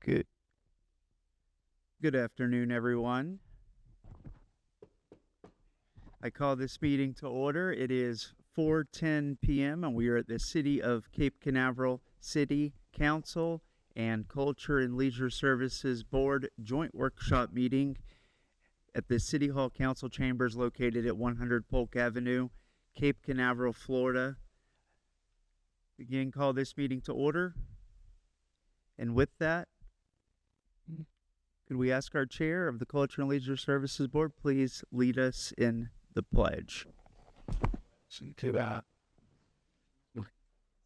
Good. Good afternoon, everyone. I call this meeting to order. It is 4:10 p.m. and we are at the City of Cape Canaveral City Council and Culture and Leisure Services Board joint workshop meeting at the City Hall Council Chambers located at 100 Polk Avenue, Cape Canaveral, Florida. Again, call this meeting to order. And with that, could we ask our chair of the Culture and Leisure Services Board please lead us in the pledge? To that,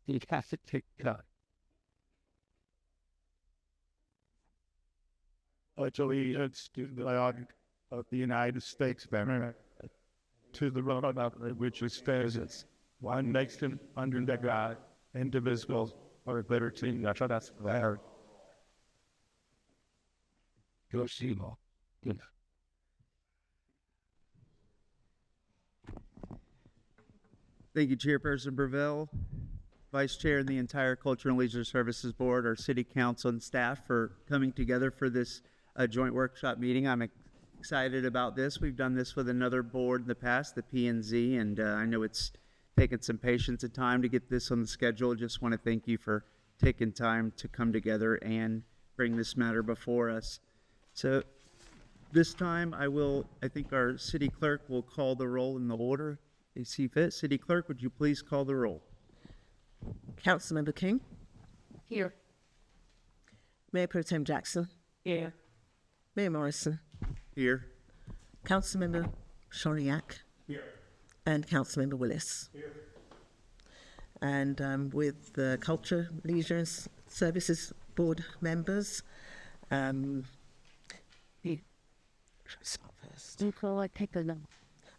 you have to take that. Pledge allegiance to the flag of the United States of America, to the republic which stands one nation under God, indivisible, for liberty and justice for all. Go see law. Thank you, Chairperson Breville, Vice Chair, and the entire Culture and Leisure Services Board, our City Council and staff for coming together for this joint workshop meeting. I'm excited about this. We've done this with another board in the past, the P&Z, and I know it's taken some patience and time to get this on the schedule. Just want to thank you for taking time to come together and bring this matter before us. So this time I think our city clerk will call the roll in the order they see fit. City Clerk, would you please call the roll? Councilmember King. Here. Mayor Pro Tem Jackson. Here. Mayor Morrison. Here. Councilmember Shoryak. Here. And Councilmember Willis. Here. And with the Culture, Leisure and Services Board members, start first. You call like take a number.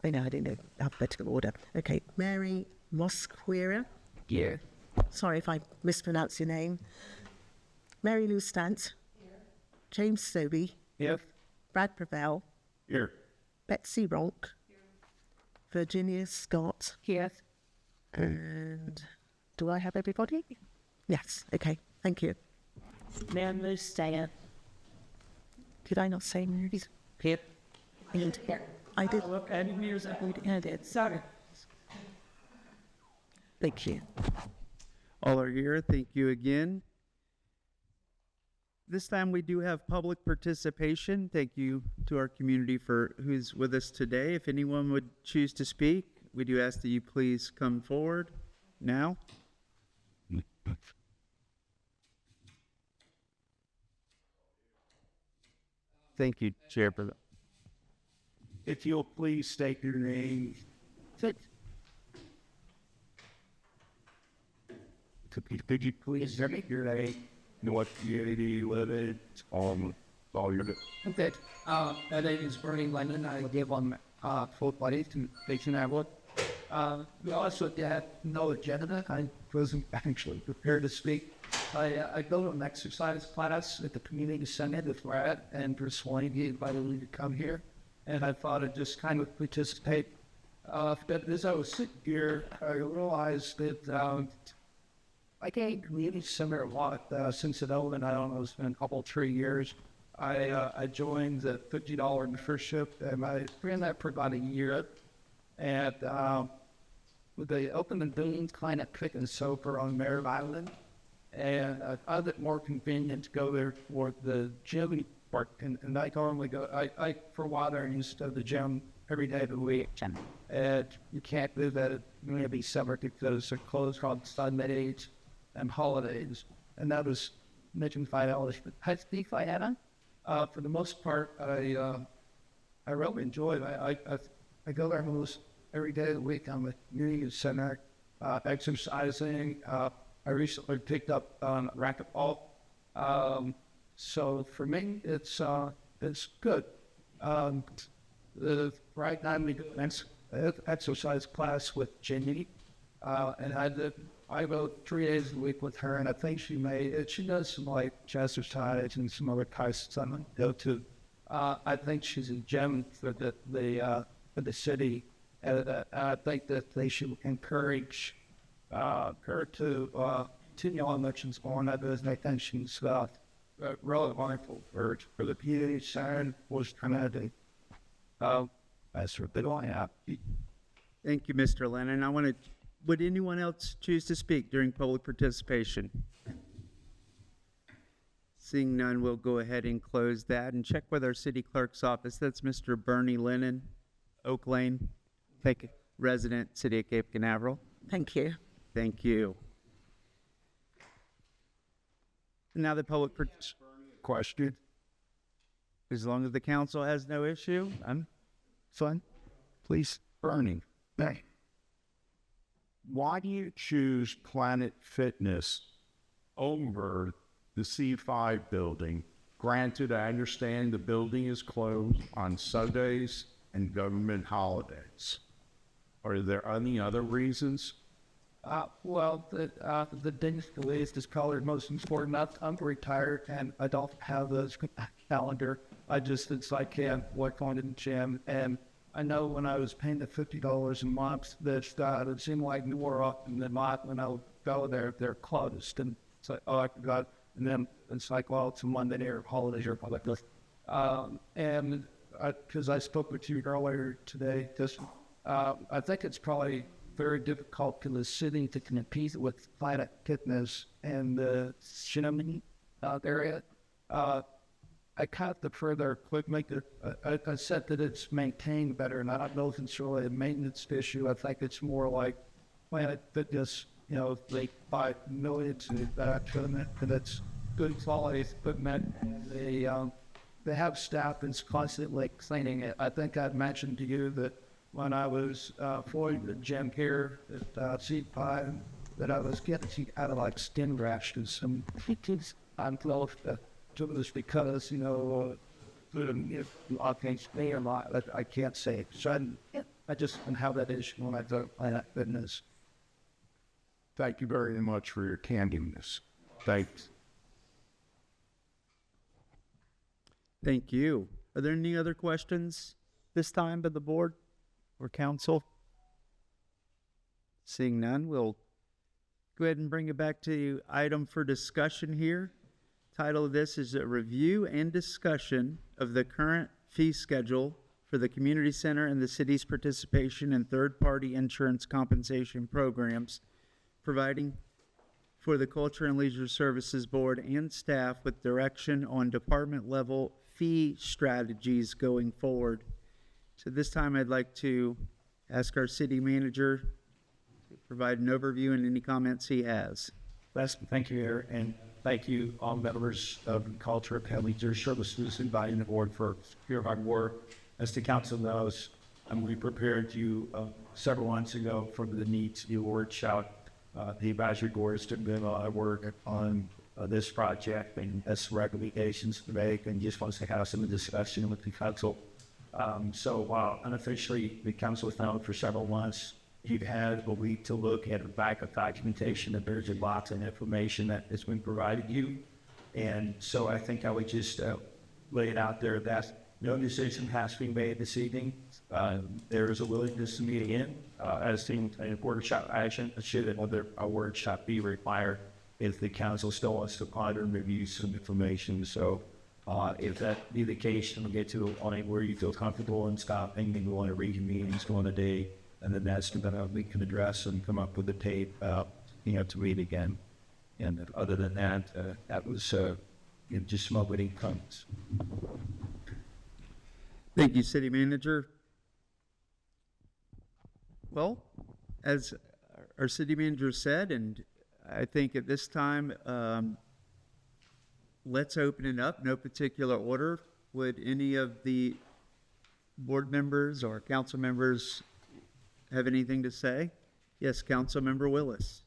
I know, I didn't know alphabetical order. Okay, Mary Mosquera. Here. Sorry if I mispronounced your name. Mary Lou Stant. Here. James Sobey. Here. Brad Prevel. Here. Betsy Ronk. Here. Virginia Scott. Here. And do I have everybody? Yes, okay, thank you. Man, Lou Stayer. Did I not say Mary's? Here. And I did. Look, I didn't use that. I did. Sorry. Thank you. All are here. Thank you again. This time we do have public participation. Thank you to our community for who's with us today. If anyone would choose to speak, we do ask that you please come forward now. Thank you, Chairperson. If you'll please state your name. Could you please state your name and what community you live in? All your Okay. My name is Bernie Lennon. I live on Polk Avenue in Canaveral. We also had no agenda. I wasn't actually prepared to speak. I go to an exercise class at the community center with Brad and persuaded he invited me to come here. And I thought I'd just kind of participate. But as I was sitting here, I realized that I gained really similar a lot since it opened. I don't know, it's been a couple, 3 years. I joined the $50 membership, and I ran that for about a year. And they opened the doing kind of quick and sober on Merritt Island. And I found it more convenient to go there for the gym part. And I normally go, I for a while I used to go to the gym every day of the week. And you can't do that maybe summer because they're closed on Sundays and holidays. And that was making $5. But I think I had for the most part, I really enjoy it. I go there almost every day of the week. I'm at community center, exercising. I recently picked up racquetball. So for me, it's good. Right now we do an exercise class with Jenny, and I go 3 days a week with her, and I think she does some like exercise and some other kinds of stuff I go to. I think she's a gem for the city, and I think that they should encourage her to continue on what she's going. I think she's really wonderful for the community center was tremendous. That's what they don't have. Thank you, Mr. Lennon. Would anyone else choose to speak during public participation? Seeing none, we'll go ahead and close that and check with our city clerk's office. That's Mr. Bernie Lennon, Oak Lane, resident, City of Cape Canaveral. Thank you. Thank you. And now the public, Question? as long as the council has no issue, I'm fine. Please. Bernie, why do you choose Planet Fitness over the C5 building? Granted, I understand the building is closed on Sundays and government holidays. Are there any other reasons? Well, the things the list is probably the most important. I'm retired and I don't have a calendar. It's like work on in the gym. And I know when I was paying the $50 a month, that it seemed like more often than not when I would go there, they're closed. And it's like, oh, I forgot. And then it's like, well, it's a Monday or holiday or like this. And because I spoke with you earlier today, I think it's probably very difficult for the city to compete with Planet Fitness and the gym area. I kind of prefer their equipment. I said that it's maintained better, and I don't know if it's really a maintenance issue. I think it's more like Planet Fitness, they buy millions of that equipment, and it's good quality equipment. They have staff that's constantly cleaning it. I think I'd mentioned to you that when I was for the gym here at C5, that I was getting out of like skin rashes and I'm close to this because, I can't stay or not, but I can't say it. So I just didn't have that issue when I do Planet Fitness. Thank you very much for your candidness. Thanks. Thank you. Are there any other questions this time by the board or council? Seeing none, we'll go ahead and bring it back to item for discussion here. Title of this is a review and discussion of the current fee schedule for the community center and the city's participation in third-party insurance compensation programs, providing for the Culture and Leisure Services Board and staff with direction on department-level fee strategies going forward. So this time I'd like to ask our city manager to provide an overview and any comments he has. Thank you, Mayor, and thank you, all members of the Culture and Leisure Services inviting the board for your hard work. As the council knows, we prepared you several months ago for the need to do a workshop. The advisory board has been a lot of work on this project and has recommendations to make, and just wants to have some discussion with the council. So while unofficially the council was known for several months, you've had a week to look at the backup documentation, and there's a lot of information that has been provided you. And so I think I would just lay it out there that no decision has been made this evening. There is a willingness to meet again as to a workshop action. Should another workshop be required if the council still wants to ponder and review some information. So if that be the case, we'll get to a point where you feel comfortable and stopping and we want to reconvene and go on a day, and then that's something we can address and come up with a tape, to meet again. And other than that, that was just some opening comments. Thank you, City Manager. Well, as our City Manager said, and I think at this time, let's open it up, no particular order. Would any of the board members or council members have anything to say? Yes, Council Member Willis.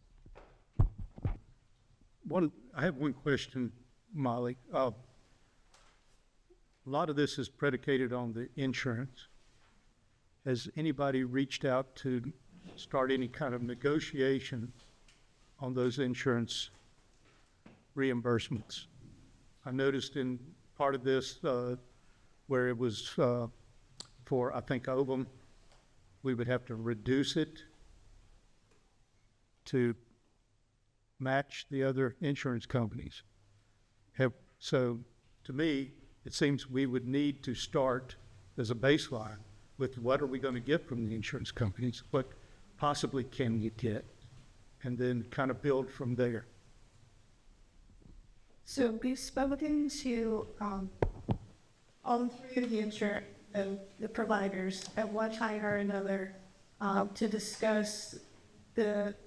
I have one question, Molly. A lot of this is predicated on the insurance. Has anybody reached out to start any kind of negotiation on those insurance reimbursements? I noticed in part of this where it was for, I think, Ovum, we would have to reduce it to match the other insurance companies. So to me, it seems we would need to start as a baseline with what are we going to get from the insurance companies? What possibly can we get? And then kind of build from there. So we've spoken to all three of the the providers at one time or another to discuss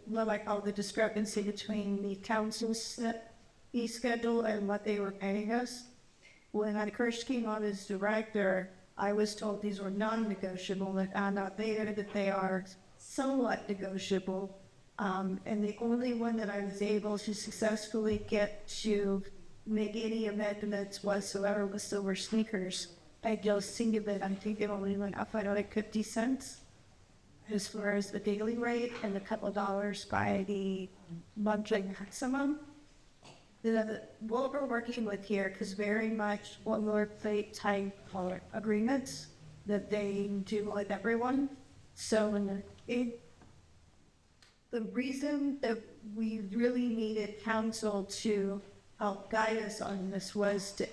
what I call the discrepancy between the council's fee schedule and what they were paying us. When I first came on as director, I was told these were non-negotiable, and found out later that they are somewhat negotiable. And the only one that I was able to successfully get to make any amendments whatsoever was Silver Sneakers. I just think that I think it only went up by like 50 cents as far as the daily rate, and a couple of dollars by the monthly maximum. What we're working with here is very much boilerplate type agreements that they do with everyone. So the reason that we really needed council to help guide us on this was to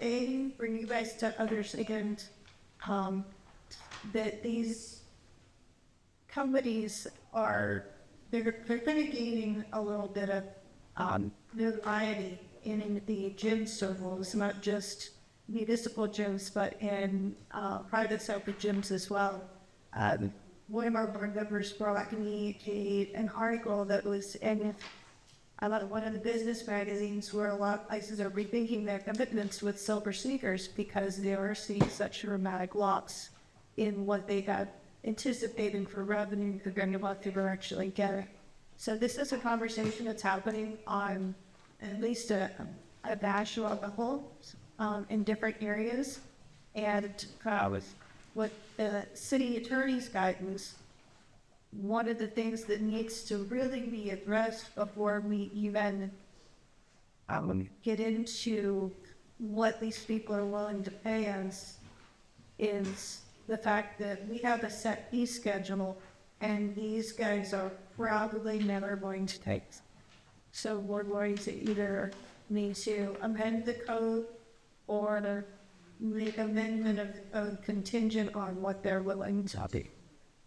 bring you guys to understand that these companies they're kind of gaining a little bit of notoriety in the gym circles, not just municipal gyms, but in private sector gyms as well. One of our board members brought me an article that was in one of the business magazines where a lot of places are rethinking their commitments with Silver Sneakers because they are seeing such dramatic loss in what they got anticipating for revenue compared to what they were actually getting. So this is a conversation that's happening on at least a national level in different areas. And with the city attorney's guidance, one of the things that needs to really be addressed before we even get into what these people are willing to pay us is the fact that we have a set fee schedule, and these guys are probably never going to take. So we're going to either need to amend the code or make amendment of the code contingent on what they're willing to do.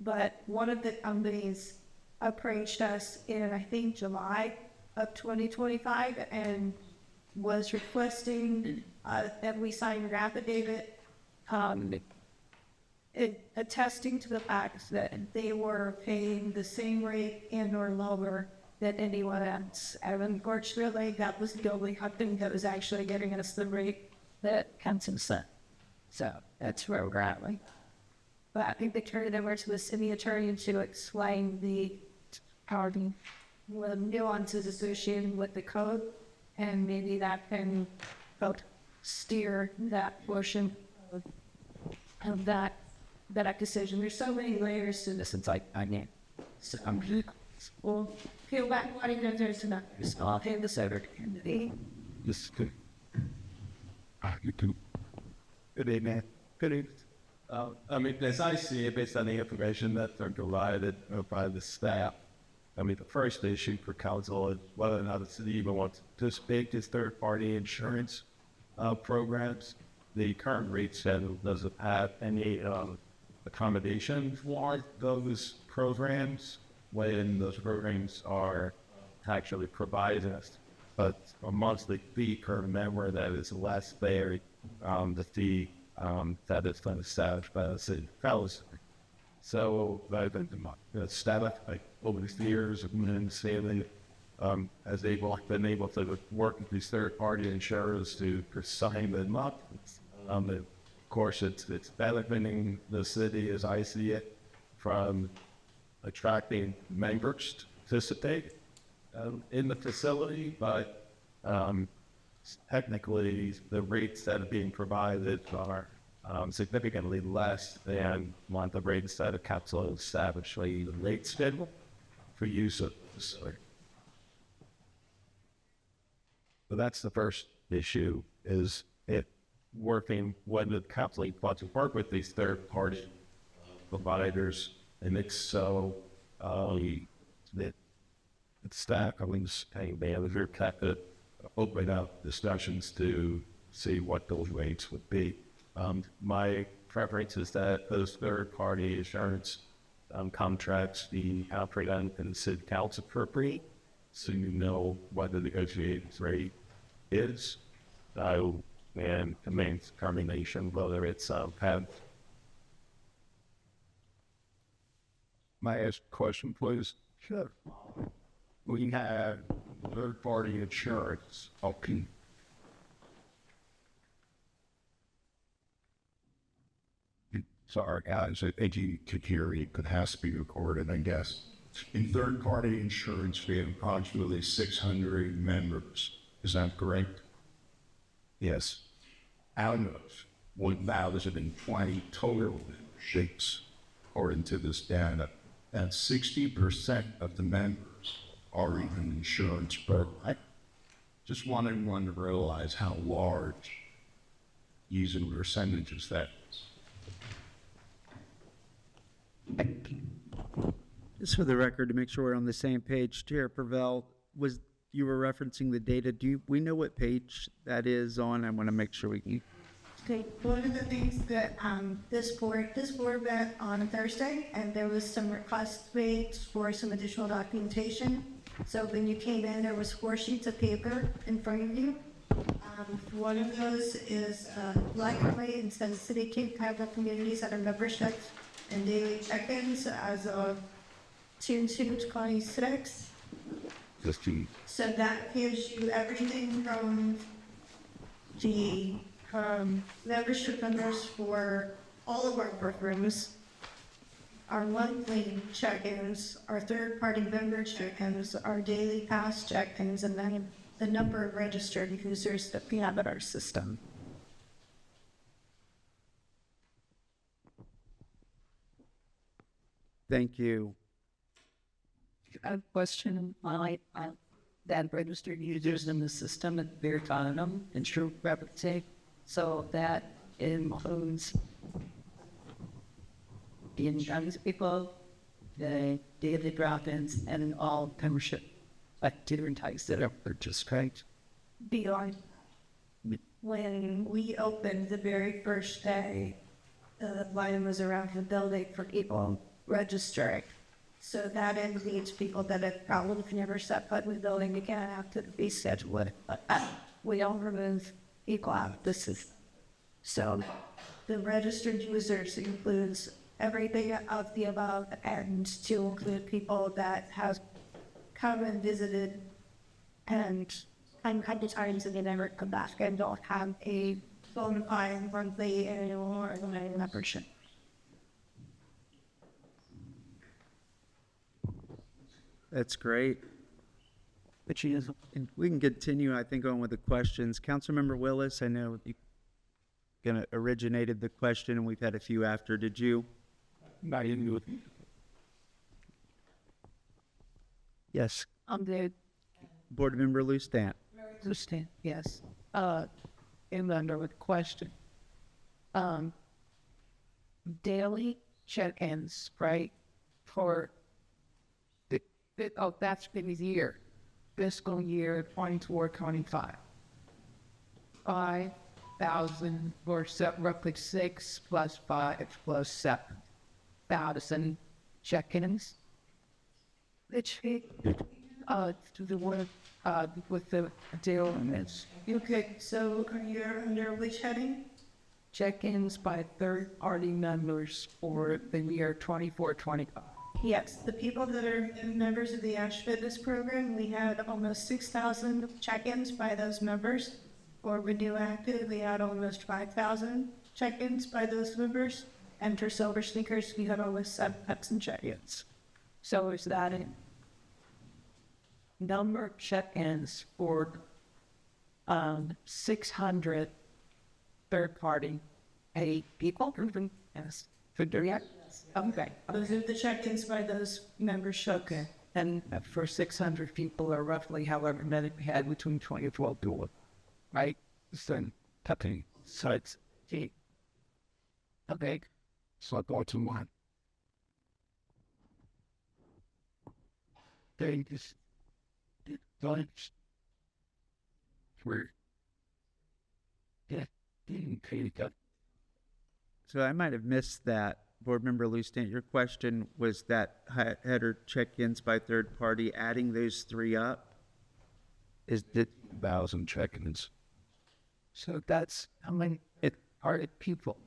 But one of the companies approached us in, I think, July of 2025 and was requesting that we sign an affidavit attesting to the fact that they were paying the same rate and or lower than anyone else. And unfortunately, that was the only company that was actually getting us the rate that council set. So that's where we're at. But I think they turned it over to the city attorney to explain the nuances associated with the code, and maybe that can help steer that portion of that decision. There's so many layers to this. It's like I need. So we'll peel back what he does tonight. So I'll hand this over to Kennedy. This is good. You too. Good evening. Good evening. I mean, as I see it, based on the information that they're provided by the staff, I mean, the first issue for council is whether or not the city even wants to participate in third-party insurance programs. The current rate schedule doesn't have any accommodation for those programs when those programs are actually providing us, but a monthly fee per member that is less than the fee that is been established by the city fellows. So I've been staff over the years of understanding as they've been able to work with these third-party insurers to sign them up. Of course, it's benefiting the city, as I see it, from attracting members to participate in the facility, but technically the rates that are being provided are significantly less than what the rates that a council has established for the rate schedule for use of the facility. So that's the first issue, is it working when the council wants to work with these third-party providers, and if so, that the staff, I mean, the manager, have to open up discussions to see what those rates would be. My preference is that those third-party insurance contracts be presented in the city council appropriate, so you know what the negotiated rate is. And the main determination whether it's have. May I ask a question, please? Sure. We have third-party insurance. Okay. Sorry, guys, I think you could hear it. It has to be recorded, I guess. In third-party insurance, we have approximately 600 members. Is that correct? Yes. Out of 1,020 total memberships, according to this data, and 60% of the members are in an insurance program. Just wanted everyone to realize how large, using percentages, that is. Just for the record, to make sure we're on the same page, Chair Pervell, you were referencing the data. We know what page that is on? I want to make sure we can. Okay, one of the things that this board met on Thursday, and there was some requests made for some additional documentation. So when you came in, there was 4 sheets of paper in front of you. One of those is black and white and says City Canaveral communities that are memberships and daily check-ins as of June 26. So that gives you everything from the membership numbers for all of our programs, our monthly check-ins, our third-party member check-ins, our daily pass check-ins, and then the number of registered users that we have in our system. Thank you. A question on that registered users in the system at Veritanum and True Reputate. So that includes the insurance people, the daily drop-ins, and all membership, like different types that are purchased, right? Beyond when we opened the very first day, the line was around the building for people registering. So that includes people that have probably never set foot in the building again after the fee schedule. We don't remove people out of the system. So the registered users includes everything of the above, and to include people that have come and visited and kind of times and they never come back and don't have a bona fide monthly, annual, or membership. That's great. But she is. And we can continue, I think, on with the questions. Councilmember Willis, I know you originated the question, and we've had a few after. Did you? Not into it. Yes. I'm there. Board Member Lou Stant. Understand, yes. And under with question. Daily check-ins, right? For that's been a year. Fiscal year 24-25. 5,000 or roughly 6 plus 5 plus 7,000 check-ins. Which to the one with the deal limits. Okay, so you're under which heading? Check-ins by third-party members for the year 24-25. Yes, the people that are members of the Ash Fitness program, we had almost 6,000 check-ins by those members. For Renew Active, we had almost 5,000 check-ins by those members. And for Silver Sneakers, we had almost 7,000 check-ins. So is that a number of check-ins for 600 third-party paid people? Yes. Okay. Those are the check-ins by those memberships. Okay. And for 600 people, or roughly however many we had between 20 and 12 people, right? So, tapping sites. Okay. So go to one. They just lunch. Where So I might have missed that. Board Member Lustant, your question was that header check-ins by third party, adding those three up? Is that 1,000 check-ins. So that's how many are it people?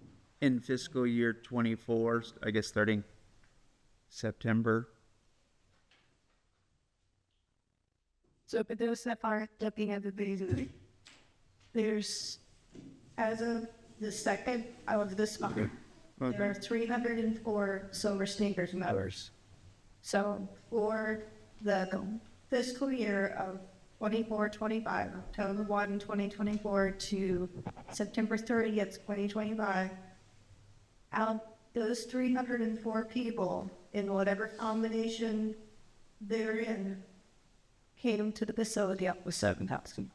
in fiscal year 24, I guess starting September? So for those that are looking at the video, there's, as of the second of this month, there are 304 silver sneakers members. So for the fiscal year of 24-25, October 1, 2024 to September 30th, 2025, out those 304 people, in whatever combination they're in, came to the facility up with 7,000.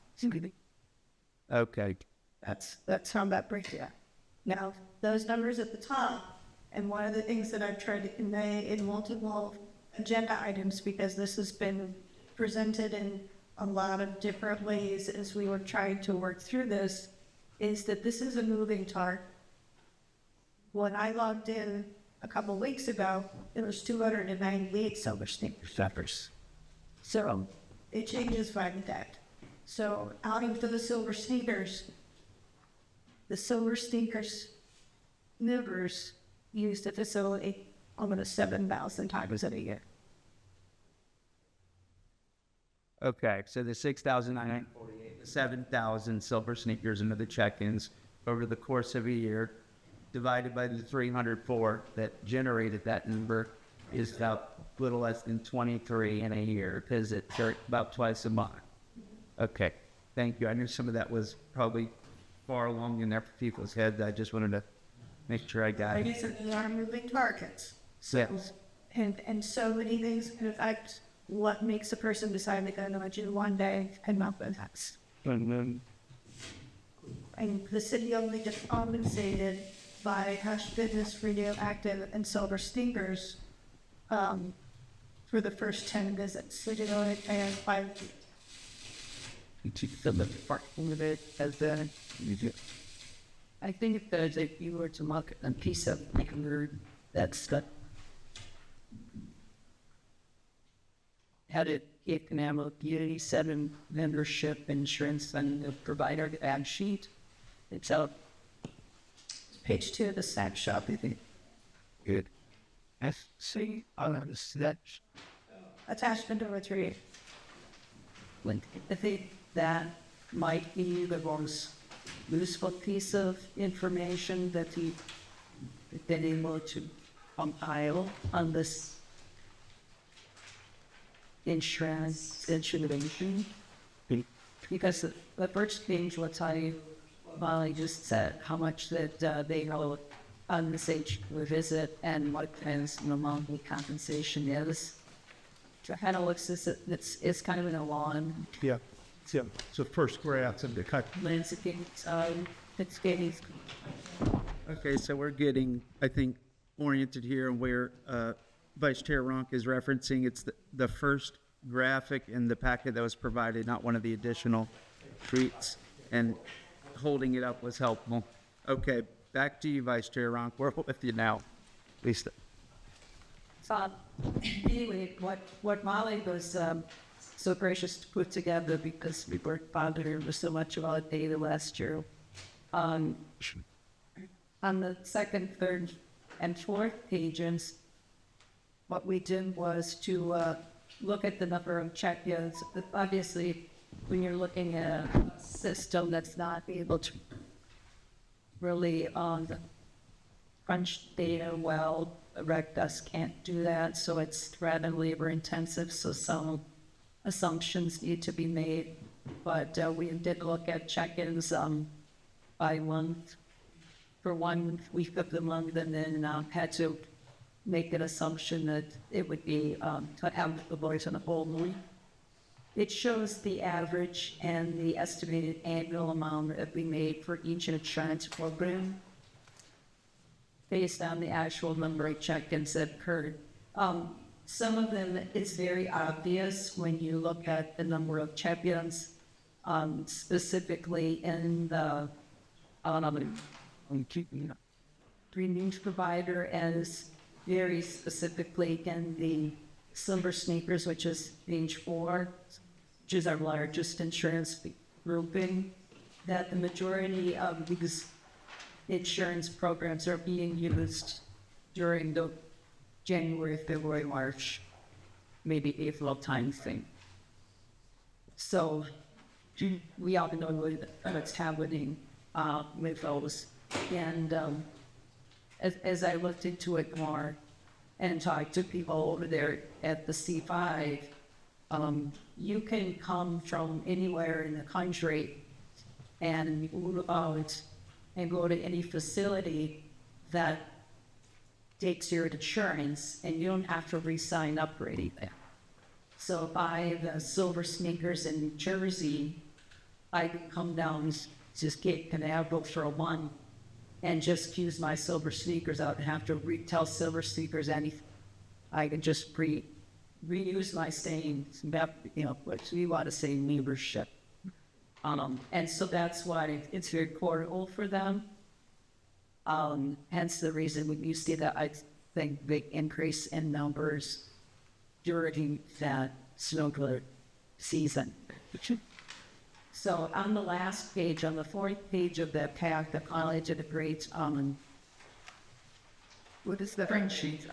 Okay. That's how that breaks down. Now, those numbers at the top, and one of the things that I've tried to convey in multiple agenda items, because this has been presented in a lot of different ways as we were trying to work through this, is that this is a moving target. When I logged in a couple weeks ago, it was 298 silver sneakers members. So it changes by the day. So out of the silver sneakers members use the facility almost 7,000 times in a year. Okay, so the 6,948, the 7,000 silver sneakers into the check-ins over the course of a year, divided by the 304 that generated that number, is about a little less than 23 in a year, because it's about twice a month. Okay, thank you. I knew some of that was probably far along in their people's heads. I just wanted to make sure I got Like I it. said, they are moving targets. So, Yes. and so many things can affect what makes a person decide to go to a gym one day and not the next. And then And the city only gets compensated by Hush Fitness, Renew Active, and Silver Sneakers for the first 10 visits. So you only pay 5. I think that if you were to look at a piece of paper that's got had it if Canaveral Community 7 membership insurance and the provider ad sheet, it's out. Page 2 of the snack shop, I think. Good. See, that's Attachment number 3. I think that might be the most useful piece of information that we've been able to compile on this insurance information. Because the first page will tell you, Molly just said, how much that they owe on this age visit and what kinds of monthly compensation is. So kind of looks as if it's kind of in a lawn Yeah, yeah. So first graph and the cut. landscape, it's getting Okay, so we're getting, I think, oriented here and where Vice Chair Ronk is referencing. It's the first graphic in the packet that was provided, not one of the additional sheets. And holding it up was helpful. Okay, back to you, Vice Chair Ronk. We're with you now. Lisa. So, anyway, what Molly was so gracious to put together, because we worked bothered with so much about data last year. On the second, third, and fourth pages, what we did was to look at the number of check-ins. Obviously, when you're looking at a system that's not able to really crunch data well, RecDus can't do that, so it's rather labor intensive, so some assumptions need to be made. But we did look at check-ins by month, for 1 week of the month, and then had to make an assumption that it would be applicable to the whole week. It shows the average and the estimated annual amount that we made for each insurance program based on the actual number of check-ins that occurred. Some of them is very obvious when you look at the number of check-ins, specifically in the keeping premiums provider as very specifically in the silver sneakers, which is page 4, which is our largest insurance grouping, that the majority of these insurance programs are being used during the January, February, March, maybe April time frame. So we all know what's happening with those. And as I looked into it more and talked to people over there at the C5, you can come from anywhere in the country and move out and go to any facility that takes your insurance, and you don't have to re-sign up or anything. So if I have the silver sneakers in Jersey, I can come down to Cape Canaveral for a month and just use my silver sneakers out and have to retell silver sneakers anything. I can just reuse my same, what we want to say, membership. And so that's why it's very portable for them. Hence the reason when you see that, I think, big increase in numbers during that snowbird season. So on the last page, on the 4th page of that pack, the college of the great, what is the French sheet?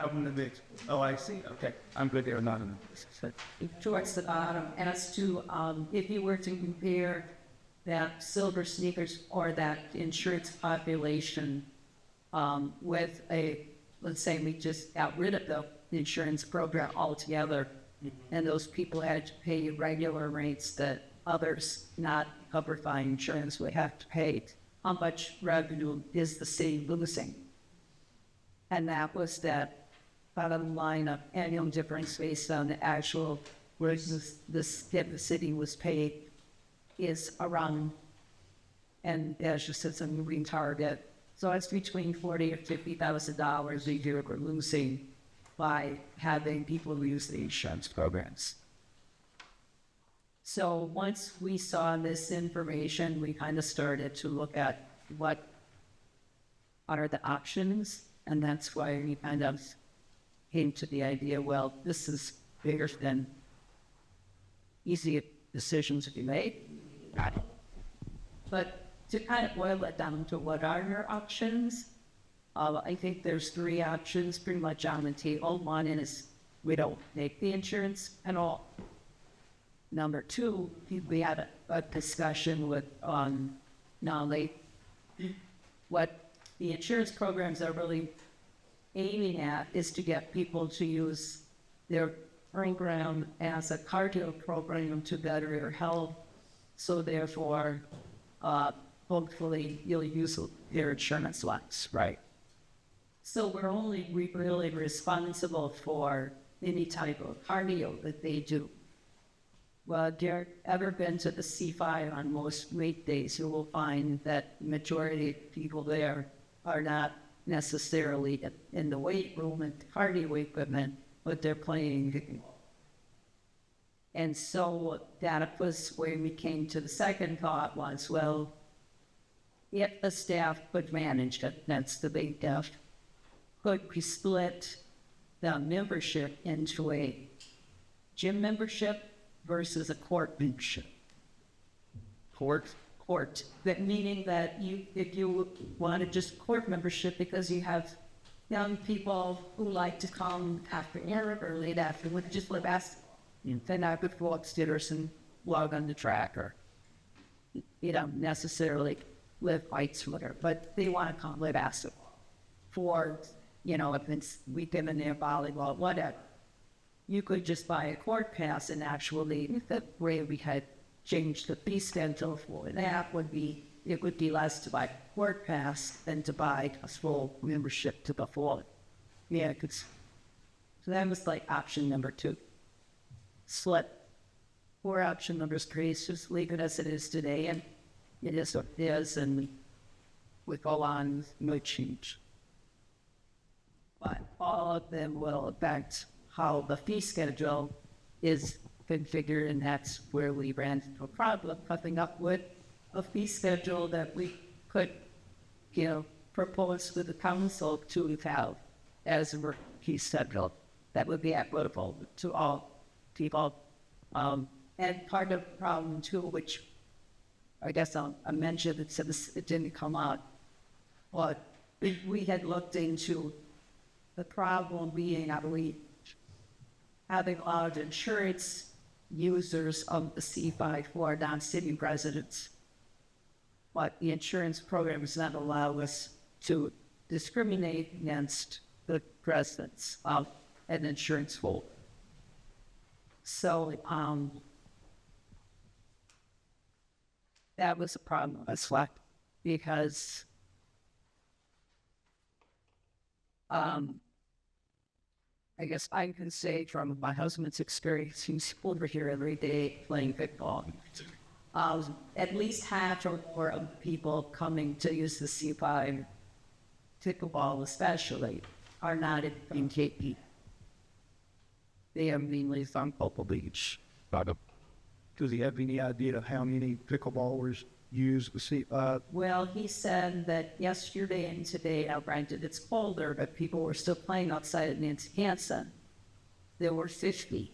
Oh, I see. Okay. I'm good there. Not in Towards the bottom, as to if you were to compare that silver sneakers or that insurance population with let's say we just got rid of the insurance program altogether, and those people had to pay regular rates that others not covered by insurance would have to pay, how much revenue is the city losing? And that was that bottom line of annual difference based on the actual versus the city was paid is around, and as you said, it's a moving target. So it's between $40,000 or $50,000 a year we're losing by having people use the insurance programs. So once we saw this information, we kind of started to look at what are the options, and that's why we kind of came to the idea, well, this is bigger than easy decisions to be made. But to kind of boil it down to what are your options, I think there's 3 options pretty much on the table. One is we don't make the insurance at all. Number 2, we had a discussion with Nolly. What the insurance programs are really aiming at is to get people to use their program as a cardio program to better your health. So therefore, hopefully you'll use their insurance less, right? So we're only really responsible for any type of cardio that they do. Well, if you've ever been to the C5 on most weekdays, you will find that the majority of people there are not necessarily in the weight room and cardio equipment, but they're playing. And so that was where we came to the second thought was, well, if the staff could manage it, that's the big if, could we split the membership into a gym membership versus a court membership? Court. That meaning that if you wanted just court membership because you have young people who like to come after Arab or late afternoon, just play basketball. Then I could go upstairs and log on the track, or necessarily lift weights or whatever, but they want to come play basketball. For if it's weekend in their volleyball, whatever. You could just buy a court pass, and actually the way we had changed the fee schedule for that would be, it would be less to buy a court pass than to buy a full membership to the full. Yeah, so that was like option number 2. Split. Or option number 3 is just leave it as it is today, and it is what it is, and we go on, no change. But all of them will affect how the fee schedule is configured, and that's where we ran into a problem, coming up with a fee schedule that we could propose with the council to have as a key schedule that would be equitable to all people. And part of the problem too, which I guess I mentioned it since it didn't come out, but we had looked into the problem being, I believe, having a lot of insurance users of the C5 who are non-city residents. But the insurance program does not allow us to discriminate against the residents of an insurance pool. So, that was a problem as well, because I guess I can say from my husband's experience, he's over here every day playing pickleball. At least half or more of the people coming to use the C5 pickleball especially are not in KP. They are mainly from Opal Beach. Does he have any idea of how many pickleballers use the C5? Well, he said that yesterday and today, now granted it's colder, but people were still playing outside at Nancy Hansen. There were 50.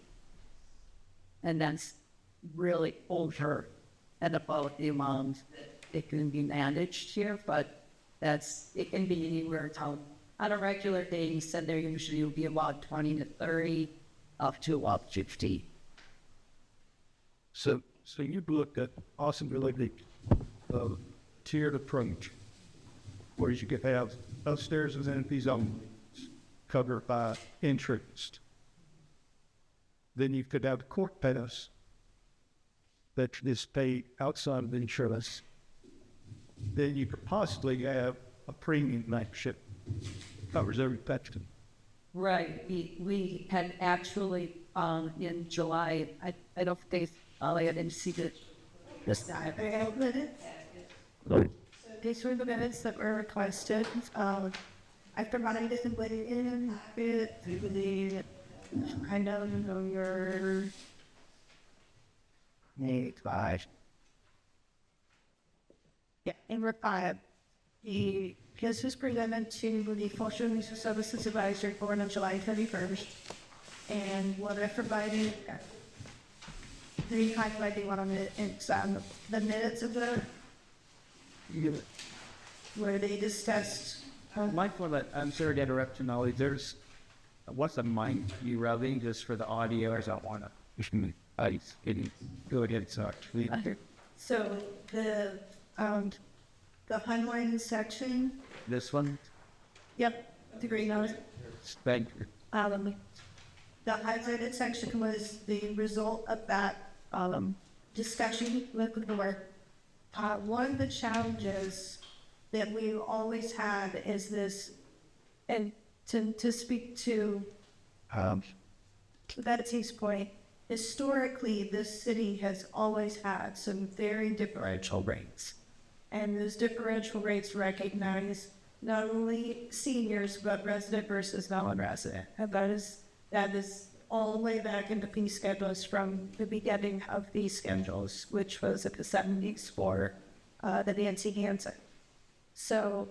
And that's really over and above the amount that it can be managed here, but it can be anywhere from, on a regular day, he said there usually will be about 20 to 30, up to about 50. So you looked at possibility of tiered approach, where you could have upstairs amenities only covered by interest. Then you could have the court pass that is paid outside of insurance. Then you could possibly have a premium membership covers every veteran. Right. We had actually in July. I don't think I didn't see this time. These were the minutes that were requested. I provided this in the I know your name. Yeah, in reply, this was presented to the Cultural and Leisure Services Advisory Board on July 31st. And what I provided, highlighting one on it, it's the minutes of the, where they discussed. Michael, I'm sorry to interrupt you, Molly. What's the mic you rubbing just for the audio? I don't want to. Go ahead, sorry. So the highlighted section, This one? yep, the green nose. Thank you. The highlighted section was the result of that discussion with the board. One of the challenges that we've always had is this, and to speak to Betsy's point, historically, this city has always had some very differential rates. And those differential rates recognize not only seniors, but resident versus non-resident. And that is all the way back into fee schedules from the beginning of these schedules, which was in the 70s for the Nancy Hansen. So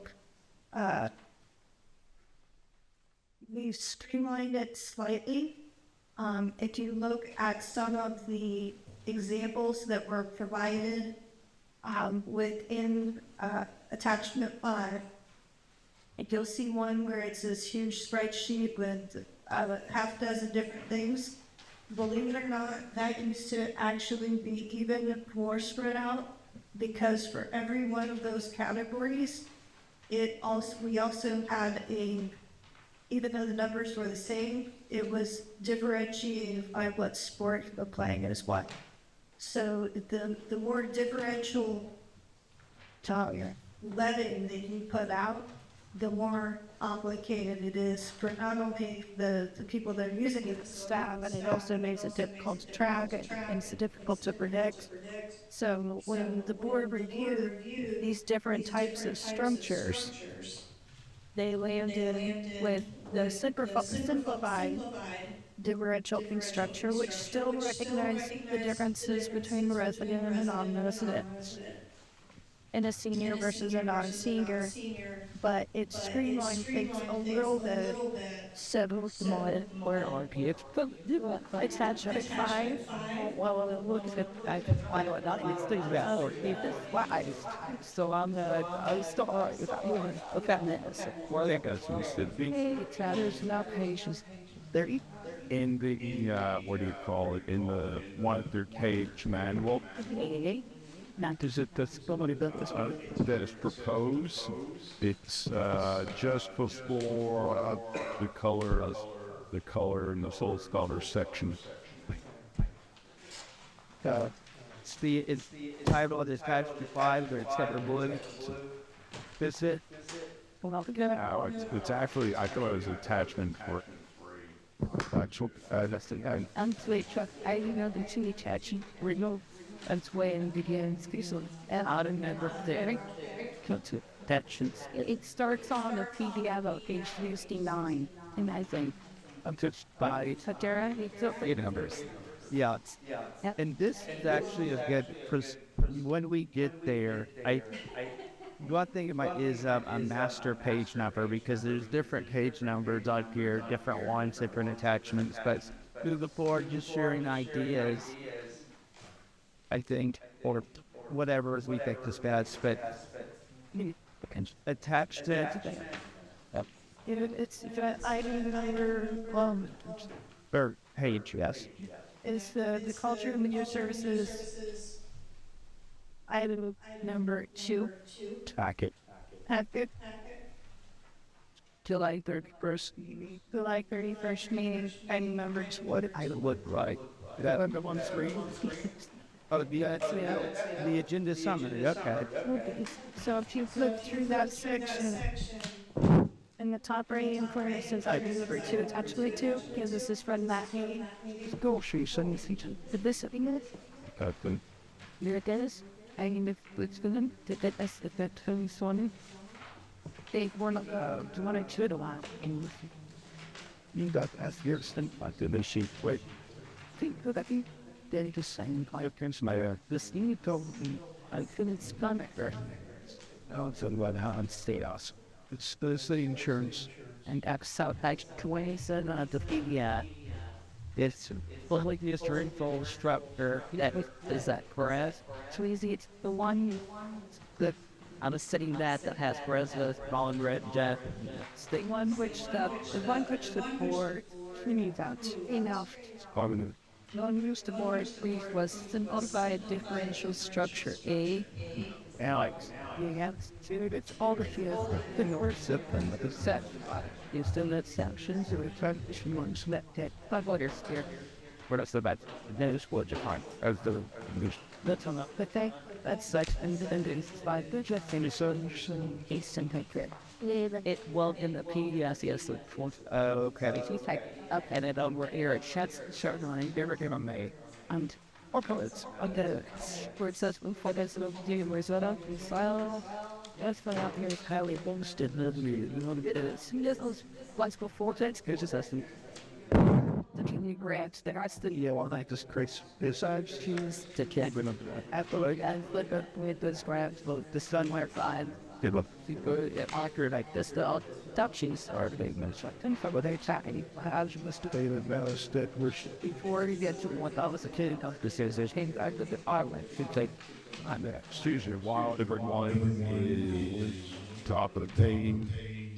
we've streamlined it slightly. If you look at some of the examples that were provided within attachment 5, and you'll see one where it's this huge spreadsheet with half dozen different things. Believe it or not, that used to actually be even more spread out, because for every one of those categories, we also had even though the numbers were the same, it was differentiated by what sport you're playing as well. So the more differential letting that you put out, the more complicated it is for not only the people that are using it, staff, but it also makes it difficult to track, it makes it difficult to predict. So when the board reviewed these different types of structures, they landed with the simplified differential fee structure, which still recognizes the differences between resident and non-resident. in a senior versus a non-senior, but it streamlined things a little bit. So small or it's at 5. Well, it looks at I don't know, it's things about or it's wise. So I was still with that minutes. Well, that goes to Hey, there's no patience. there in the what do you call it, in the one of their cage manual. Not Is it that somebody that is proposed? It's just before the color in the soul scholar section. It's titled as attached to 5, or it's separate blue. Is it? well together. No, it's actually, I thought it was attachment for actual. That's the guy. Until I know the two attaching remove and sway and begins peacefully. And I don't remember there. Attachments. It starts on a PDF of page 69, and I think I'm just by Satara, it's up 8 numbers. Yeah. Yep. And this is actually a good, because when we get there, one thing is a master page number, because there's different page numbers on here, different ones, different attachments, but through the board, just sharing ideas, I think, or whatever we think is best, but attached to it's item number or page, yes. is the culture and media services item number 2. Packet. Packet. July 31st. July 31st meeting. Item number 2. What I look like. That on the one screen. Oh, the agenda summary. Okay. Okay. So if you flip through that section, in the top right hand corner it says item number 2 attachment 2, because this is from that meeting. Go, she sends it. Did this thing is? There it is. I mean, if it's good, that turns on. They were not, wanted to it a lot. You got that here, sent by the sheet. Wait, Think of that. Then just saying, I can smell this thing told me, I couldn't stomach her. Oh, it's about how it stays. It's the insurance. And South Page 27 of the PDF. It's like the full structure. Is that correct? So easy, it's the one The I'm sitting that has president, Colin Red, Jeff. the one which the board needs out enough. Non-use the board brief was simplified differential structure A. Alex. You have to, it's all the fields, the north and the set. You still have sections or transition ones that but what is here? What else about those words are fine. As the That's on but that's such and it's by the just in solution case and take it. It will in the PDS yes the fourth okay. you take up and it over here it shuts certainly never give them a and or it's on the where it says we focus on the result so that's what out here is highly boosted you know it's just once before that's because it's us the community grants that's the Like this Chris. besides choose to get after I flip it with this grants the sunware 5 accurate like this the touches are being mentioned and for what they're talking how's you must They announced that we're before you get to what I was a kid this is a change back to the island to take Susan Wild, different one is top of the page.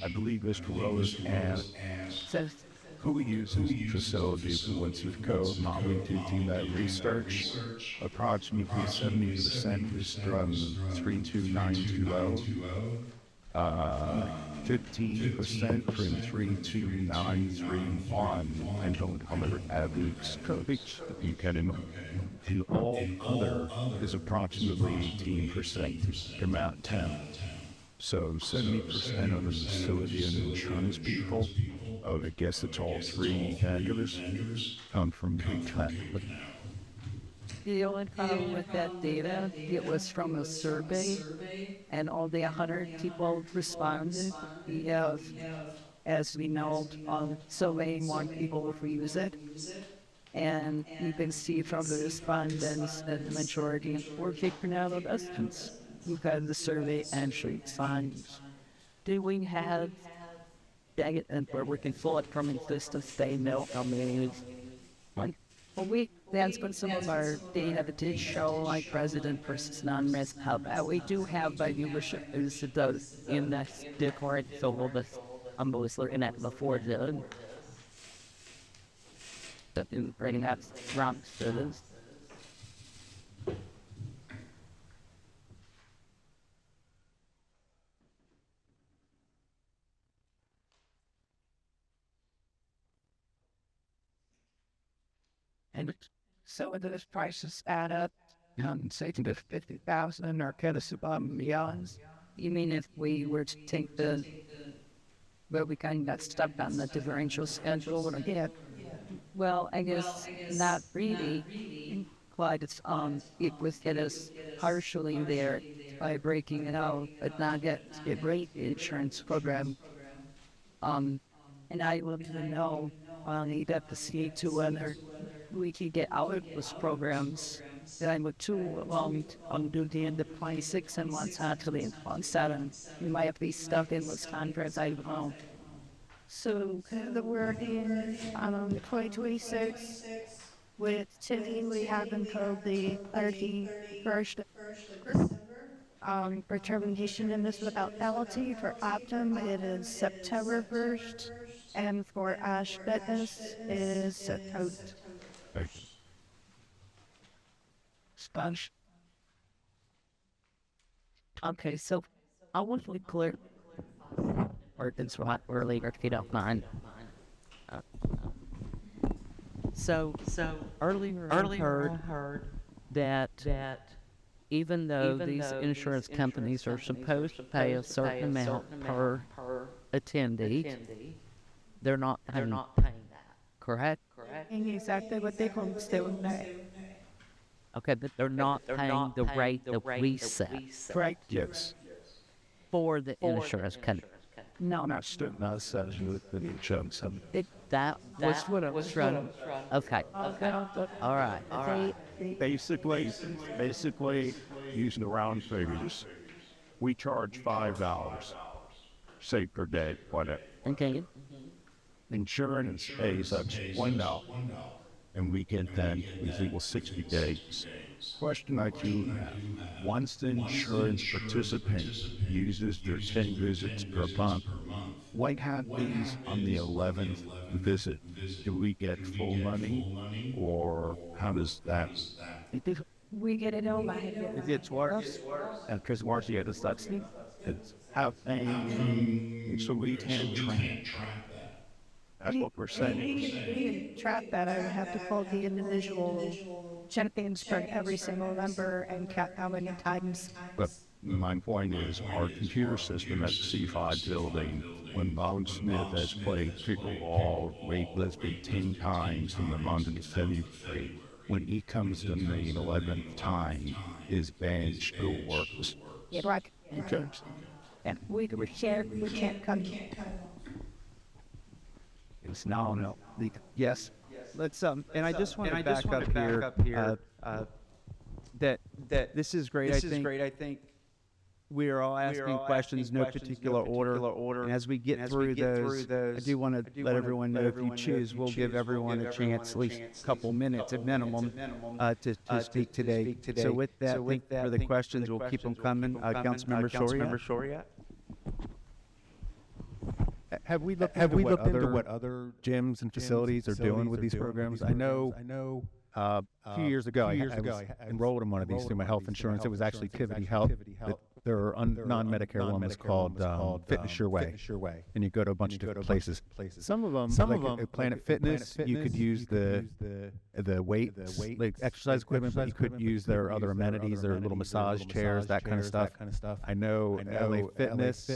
I believe Mr. Rose and says who uses facility fluency code modeling to do that research. Approximately 70% is from 32920. 15% from 32931. And don't remember average coverage you can in. And all other is approximately 18%, amount 10. So 70% of the facility and insurance people, I guess it's all 3 caregivers, come from Kentucky. the only problem with that data, it was from a survey, and all the 100 people responded. We have, as we know, so many more people who use it. And you can see from the respondents that the majority were kicking out of distance. You've got the survey entry signs. Do we have dang and where we can pull it from and just to say no how many is like well that's been some of our data that did show like resident versus non-resident how bad we do have by viewership is it does in that Discord so we'll just I'm always looking at before the in bringing that round to this. And so those prices add up, say to the 50,000 or kind of above and beyond. You mean if we were to take the where we kind of got stuck on the differential schedule or Yeah, well, I guess not really. Quite it's it was get us partially there by breaking it out, but not get a great insurance program. And I would even know you'd have to see to whether we could get out of those programs. That I would too do the end of 26 and once actually in 27. We might have to be stuck in those contracts, I don't know. So the word in 2026 with Tiffany, we have until the 31st of December. For termination in this without penalty, for Optum it is September 1st, and for Ash Fitness is September. sponge. Okay, so I want to be clear. Or it's right earlier if you don't mind. So earlier I heard that even though these insurance companies are supposed to pay a certain amount per attendee, they're not paying that. Correct? Exactly what they promised they would pay. Okay, but they're not paying the rate that we set Correct. Yes. for the insurance company. No, not still not says with the insurance. That was what I was trying. Okay. All right. Basically, using the round figures, we charge $5, say per day, whatever. Okay. Insurance pays us $1, and we get that within 60 days. Question I do have, once the insurance participant uses their 10 visits per month, what happens on the 11th visit? Do we get full money, or how does that? We get it all by It gets worse. And because worse, you get the subsidy. It's how, so we can track. That's what we're saying. We can track that. I would have to call the individual check-ins for every single member and count how many times. But my point is, our computer system at the C5 building, when Bob Smith has played pickleball, Ray Lisbon 10 times in the month of February, when he comes to the 11th time, his band still works. Yeah, right. Okay. And we can't come. It's no. Yes. Let's and I just want to back up here. That this is great. I think we are all asking questions, no particular order. And as we get through those, I do want to let everyone know if you choose, we'll give everyone a chance, at least a couple minutes at minimum, to speak today. So with that, I think for the questions, we'll keep them coming. Councilmember Shoria. Have we looked into what other gyms and facilities are doing with these programs? I know a few years ago, I was enrolled in one of these through my health insurance. It was actually Tivity Health. There are non-Medicare one was called Fitness Your Way, and you go to a bunch of different places. Some of them, like Planet Fitness, you could use the weights, like exercise equipment, but you could use their other amenities, their little massage chairs, that kind of stuff. I know LA Fitness,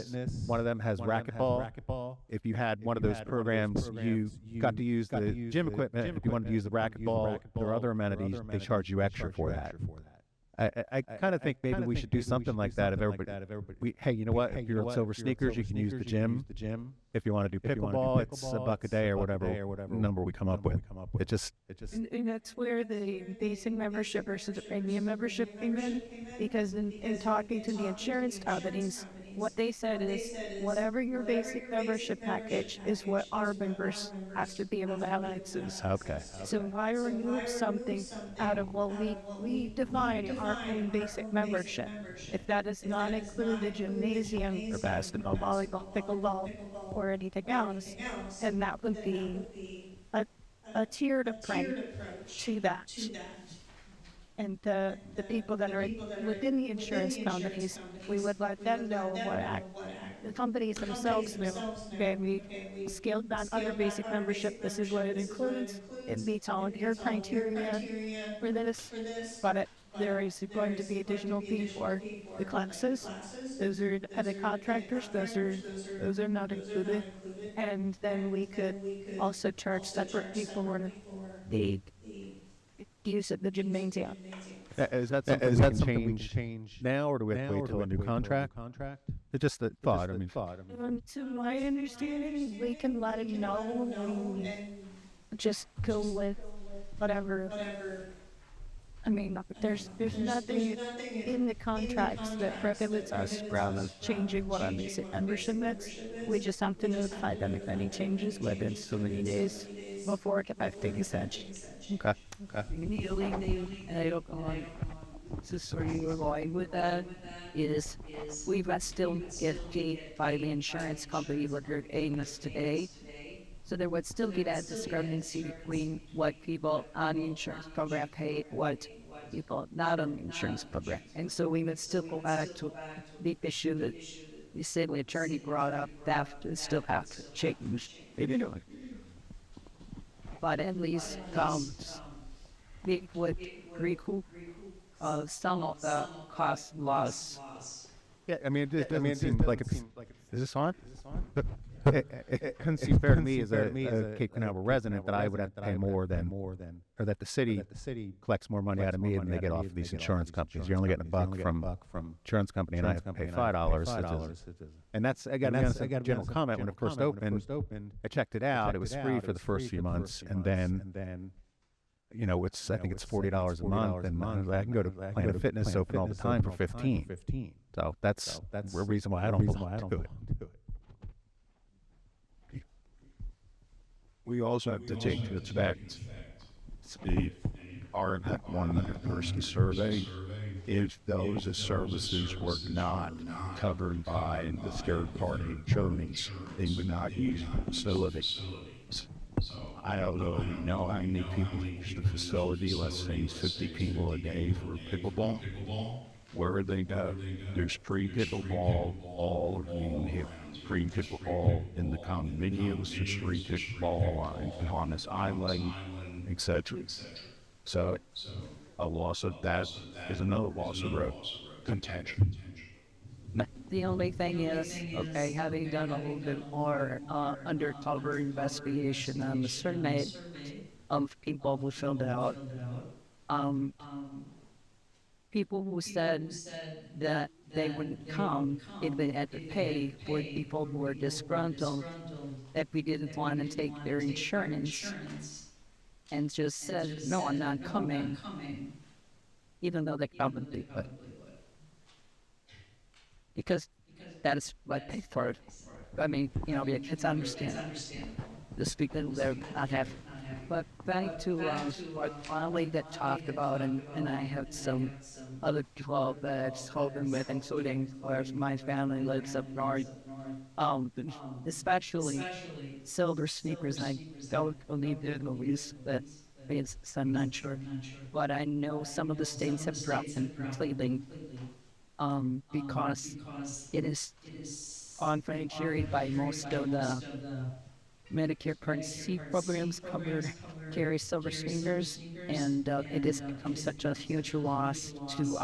one of them has racquetball. If you had one of those programs, you got to use the gym equipment. If you wanted to use the racquetball, there are other amenities, they charge you extra for that. I kind of think maybe we should do something like that. If everybody, hey, you know what? If you're at Silver Sneakers, you can use the gym. If you want to do pickleball, it's $1 a day or whatever number we come up with. It just And that's where the basic membership versus the premium membership came in, because in talking to the insurance companies, what they said is whatever your basic membership package is what our members have to be able to have access. okay. So if I remove something out of what we define our own basic membership, if that does not include the gymnasium or basketball, volleyball, pickleball, or anything else, and that would be a tiered approach to that. And the people that are within the insurance companies, we would let them know the companies themselves know. Okay, we scaled down other basic membership. This is what it includes. It meets all of your criteria for this, but there is going to be additional fee for the classes. Those are independent contractors. Those are not included. And then we could also charge separate people for the use of the gymnasium. Is that something we can change now, or do we have to wait till a new contract? It's just the thought. I mean, To my understanding, we can let it know and just go with whatever. I mean, there's nothing in the contracts that prohibits us from changing what our basic membership is. We just have to notify them if any changes within so many days before effective essentially. okay. Immediately, and I don't know, this is where you were going with that, is we must still get paid by the insurance company what they're paying us today. So there would still be that discrepancy between what people on the insurance program pay, what people not on the insurance program. And so we would still go back to the issue that the city attorney brought up, that to still have to change. But at least it would recoup some of the cost loss. Yeah, I mean, it doesn't seem like it's. Is this on? It doesn't seem fair to me as a Cape Canaveral resident that I would have to pay more than, or that the city collects more money out of me than they get off of these insurance companies. You're only getting $1 from insurance company, and I have to pay $5. And that's, I got to be honest, I got a general comment when it first opened. I checked it out. It was free for the first few months, and then. You know, I think it's $40 a month, and I can go to Planet Fitness open all the time for $15. So that's a reason why I don't belong to it. We also have to take into effect the RMAC 100-person survey. If those services were not covered by the third-party insurance, they would not use the facility. I don't know how many people use the facility. Let's say 50 people a day for pickleball. Where they go, there's free pickleball all around. Free pickleball in the condominiums, there's free pickleball on this island, etc. So a loss of that is another loss of road contention. The only thing is, okay, having done a little bit more undercover investigation on the survey of people who filled out, people who said that they wouldn't come if they had to pay were people who were disgruntled that we didn't want to take their insurance and just said, no, I'm not coming, even though they probably would. Because that's what they thought. I mean, you know, it's understandable. The speaker they're not happy. But back to what Molly that talked about, and I have some other people that I've spoken with, including where my family lives up north. Especially Silver Sneakers. I don't believe they're the least, but I'm not sure. But I know some of the states have dropped them completely. Because it is on-financiary by most of the Medicare Part C programs carry Silver Sneakers, and it has become such a huge loss to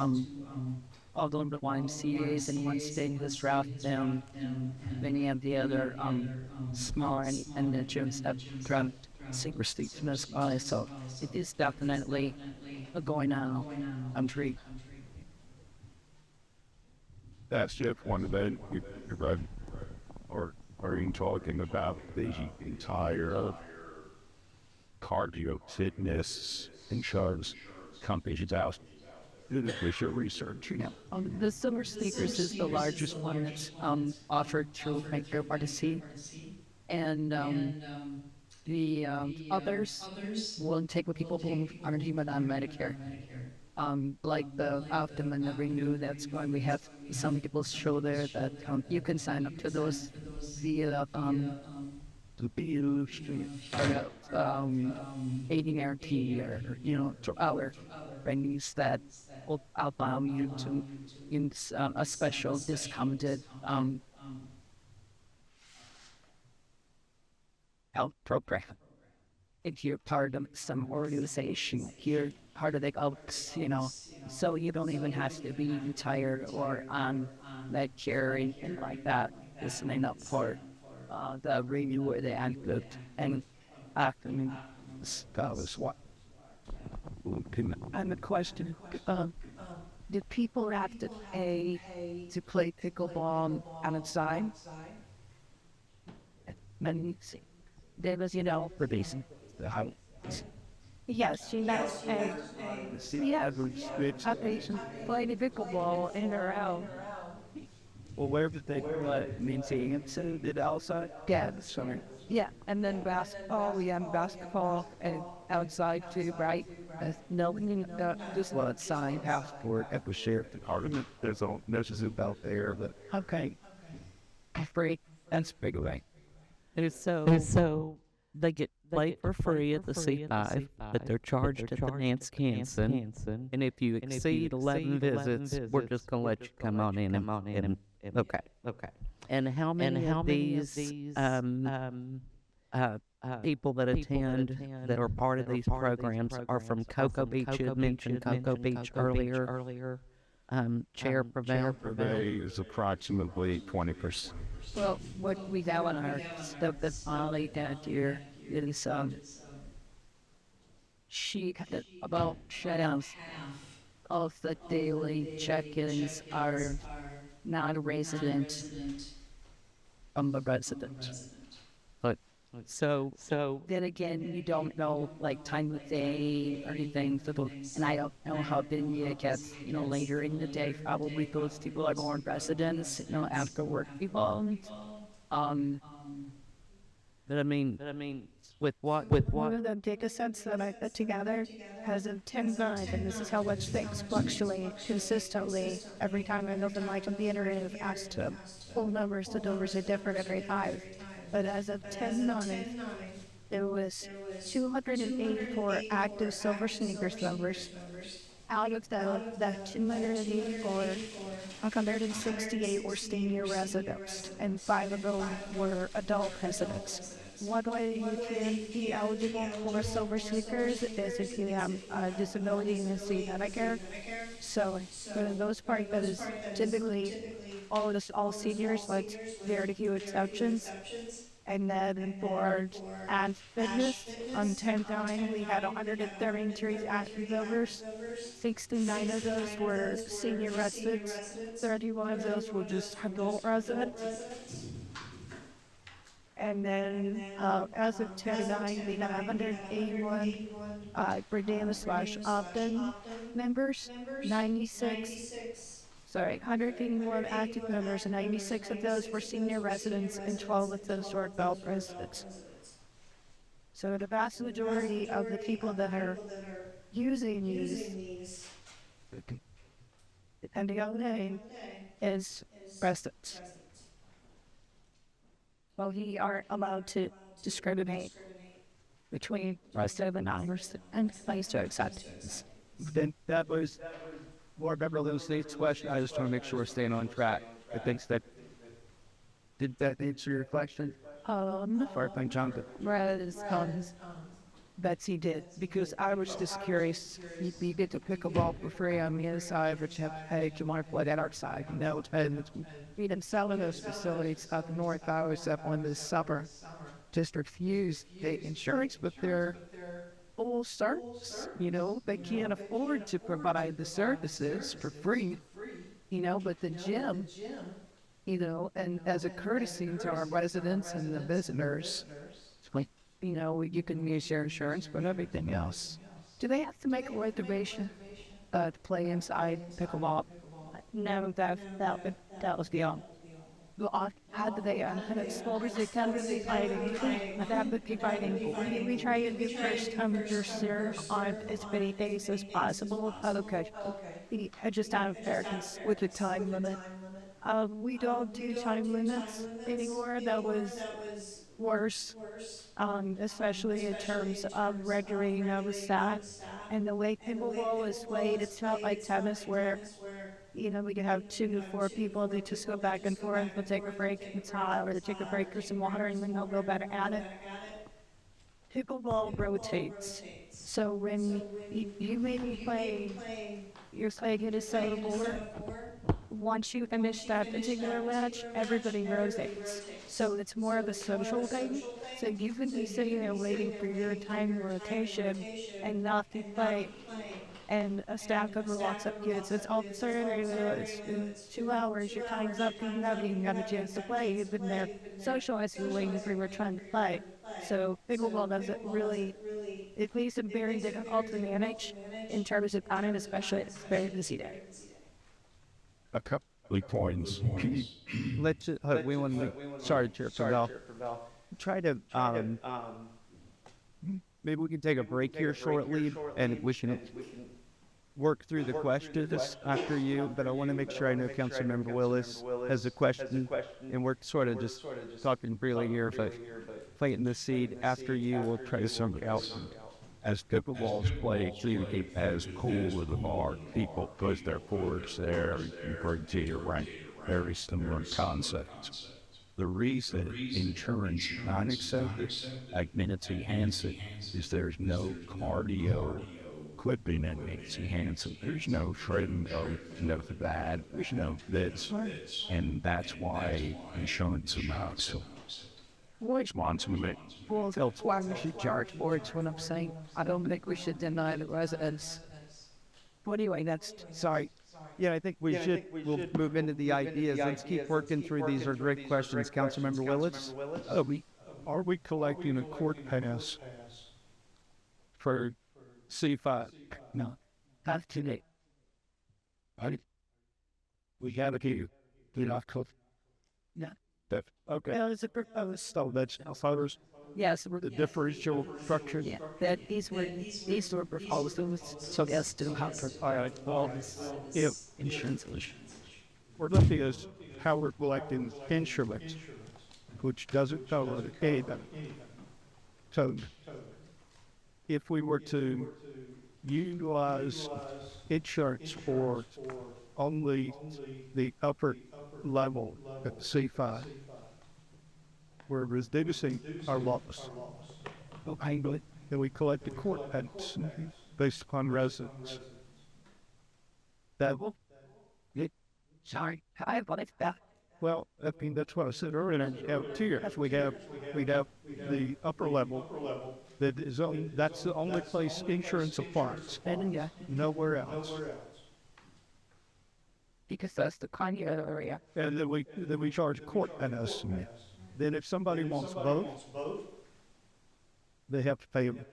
all the YMCAs in one state has dropped them. Many of the other smaller independent gyms have dropped Silver Sneakers as well, so it is definitely going on. That's just one event. Or are you talking about the entire cardio fitness insurance companies out? With your research, you know. The Silver Sneakers is the largest one that's offered through Medicare Part C, and the others will take with people who aren't even on Medicare. Like the Optum and the Renew, that's going. We have some people show there that you can sign up to those via ADRT or to our venues that will allow you to use a special discounted health program. If you're part of some organization, you're part of the Oaks, so you don't even have to be retired or on Medicare or anything like that. Just sign up for the Renew or the Active and Active. That was what. And the question, did people have to pay to play pickleball outside? And there was, for basic. Yes, she knows. And yeah, I played pickleball in or out. Well, where did they maintain it? So did outside? Yeah, sorry. Yeah, and then basketball, we have basketball and outside too, right? No, just outside. Passport at the sheriff department. There's a Zoom out there that. Okay. Free. That's big away. So they get played for free at the C5, but they're charged at the Nance Hansen. And if you exceed 11 visits, we're just going to let you come on in and okay. And how many of these people that attend that are part of these programs are from Cocoa Beach? You had mentioned Cocoa Beach earlier. Chair Prevail. Prevail is approximately 20%. Well, what we have on our stuff that's Molly that year is she had about shutouts of the daily check-ins are non-resident from the resident. So then again, you don't know like time of day or anything. And I don't know how busy it gets. Later in the day, probably those people are more residents. After work people. But I mean, with what? One of the data sets that I put together has a 10-9, and this is how much things fluctuate consistently every time I open my computer and have asked full numbers. The numbers are different every time. But as of 10-9, there was 284 active Silver Sneakers members. Out of that 284, 168 were senior residents, and 5 of them were adult residents. One way you can be eligible for Silver Sneakers is if you have a disability and see Medicare. So for the most part, that is typically all seniors, like very few exceptions. And then for ad fitness, on 10-9, we had 133 active members. 69 of those were senior residents. 31 of those were just adult residents. And then as of 10-9, we had 181 Verdana/Optum members, 181 active members, and 96 of those were senior residents, and 12 of those were adult residents. So the vast majority of the people that are using these, depending on the name, is residents. Well, we aren't allowed to discriminate between resident and non-resident, and place to accept. Then that was more Beverly State's question. I just want to make sure we're staying on track. I think that did that answer your question? For Johnson. Betsy did, because I was just curious. You get to pickleball for free on the inside, but you have to pay to want to play that outside. And we didn't sell in those facilities up north. I was up on this summer. Just refused the insurance, but they're full service. They can't afford to provide the services for free. but the gym, and as a courtesy to our residents and the visitors, you can use your insurance, but everything else. Do they have to make a reservation to play inside pickleball? No, that was the well, how do they smokers they come to the fighting that would be fighting. We try to get first come first serve on as many days as possible. Okay. I just out of Americans with the time limit. We don't do time limits anymore. That was worse, especially in terms of regulating of the staff. And the way pickleball is played, it's not like tennis where, we can have 2 to 4 people, they just go back and forth, they'll take a break, it's hot, or they take a break for some water, and then they'll go back at it. Pickleball rotates. So when you may be playing, you're playing in a set of board. Once you finish that particular match, everybody rotates. So it's more of a social thing. So you can be sitting there waiting for your time rotation and not be playing. And a staff member walks up to you and says, "Oh, sir, it's been 2 hours, your time's up, you haven't even got a chance to play. You've been there socializing, waiting for your time to play." So pickleball doesn't really, it makes it very difficult to manage in terms of time, especially if it's a very busy day. A couple of points. Let's, we want to, sorry, Chair Favell. Try to, maybe we can take a break here shortly, and we can work through the questions after you, but I want to make sure I know Councilmember Willis has a question, and we're sort of just talking freely here, but planting the seed after you, we'll try to something else. As pickleball's played, as cool as a bar, people put their boards there and bring to your rank. Very similar concepts. The reason insurance is not accepted, like Nancy Hansen, is there's no cardio equipping in Nancy Hansen. There's no treadmill, no that, there's no this. And that's why insurance amounts. Which wants to make? Well, that's why we should charge for it, what I'm saying. I don't think we should deny the residents. But anyway, that's, sorry. Yeah, I think we'll move into the ideas. Let's keep working through these are great questions. Councilmember Willis? Are we collecting a court pass for C5? No, not today. We have a key. We're not cooked. No. Okay. Well, it's a proposed. So that's others. Yes, The differential structure. yeah, that these were proposals, so yes, still have to All right. Well, if insurance. we're looking at how we're collecting insurance, which doesn't cover anything. So if we were to utilize insurance for only the upper level at C5, we're reducing our loss. And we collect the court payments based upon residents. That will, Sorry, I apologize. well, I mean, that's what I said earlier. We have tiers. We have the upper level that is that's the only place insurance applies. Yeah, Nowhere else. because that's the kind of area. And then we charge court an estimate. Then if somebody wants both, they have to pay them.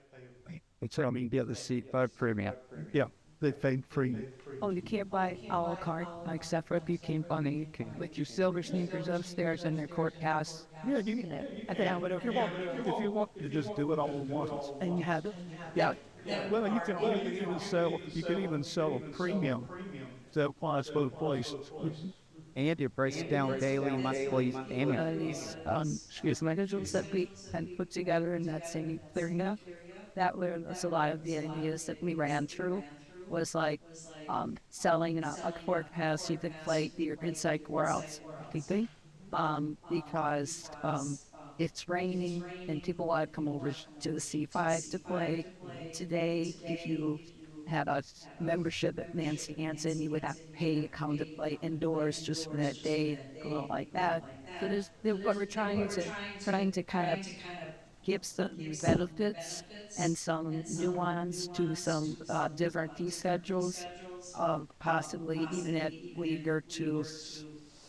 It's, I mean, the C5 premium. Yeah, they pay premium. Oh, you can't buy a la carte, except for if you came funny. With your silver sneakers upstairs and their court pass. Yeah, you can. But if you want to just do it all at once. And you have it. Yeah. Well, you can even sell a premium that applies both places. And it breaks down daily, monthly, annually. These mechanisms that we had put together in that same clearinghouse, that was a lot of the ideas that we ran through. Was like selling a court pass you could play your inside courthouse, because it's raining and people want to come over to the C5 to play. Today, if you had a membership at Nancy Hansen, you would have to pay to come to play indoors just for that day, like that. So what we're trying to kind of give some benefits and some nuance to some different fee schedules possibly even if we were to,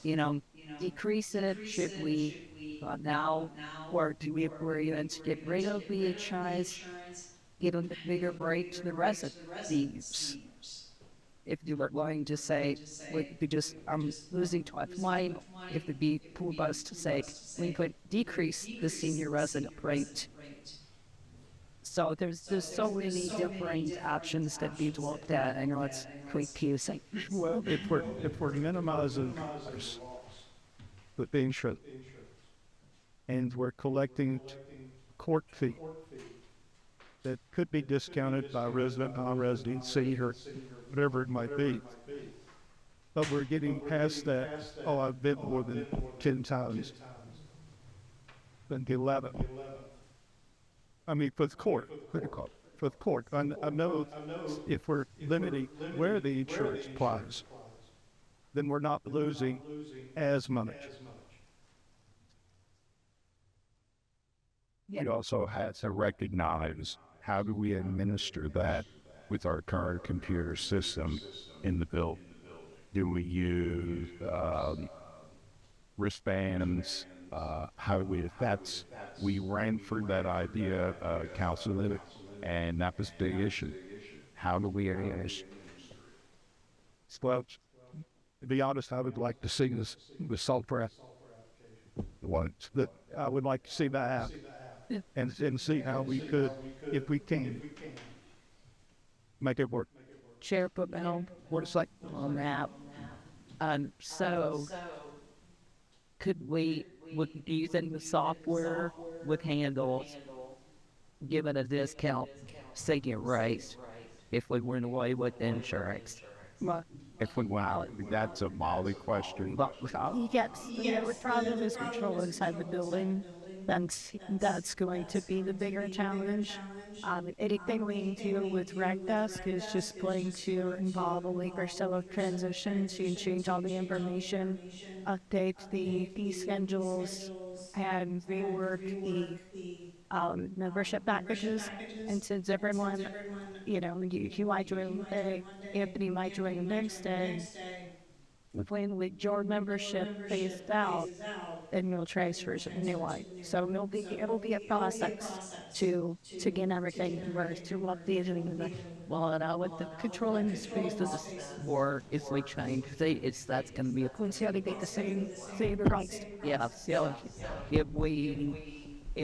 you know, decrease it, should we now, or do we agree then to get rid of the insurance, give a bigger break to the residents? If you were going to say, we just, I'm losing too much money, if it'd be poor us to say, we could decrease the senior resident rate. So there's so many different options that we've looked at. I know it's confusing. Well, if we're minimizing the insurance and we're collecting court fee that could be discounted by resident, non-resident, senior, whatever it might be. But we're getting past that, oh, I've been more than 10 times, than 11. I mean, for the court. For the court. I know if we're limiting where the insurance applies, then we're not losing as much. We also had to recognize how do we administer that with our current computer system in the building. Do we use wristbands? How do we? We ran through that idea, council, and that was the issue. How do we manage? Well, to be honest, I would like to see this with software. That I would like to see that happen, and see how we could, if we can, make it work. Chair Bell, what is like on that? So could do you think the software would handle giving a discount, senior rate, if we went away with insurance? If we wow, that's a Molly question. Yes, the problem is control inside the building. That's going to be the bigger challenge. Anything we do with Rec Desk is just going to involve a week or so of transition to change all the information, update the fee schedules, and rework the membership packages. And since everyone, you might join one day, Anthony might join the next day, when with your membership phased out, then you'll transfer to the new one. So it'll be a process to get everything converted to what the well, with the controlling the spaces, Or if we change that's going to be a to get the same price. yeah. So if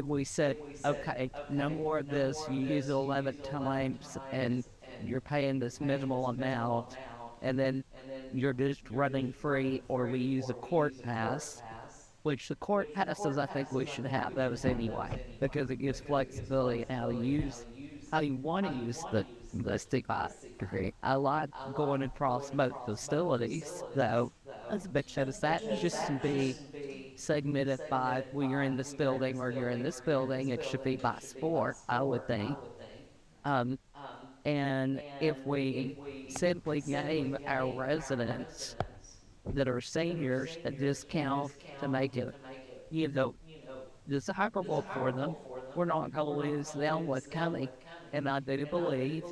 we said, okay, no more of this, you use it 11 times and you're paying this minimal amount, and then you're just running free, or we use a court pass, which the court passes, I think we should have those anyway, because it gives flexibility in how you want to use the stick-by degree. I like going across both facilities, though, but shows that just to be segmented by, well, you're in this building or you're in this building. It should be by sport, I would think. And if we simply gave our residents that are seniors a discount to make it, desirable for them, we're not going to lose them with coming. And I do believe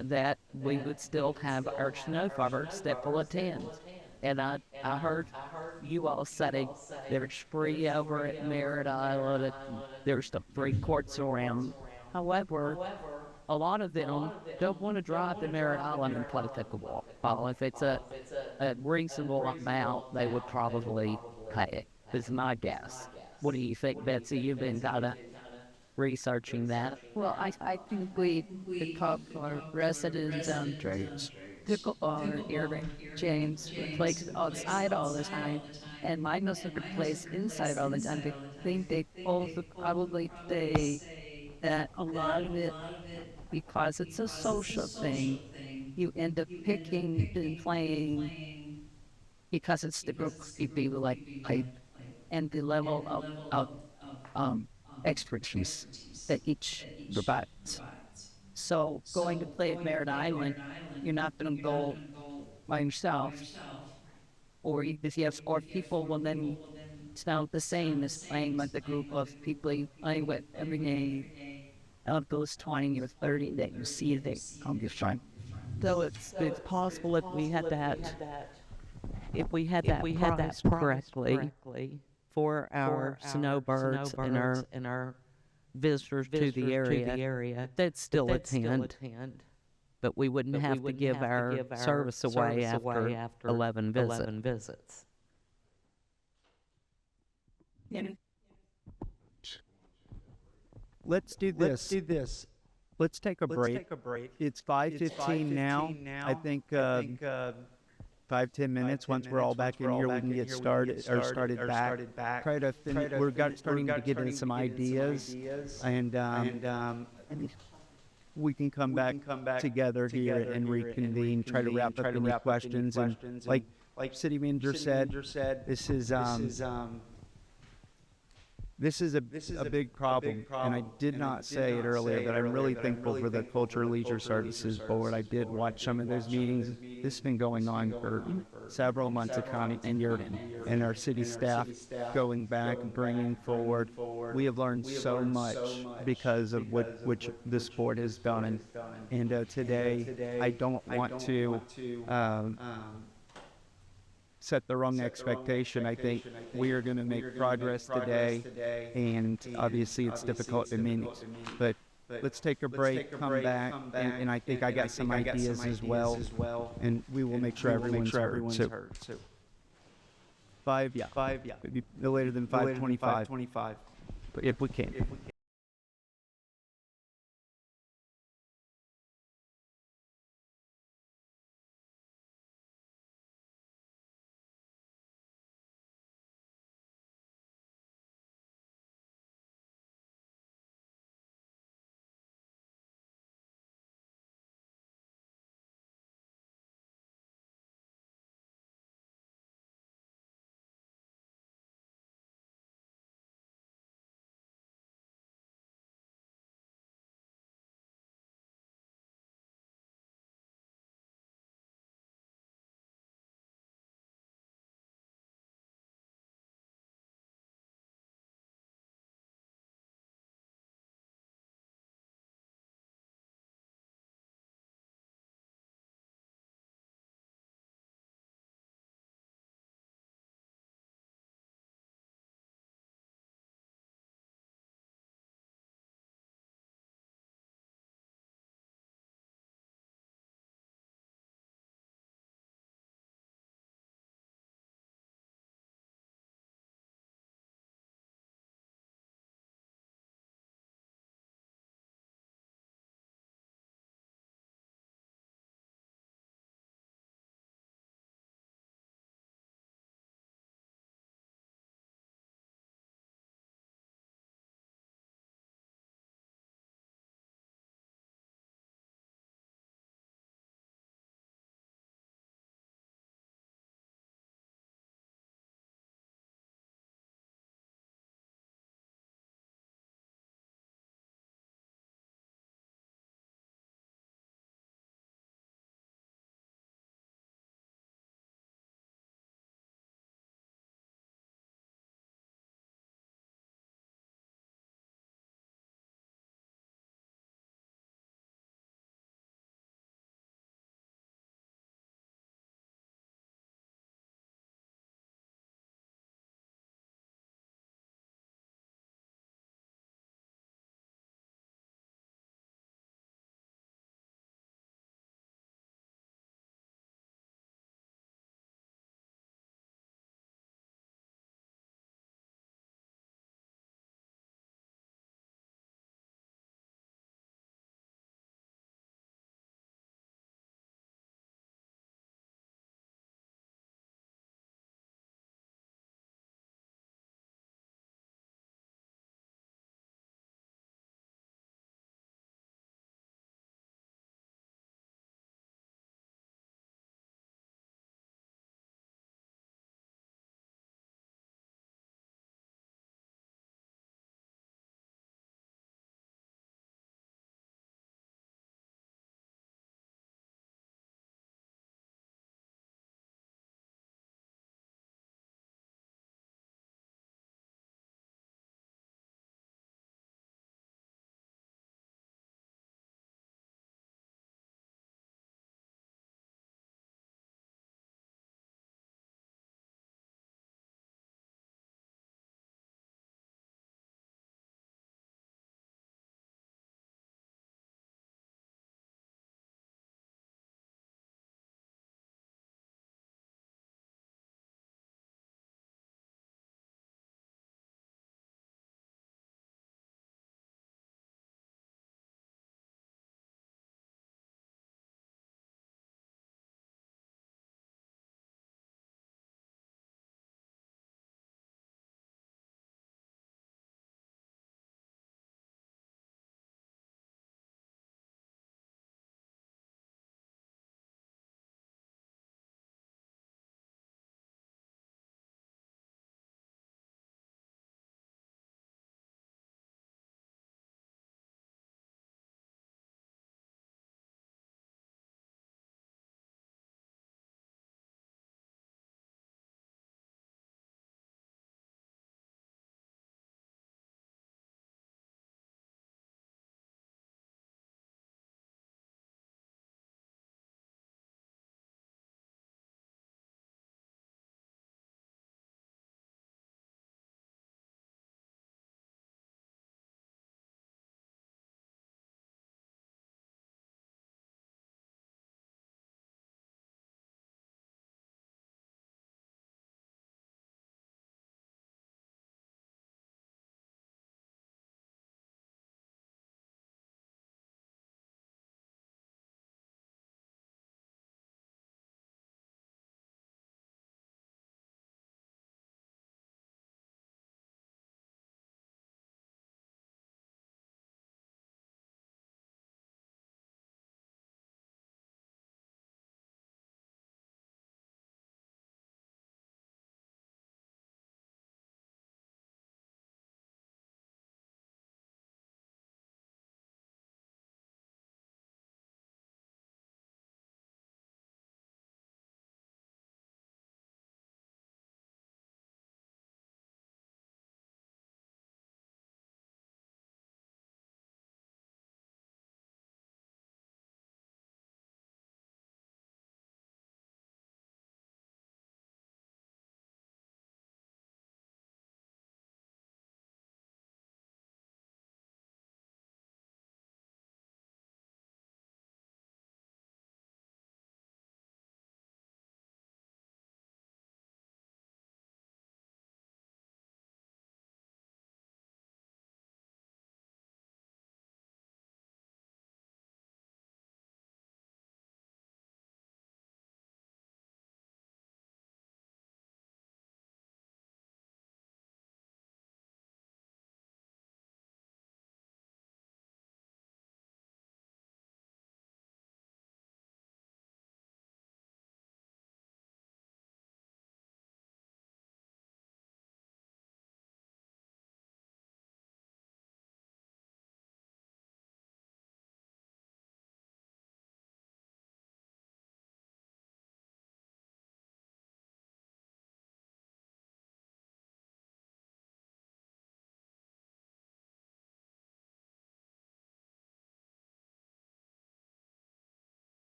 that we would still have our snow farmers that will attend. And I heard you all saying there's free over at Merritt Island, and there's the free courts around. However, a lot of them don't want to drive to Merritt Island and play pickleball. Well, if it's a reasonable amount, they would probably pay it, is my guess. What do you think, Betsy? You've been kind of researching that. Well, I think we talk to our residents and pickleball here, James, plays outside all the time, and mine doesn't place inside all the time. I think they both would probably say that a lot of it, because it's a social thing, you end up picking and playing because it's the group of people you like play and the level of expertise that each provides. So going to play at Merritt Island, you're not going to go by yourself, or if you have sport people, well then it's not the same as playing with a group of people you play with every day. Of those 20 or 30 that you see, they come to fun. So it's possible if we had that correctly for our snowbirds and our visitors to the area, they'd still attend. But we wouldn't have to give our service away after 11 visits. Let's do this. Let's take a break. It's 5:15 now. I think 5-10 minutes. Once we're all back in here, we can get started back. Try to finish. Starting to get in some ideas, and we can come back together here and reconvene. Try to wrap up any questions. And like City Manager said, this is a big problem, and I did not say it earlier, but I'm really thankful for the Culture and Leisure Services Board. I did watch some of those meetings. This has been going on for several months of county tenure, and our city staff going back and bringing forward. We have learned so much because of which this board has done, and today I don't want to set the wrong expectation. I think we are going to make progress today, and obviously it's difficult to meet, but let's take a break, come back, and I think I got some ideas as well, and we will make sure everyone's heard. So, maybe no later than 5:25, if we can.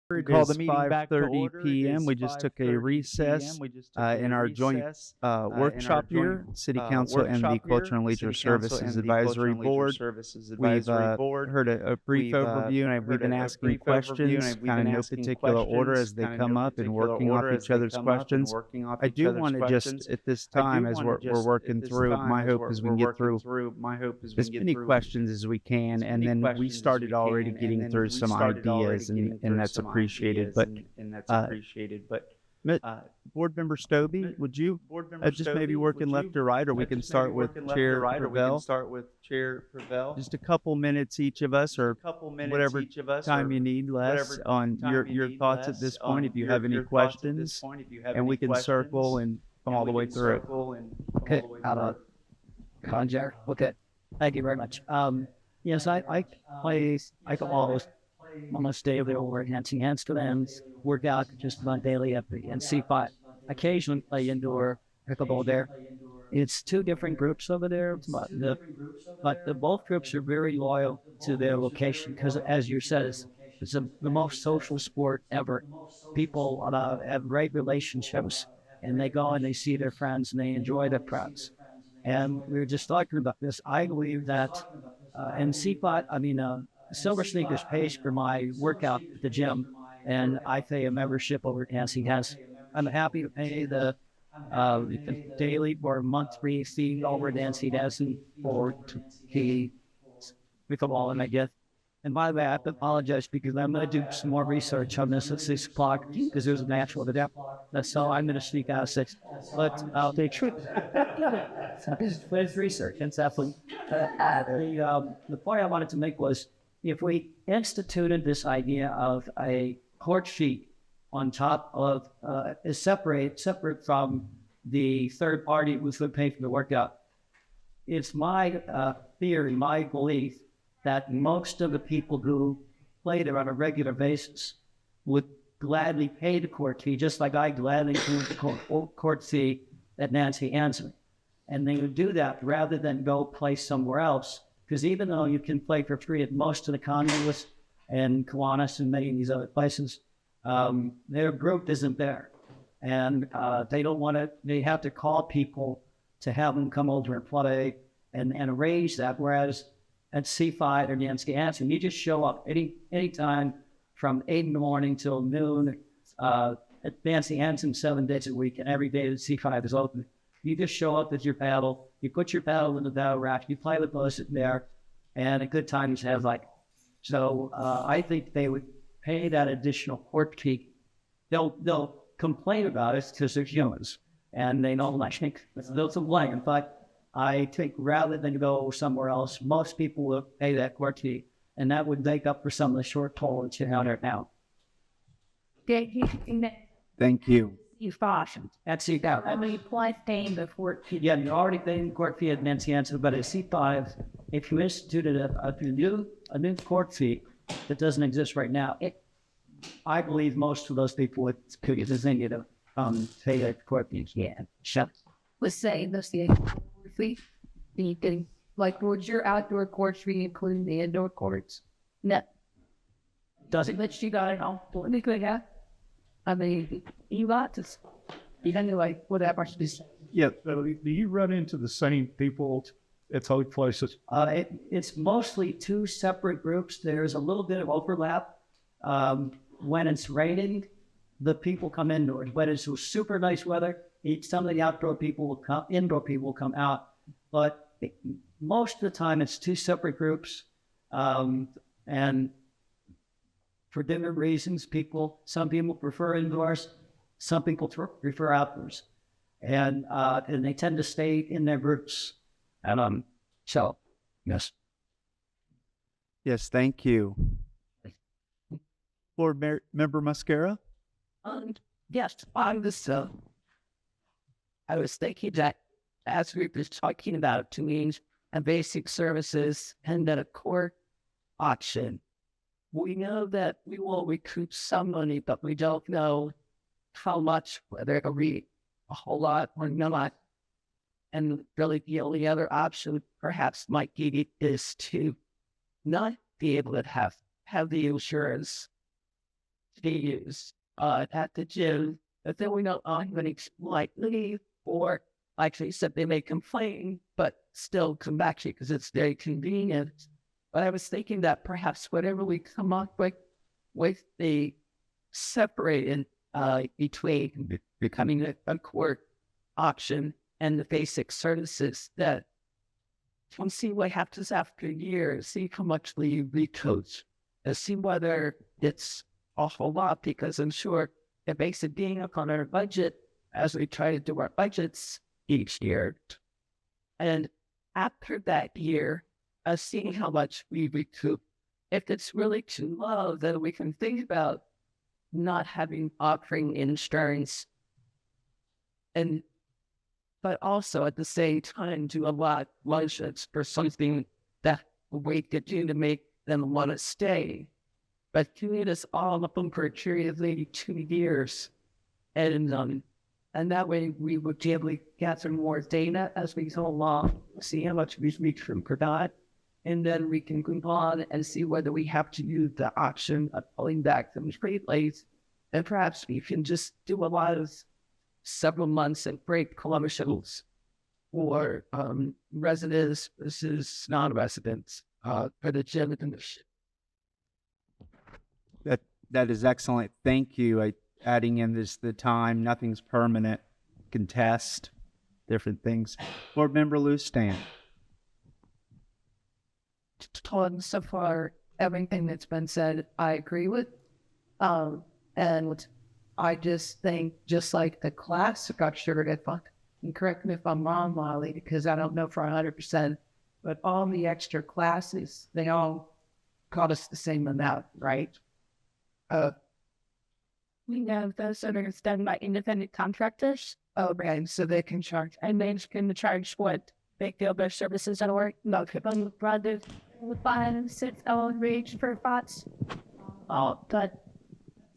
Call the meeting back to order. 5:30 p.m. We just took a recess in our joint workshop here, City Council and the Culture and Leisure Services Advisory Board. We've heard a brief overview, and we've been asking questions, kind of no particular order as they come up, and working off each other's questions. I do want to just, at this time, as we're working through, my hope is we can get through as many questions as we can, and then we started already getting through some ideas, and that's appreciated. But Board Member Stobie, would you just maybe work in left or right, or we can start with Chair Gravel? Just a couple minutes each of us, or whatever time you need, Les, on your thoughts at this point, if you have any questions, and we can circle and come all the way through. Okay, Conjure. Okay, thank you very much. Yes, I go almost daily over enhancing hands to ends, work out just about daily at the NC5. Occasionally play indoor pickleball there. It's two different groups over there, but the both groups are very loyal to their location because, as you said, it's the most social sport ever. People have great relationships, and they go and they see their friends and they enjoy their friends. And we were just talking about this. I believe that Silver Sneakers pays for my workout at the gym, and I pay a membership over at Nancy Has. I'm happy to pay the daily or monthly fee over at Nancy Has for the pickleball, and I get. And by the way, I have to apologize because I'm going to do some more research on this at 6 o'clock because there's a natural to that. So I'm going to sneak out at 6. But I'll take truth. It's research. It's definitely. The point I wanted to make was, if we instituted this idea of a court sheet on top of is separate from the third party who's going to pay for the workout, it's my theory, my belief, that most of the people who play there on a regular basis would gladly pay the court fee, just like I gladly pay the court fee at Nancy Hansen. And they would do that rather than go play somewhere else. Because even though you can play for free at most of the condos and Kiwanis and many of these other places, their group isn't there. And they have to call people to have them come over and play and arrange that. Whereas at C5 or Nancy Hansen, you just show up anytime from 8 in the morning till noon at Nancy Hansen 7 days a week, and every day that C5 is open. You just show up with your paddle, you put your paddle in the paddle rack, you play with those in there, and a good time is have like. So I think they would pay that additional court fee. They'll complain about it because they're humans, and they don't like they'll complain. But I think rather than go somewhere else, most people will pay that court fee, and that would make up for some of the shortfall that's out there now. Thank you. You cautioned. That's it. I mean, paying the court fee. Yeah, you're already paying the court fee at Nancy Hansen, but at C5, if you instituted a new court fee that doesn't exist right now, I believe most of those people would continue to pay their court fee. Yeah, shut. Was saying those the fee, like, would your outdoor courts fee include the indoor courts? No. Does it? But you got it all. Yeah. I mean, you got to, you know, like, whatever. Yeah, so do you run into the same people at both places? It's mostly two separate groups. There's a little bit of overlap. When it's raining, the people come indoors. When it's super nice weather, some of the indoor people will come out. But most of the time, it's two separate groups. And for different reasons, some people prefer indoors, some people prefer outdoors, and they tend to stay in their groups. And so, yes. Yes, thank you. Board Member Mascara? Yes, on this, I was thinking that as we were talking about doing a basic services and then a court auction, we know that we will recoup some money, but we don't know how much, whether it'll be a whole lot or not. And really the only other option perhaps might be is to not be able to have the insurance to use at the gym, but then we don't often like leave, or actually said they may complain, but still come back to you because it's very convenient. But I was thinking that perhaps whatever we come up with the separated between becoming a court option and the basic services, that we'll see what happens after a year, see how much we recoach, and see whether it's a whole lot, because I'm sure it makes it being up on our budget as we try to do our budgets each year. And after that year, seeing how much we recoup. If it's really too low, then we can think about not offering insurance, but also at the same time do a lot of motions for something that we could do to make them want to stay. But doing this all up for a period of maybe 2 years, and that way we would be able to gather more data as we go along, see how much we reach from that, and then we can move on and see whether we have to use the option of pulling back the street lights, and perhaps we can just do a lot of several months and break commercials for residents versus non-residents for the gym condition. That is excellent. Thank you. Adding in the time, nothing's permanent, can test different things. Board Member Lou Stan. So far, everything that's been said, I agree with. And I just think, just like the class structure, and correct me if I'm wrong, Molly, because I don't know for 100%, but all the extra classes, they all cost us the same amount, right? We know those are done by independent contractors. Okay, so they can charge. And they can charge what they feel their services are worth. Not rather $5-6 range per bots. But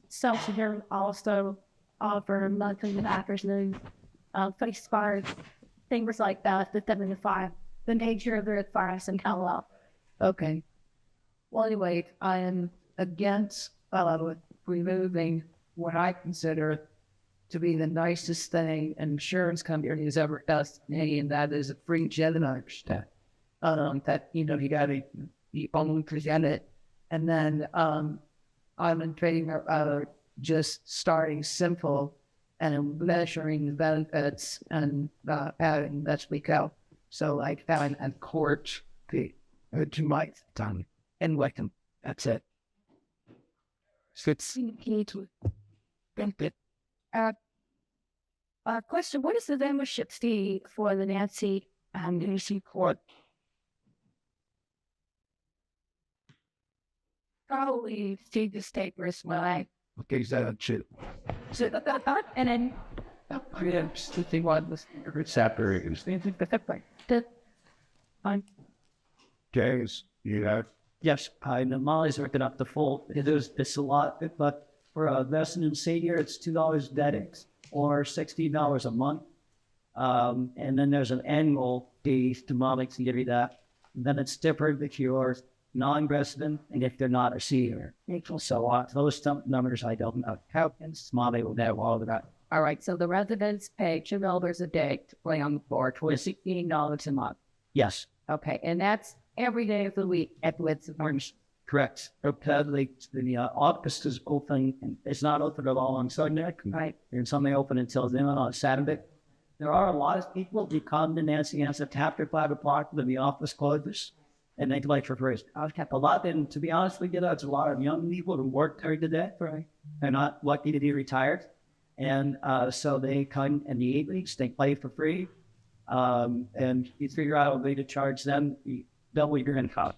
some here also offer monthly afternoon face cards, things like that, the 75. The nature of their fires and how well. Okay. Well, anyway, I am against removing what I consider to be the nicest thing an insurance company has ever done to me, and that is a free gym. And I understand that, you got to be only present it. And then I'm in trading just starting simple and measuring the benefits and having let's week out. So like having a court fee to my time and Wickham. That's it. So it's benefit. Question: what is the membership fee for the Nancy Court? Probably see the state risk when Okay, so that's it. and then James, you know, Yes, I know Molly's working up the full. It's a lot, but for a resident and senior, it's $2 debt or $16 a month. And then there's an annual fee to Molly to give you that. And then it's different if you're non-resident and if they're not a senior. So those numbers I don't know. How Molly will know all of that. All right, so the residents pay $2 a day to play on the floor, $16 a month. Yes, Okay, and that's every day of the week at Wits Orange. correct. The office is open, and it's not open at all on Sunday. Right. And some may open until then on Saturday. There are a lot of people who come to Nancy after 5 o'clock when the office closes, and they play for free. A lot, and to be honest with you, there's a lot of young people who work during the day. Right. They're not lucky to be retired. And so they come in the evenings, they play for free. And you figure out a way to charge them, double your income.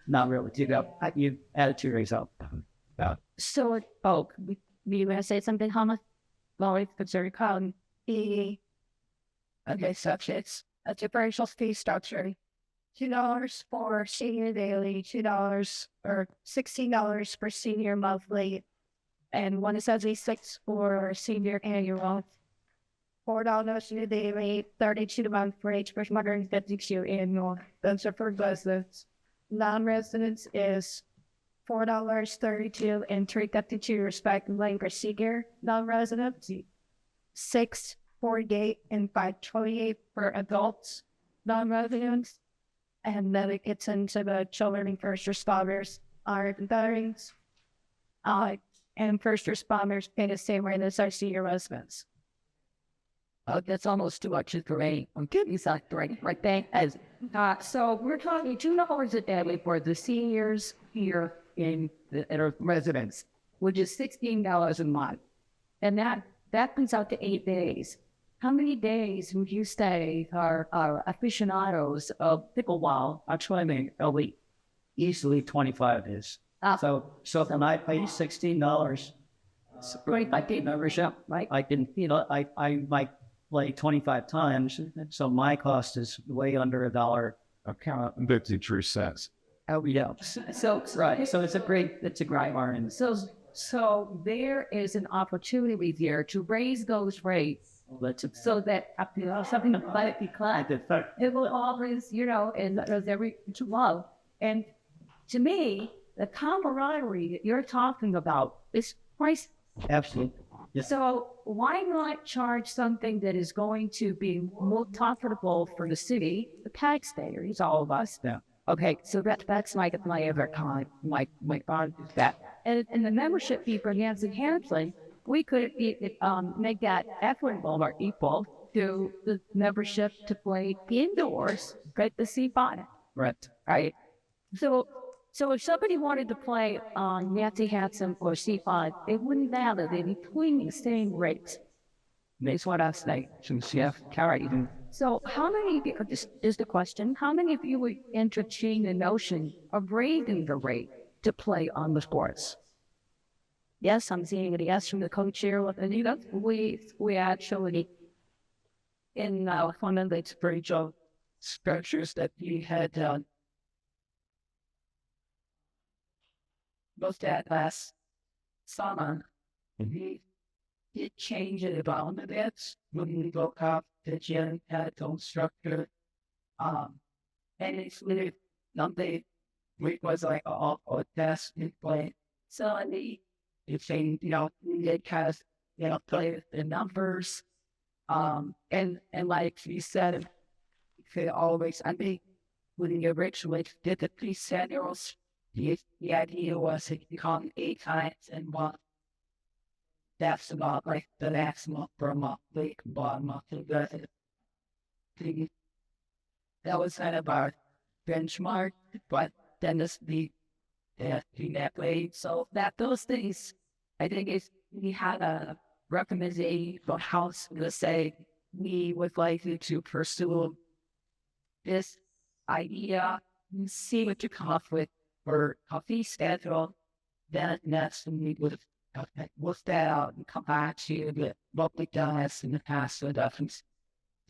Not really. You add it to your result. So, you want to say something, Hama? Well, it's very common. Okay, so it's a differential fee structure. $2 for senior daily, $2 or $16 for senior monthly, and $176 for senior annual. $4 for daily, $32 a month for each person, $152 annual. Those are for residents. Non-residents is $4.32 and $3.52 respectively for senior non-residents, $6.48 and $5.28 for adults non-residents, and then it gets into the children and first responders, our veterans, and first responders pay the same rate as our senior residents. That's almost too much information. I'm getting something right there. So we're talking $2 a day for the seniors here in our residence, which is $16 a month. And that comes out to 8 days. How many days would you say are aficionados of pickleball are swimming a week? Easily 25 days. So then I pay $16. Right, I paid membership, right? I can, I might play 25 times, so my cost is way under $1 a count. 53 cents. Oh, yeah. So Right, so it's a great margin. So there is an opportunity here to raise those rates so that something like it will always, and there's every to love. And to me, the camaraderie that you're talking about is priceless. Absolutely. Yes. So why not charge something that is going to be more profitable for the city, the taxpayers, all of us? Yeah. Okay, so that's my other comment. My thought is that, and the membership fee for Nancy Hanson, we could make that equitable or equal to the membership to play indoors, right? The C5. Right. So if somebody wanted to play Nancy Hanson or C5, it wouldn't matter. They'd be paying the same rates. That's what I say. So how many, this is the question, how many of you would entertain the notion of raising the rate to play on the sports? Yes, I'm seeing a yes from the co-chair with Anita. We actually, in one of the spiritual structures that we had looked at last summer, we did change it about a bit when we woke up. The gym had its own structure, and it's really something which was like all test and play. So it's saying, we did kind of, play with the numbers, and like you said, they always, when you originally did the pre-seniors, the idea was that you come 8 times in one. That's about like the maximum per month, like bottom month. That was kind of our benchmark, but then this that way. So those things, I think if we had a recommendation for house to say we would like you to pursue this idea and see what you come up with for a fee schedule, then next we would work that out and come back to what we've done in the past. So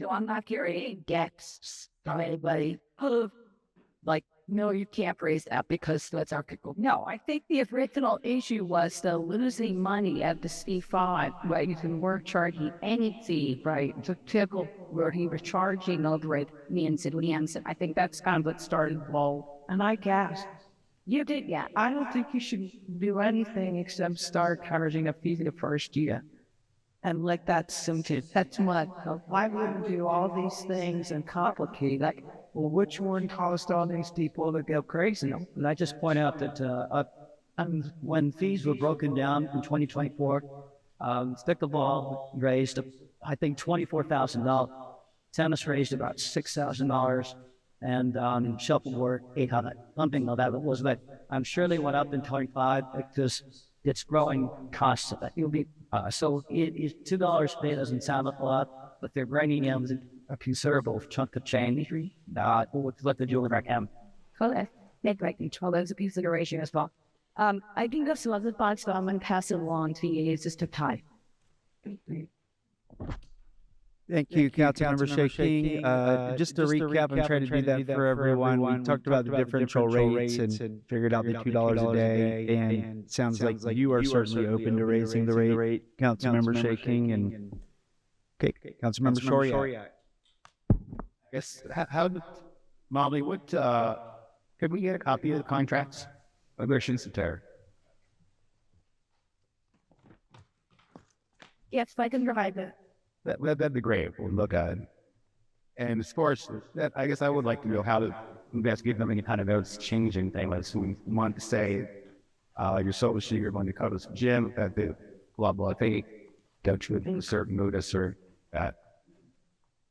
I'm not hearing gets from anybody who, no, you can't raise that because that's our people. No, I think the original issue was the losing money at the C5, right? You can work charging any fee, right? To typical where he was charging over it, Nancy. I think that's kind of what started the ball. And I guess you did, yeah. I don't think you should do anything except start charging a fee the first year. And that's simple. That's what. Why would we do all these things and complicate? Which one caused all these people to go crazy? And I just point out that when fees were broken down in 2024, pickleball raised, I think, $24,000. Tennis raised about $6,000. And shuffleboard, 800, something like that. It was like, I'm sure they went up in 25 because it's growing constantly. It'll be, so it is $2 pay doesn't sound like a lot, but they're bringing in a considerable chunk of change. What they're doing right now. Correct. That's control. That's a consideration as well. I think that's some other thoughts, but I'm going to pass it along to you. It's just a time. Thank you, Councilmember Shaking. Just to recap, I'm trying to do that for everyone. We talked about the differential rates and figured out the $2 a day. And it sounds like you are certainly open to raising the rate, Councilmember Shaking. And okay, Councilmember Shoriak. I guess, how Molly, could we get a copy of the contracts? Emissions and terror. Yes, I can provide that. That'd be great. We'll look at it. And as far as that, I guess I would like to know how to investigate them any kind of those changing thing. Like, so we want to say, your social sheet, you're going to cover some gym at the blah, blah, thing. Don't you a certain notice or that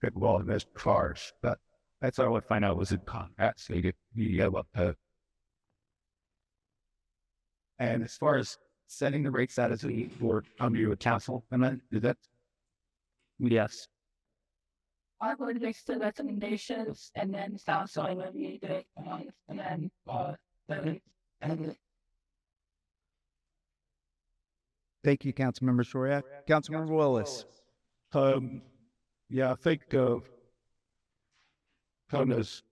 could well invest cars. But that's all I find out was in combat. So you get up to. And as far as setting the rate status or under your council, and then is that? Yes. I'm going to make the recommendations and then start signing the and then Thank you, Councilmember Shoryak. Councilmember Willis. Yeah, I think Kona's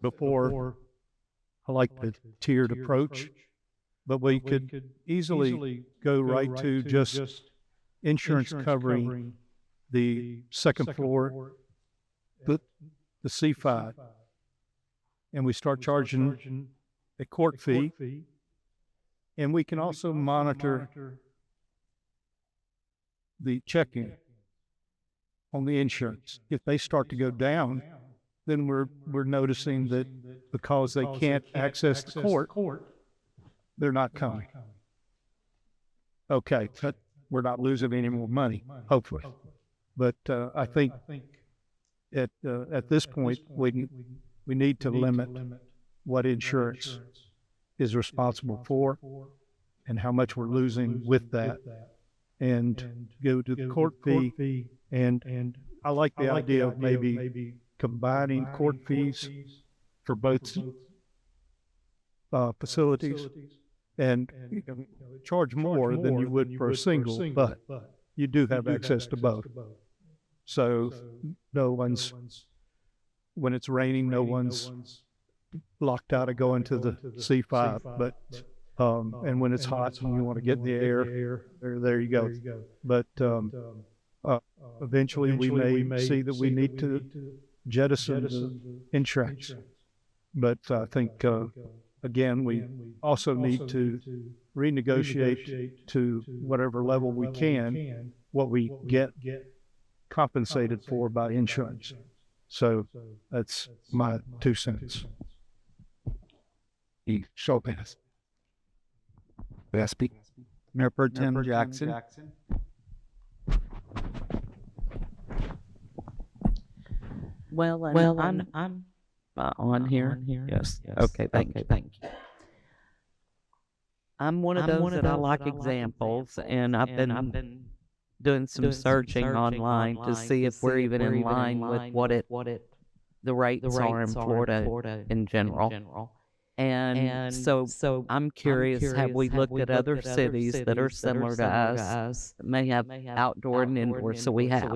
before I like the tiered approach, but we could easily go right to just insurance covering the second floor, the C5, and we start charging a court fee, and we can also monitor the check-in on the insurance. If they start to go down, then we're noticing that because they can't access the court, they're not coming. Okay, but we're not losing any more money, hopefully. But I think at this point, we need to limit what insurance is responsible for and how much we're losing with that, and go to the court fee. And I like the idea of maybe combining court fees for both facilities, and charge more than you would for a single, but you do have access to both. So no one's, when it's raining, no one's locked out of going to the C5, but and when it's hot and you want to get in the air, there you go. But eventually we may see that we need to jettison the insurance. But I think, again, we also need to renegotiate to whatever level we can what we get compensated for by insurance. So that's my 2 cents. Show pass. May I speak? Mayor Pro Tem Jackson. Well, I'm on here. Yes. Okay. Thank you. I'm one of those that I like examples, and I've been doing some searching online to see if we're even in line with what the rates are in Florida in general. And so I'm curious, have we looked at other cities that are similar to us that may have outdoor and indoor? So we have.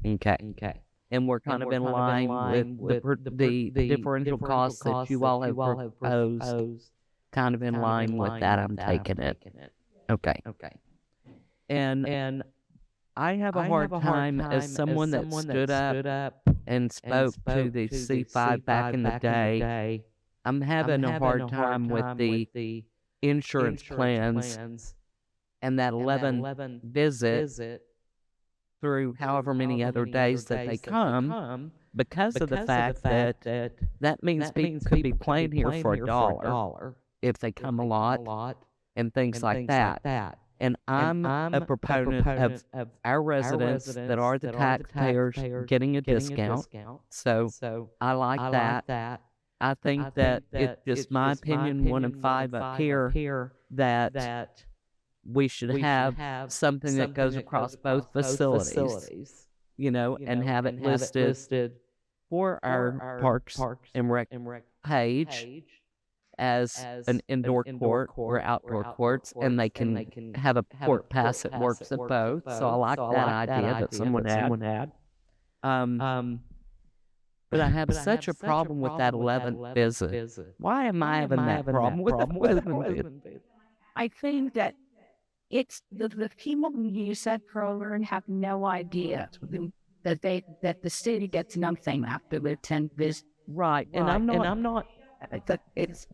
Okay. And we're kind of in line with the differential costs that you all have proposed, kind of in line with that. I'm taking it. Okay. And I have a hard time as someone that stood up and spoke to the C5 back in the day. I'm having a hard time with the insurance plans and that 11 visit through however many other days that they come, because of the fact that means people could be playing here for $1 if they come a lot and things like that. And I'm a proponent of our residents that are the taxpayers getting a discount. So I like that. I think that it's just my opinion, 1 in 5 up here, that we should have something that goes across both facilities, and have it listed for our Parks and Rec page as an indoor court or outdoor courts, and they can have a court pass that works at both. So I like that idea that someone had. But I have such a problem with that 11th visit. Why am I having that problem with the 11th visit? I think that it's the people who use that program have no idea that the city gets nothing after the 10 visit. Right. And I'm not, It's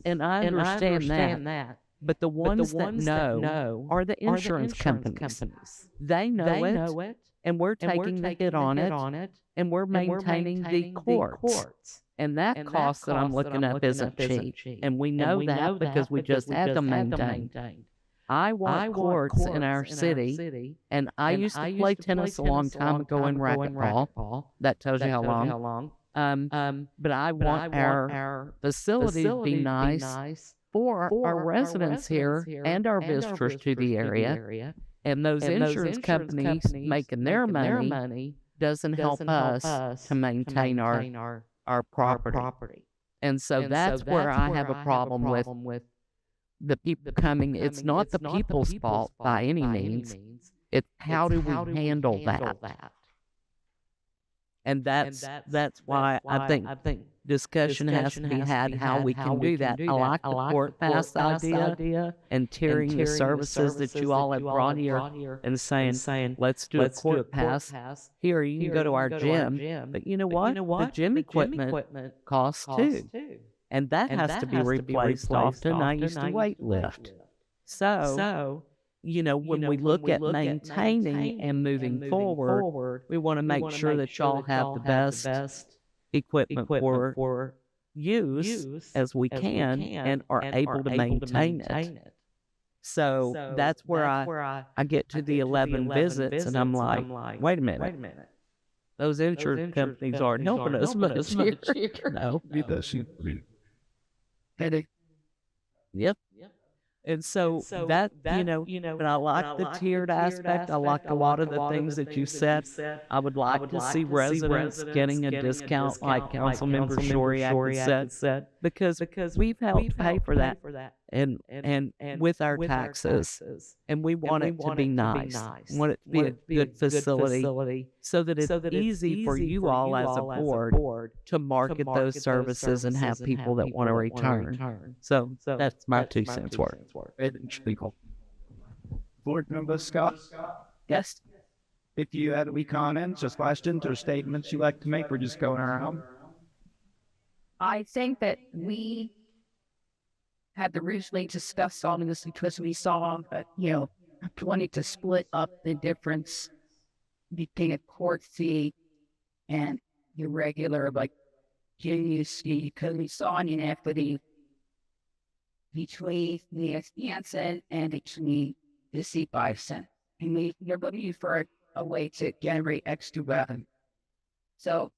and I understand that. But the ones that know are the insurance companies. They know it, and we're taking the hit on it, and we're maintaining the courts. And that cost that I'm looking up isn't cheap. And we know that because we just had them maintained. I want courts in our city, and I used to play tennis a long time ago in racquetball. That tells you how long. But I want our facility to be nice for our residents here and our visitors to the area. And those insurance companies making their money doesn't help us to maintain our property. And so that's where I have a problem with the people coming. It's not the people's fault by any means. It's how do we handle that? And that's why I think discussion has to be had how we can do that. I like the court pass idea and tiering the services that you all have brought here and saying let's do a court pass. Here you can go to our gym, but you know what? The gym equipment costs too. And that has to be replaced often. I used to weight lift. So, when we look at maintaining and moving forward, we want to make sure that y'all have the best equipment for use as we can and are able to maintain it. So that's where I get to the 11 visits and I'm like, wait a minute. Those insurance companies aren't helping us much here. No. Yep. And so that, but I like the tiered aspect. I like a lot of the things that you said. I would like to see residents getting a discount like Councilmember Shoriak said, because we've helped pay for that and with our taxes. And we want it to be nice. We want it to be a good facility so that it's easy for you all as a board to market those services and have people that want to return. So that's my 2 cents worth. Board Member Scott, yes. if you had any comments or questions or statements you'd like to make, we're just going around. I think that we had originally discussed all of this because we saw that, wanting to split up the difference between a court fee and your regular, JUC, because we saw an inequity between the Hanson and between the C5 cent. And we're looking for a way to generate extra revenue. So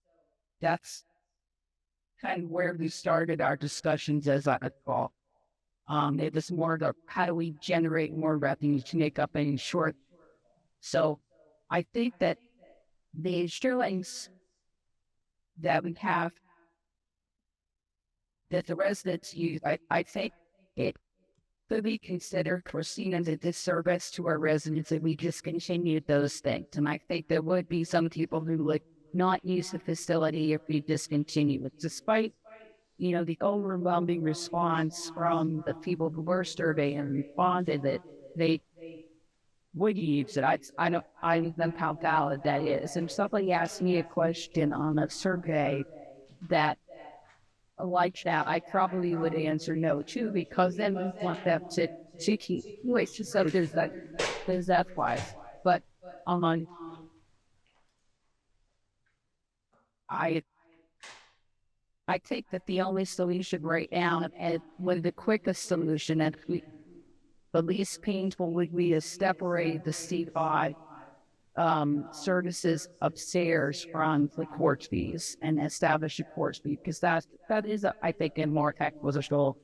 that's kind of where we started our discussions, as I recall. It was more of how do we generate more revenue to make up any short. So I think that the insurance that we have, that the residents use, I think it could be considered for seen as a disservice to our residents if we discontinued those things. And I think there would be some people who would not use the facility if we discontinue it, despite the overwhelming response from the people who were surveyed and responded that they would use it. I don't know how valid that is. And somebody asked me a question on a survey that, like that, I probably would answer no too, because then we want them to keep wait. So there's that wise. But I think that the only solution right now, and with the quickest solution, and the least painful, would be to separate the C5 services upstairs from the court fees and establish a court fee, because that is, I think, a more equitable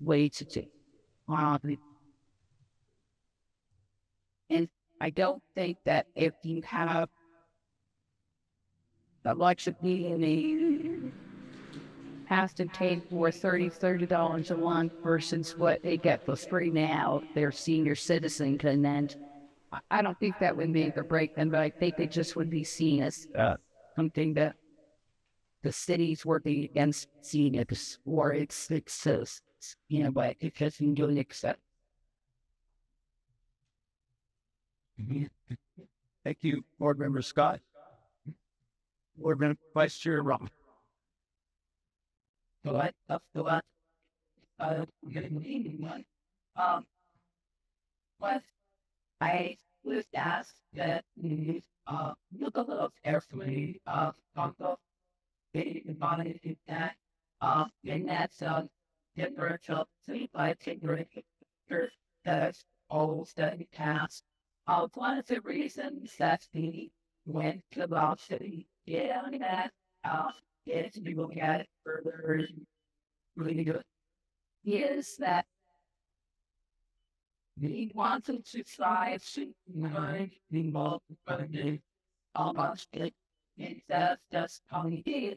way to do. And I don't think that if you have election meeting has to pay for $30 a month versus what they get for free now, they're senior citizens, and then I don't think that would make or break them, but I think it just would be seen as something that the city's working against seniors, or it's but it doesn't really accept. Thank you, Board Member Scott. We're going to Vice Chair Rob. What? What? But I was asked that we look a little carefully on the environment that and that's differential 3 by 10 that's always done past. One of the reasons that we went about city on that is we look at it further really good is that we wanted to try to learn involved in almost it instead of just coming in.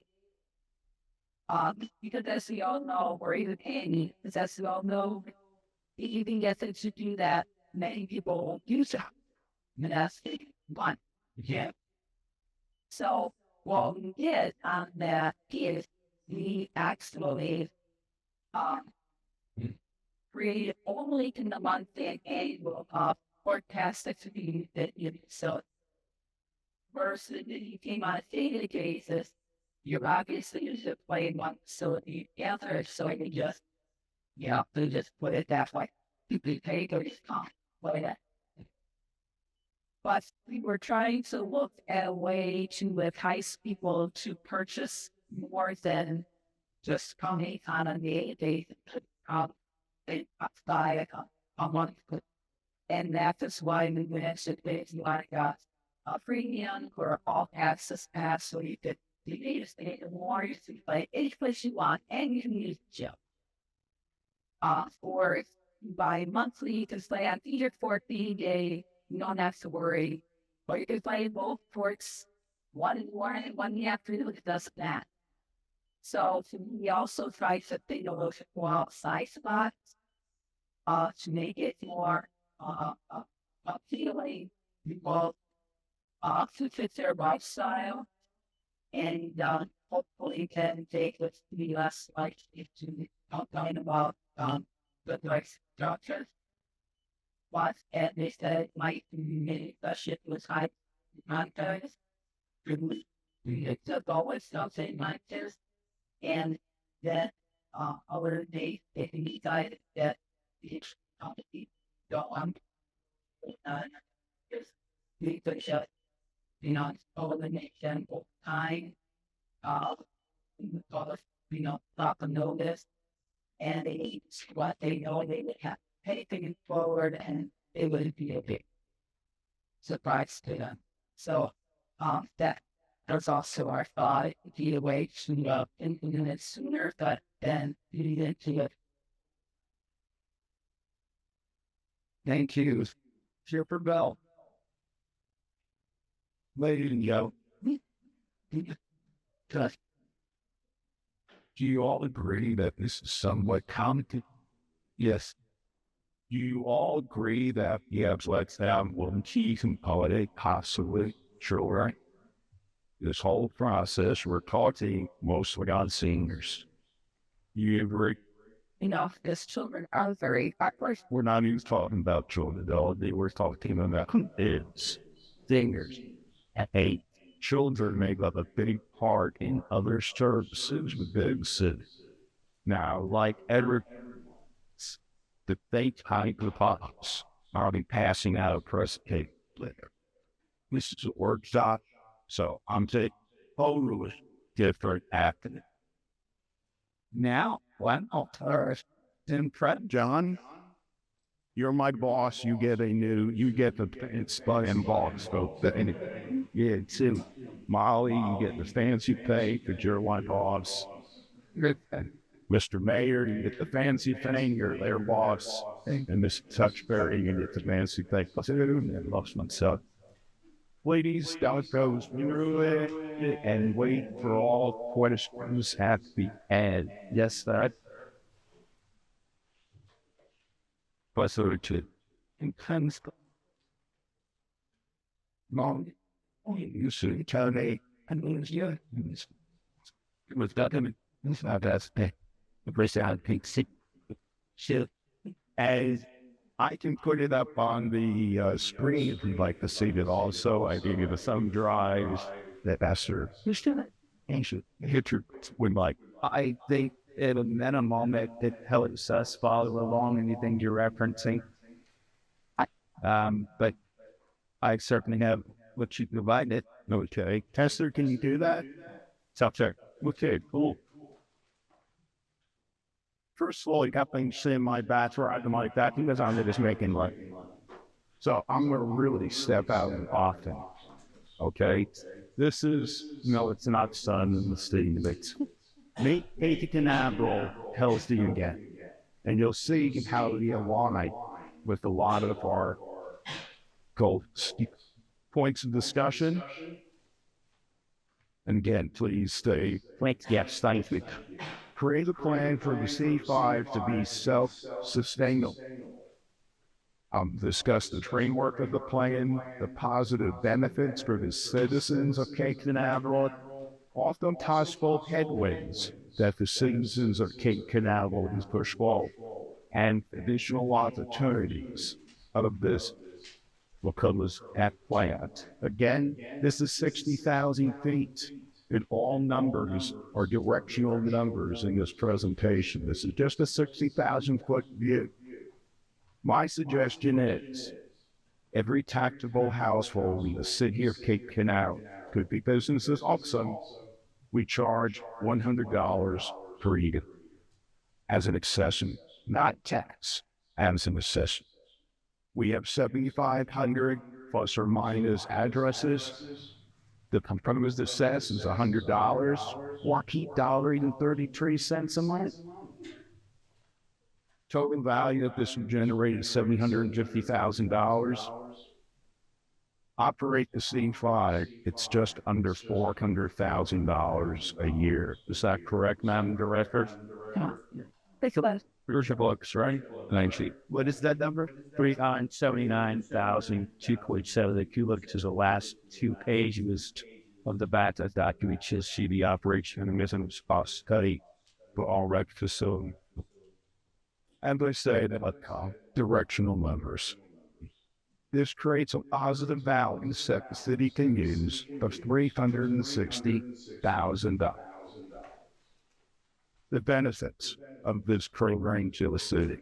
Because as we all know, or even Amy, as we all know, you can get them to do that, many people won't use it. And that's one. Yeah. So what we did on that is we actually created only in the month and annual forecast activity that you so versus if you came on a daily basis, you're obviously just playing one facility together, so you just they just put it that way. You pay or just can't play that. But we were trying to look at a way to entice people to purchase more than just coming on a daily basis. They buy a month, and that is why we mentioned things like a premium or all access pass, so you could use the more you can play any place you want, and you can use the gym. Or if you buy monthly, you can play on either 14-day. You don't have to worry. Or you can play both ports, one in the morning and one in the afternoon. It doesn't matter. So we also try to think of those outside spots to make it more appealing people to fit their lifestyle, and hopefully can take it to be less likely to complain about the nice structures. But as they said, it might be the ship was high context. It's always something like this. And then other days, they decided that each company don't want just we could just elimination of time, stop a notice, and they need what they know they would have to pay things forward, and it would be a big surprise to them. So that's also our thought. It would be a way to implement it sooner, but then you need to it. Thank you. Shipper Bell. Ladies and gentlemen, do you all agree that this is somewhat common? Yes. Do you all agree that let's have one key component, possibly children? This whole process, we're talking mostly on seniors. You agree? Because children are very awkward. We're not even talking about children, though. We're talking about kids, seniors. Hey, children make up a big part in other services within the city. Now, like Edward, the fake type of pops are be passing out a presentation later. This is a workshop, so I'm taking totally different acting. Now, one alternative in prep. John, you're my boss. You get the inspiring boss. So yeah, too. Molly, you get the fancy pay because you're my boss. Mr. Mayor, you get the fancy thing, you're their boss. And Mr. Touchberry, you get the fancy thing. I lost myself. Ladies, don't go through it and wait for all questions have to be added. Yes, sir. What's the two? In terms of long, you should tell me, and lose you. It was done. It's not that bad. The person had pink sick. As I can put it up on the screen if you'd like to see it also. I gave you the thumb drives. that Pastor Ancient Hitcher would like. I think at a minimum, it helps us follow along anything you're referencing. But I certainly have what you provided. Okay. Tester, can you do that? So, sir. Okay, cool. First of all, you got things in my bathroom like that because I'm just making money. So I'm going to really step out often. Okay? This is, no, it's not sun in the city. It's make Canaveral healthy again. And you'll see how we align with a lot of our goals. Points of discussion. And again, please stay. Yes, thank you. Create a plan for the C5 to be self-sustainable. Discuss the framework of the plan, the positive benefits for the citizens of Cape Canaveral, often possible headwinds that the citizens of Cape Canaveral has pushed forward, and additional opportunities of this Wakuma's at plant. Again, this is 60,000 feet. And all numbers are directional numbers in this presentation. This is just a 60,000 foot view. My suggestion is every taxable household in the city of Cape Canaveral could be businesses also. We charge $100 per year as an accession, not tax, as an accession. We have 7,500 plus or minus addresses. The proposed assess is $100, or keep $1.33 a month. Total value of this generated $750,000. Operate the C5, it's just under $400,000 a year. Is that correct, Madam Director? Thanks a lot. Here's your books, right? Thank you. What is that number? 379,2.7. If you look to the last two pages of the back of that document, you'll see the operation and business cost study for all rec facility. And they say that directional numbers. This creates a positive balance that the city can use of $360,000. The benefits of this program to the city.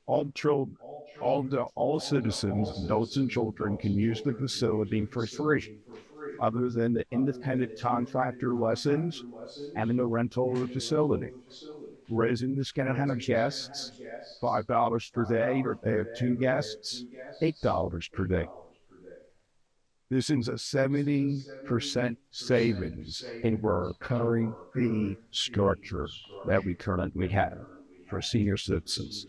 All citizens, adults and children can use the facility for free, other than the independent contractor lessons and the rental of the facility. Residents can have guests, $5 per day, or they have 2 guests, $8 per day. This is a 70% savings in our current fee structure that we currently have for senior citizens.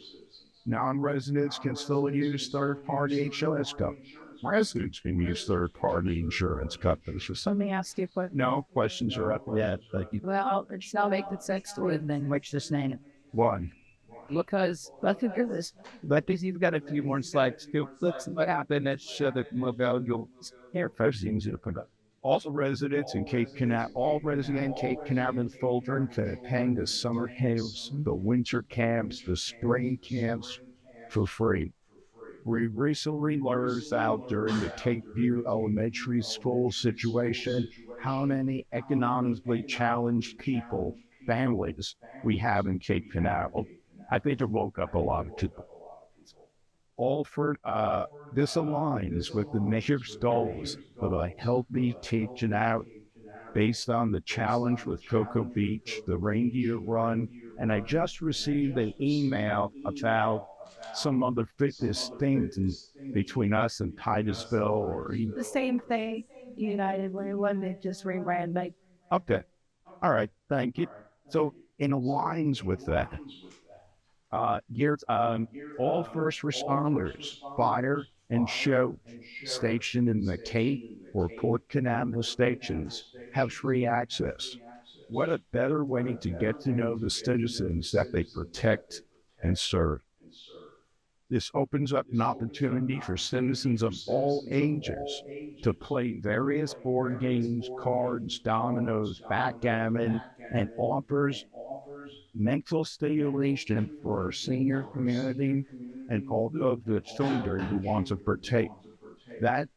Non-residents can still use third-party insurance companies. Residents can use third-party insurance companies. Let me ask you a question. No questions are up yet. Well, it's not making sense to it then, which this name. One. Because, let's do this. But you've got a few more slides too. Let's see what happened at the mobile here first things to put up. Also residents in Cape Canaveral, all resident Cape Canaveral children can attend the summer camps, the winter camps, the spring camps for free. We recently learned out during the Cape View Elementary School situation how many economically challenged people, families we have in Cape Canaveral. I think it woke up a lot of people. This aligns with the mayor's goals of a healthy Cape Canaveral based on the challenge with Cocoa Beach, the reindeer run, and I just received an email about some other fitness things between us and Titusville or even... The same thing, United Way, one that just reran like. Okay. All right. Thank you. So it aligns with that. All first responders, fire and show stationed in the Cape or Port Canaveral stations have free access. What a better way to get to know the citizens that they protect and serve. This opens up an opportunity for citizens of all ages to play various board games, cards, dominoes, backgammon, and offers mental stimulation for our senior community and all of the children who want to partake. That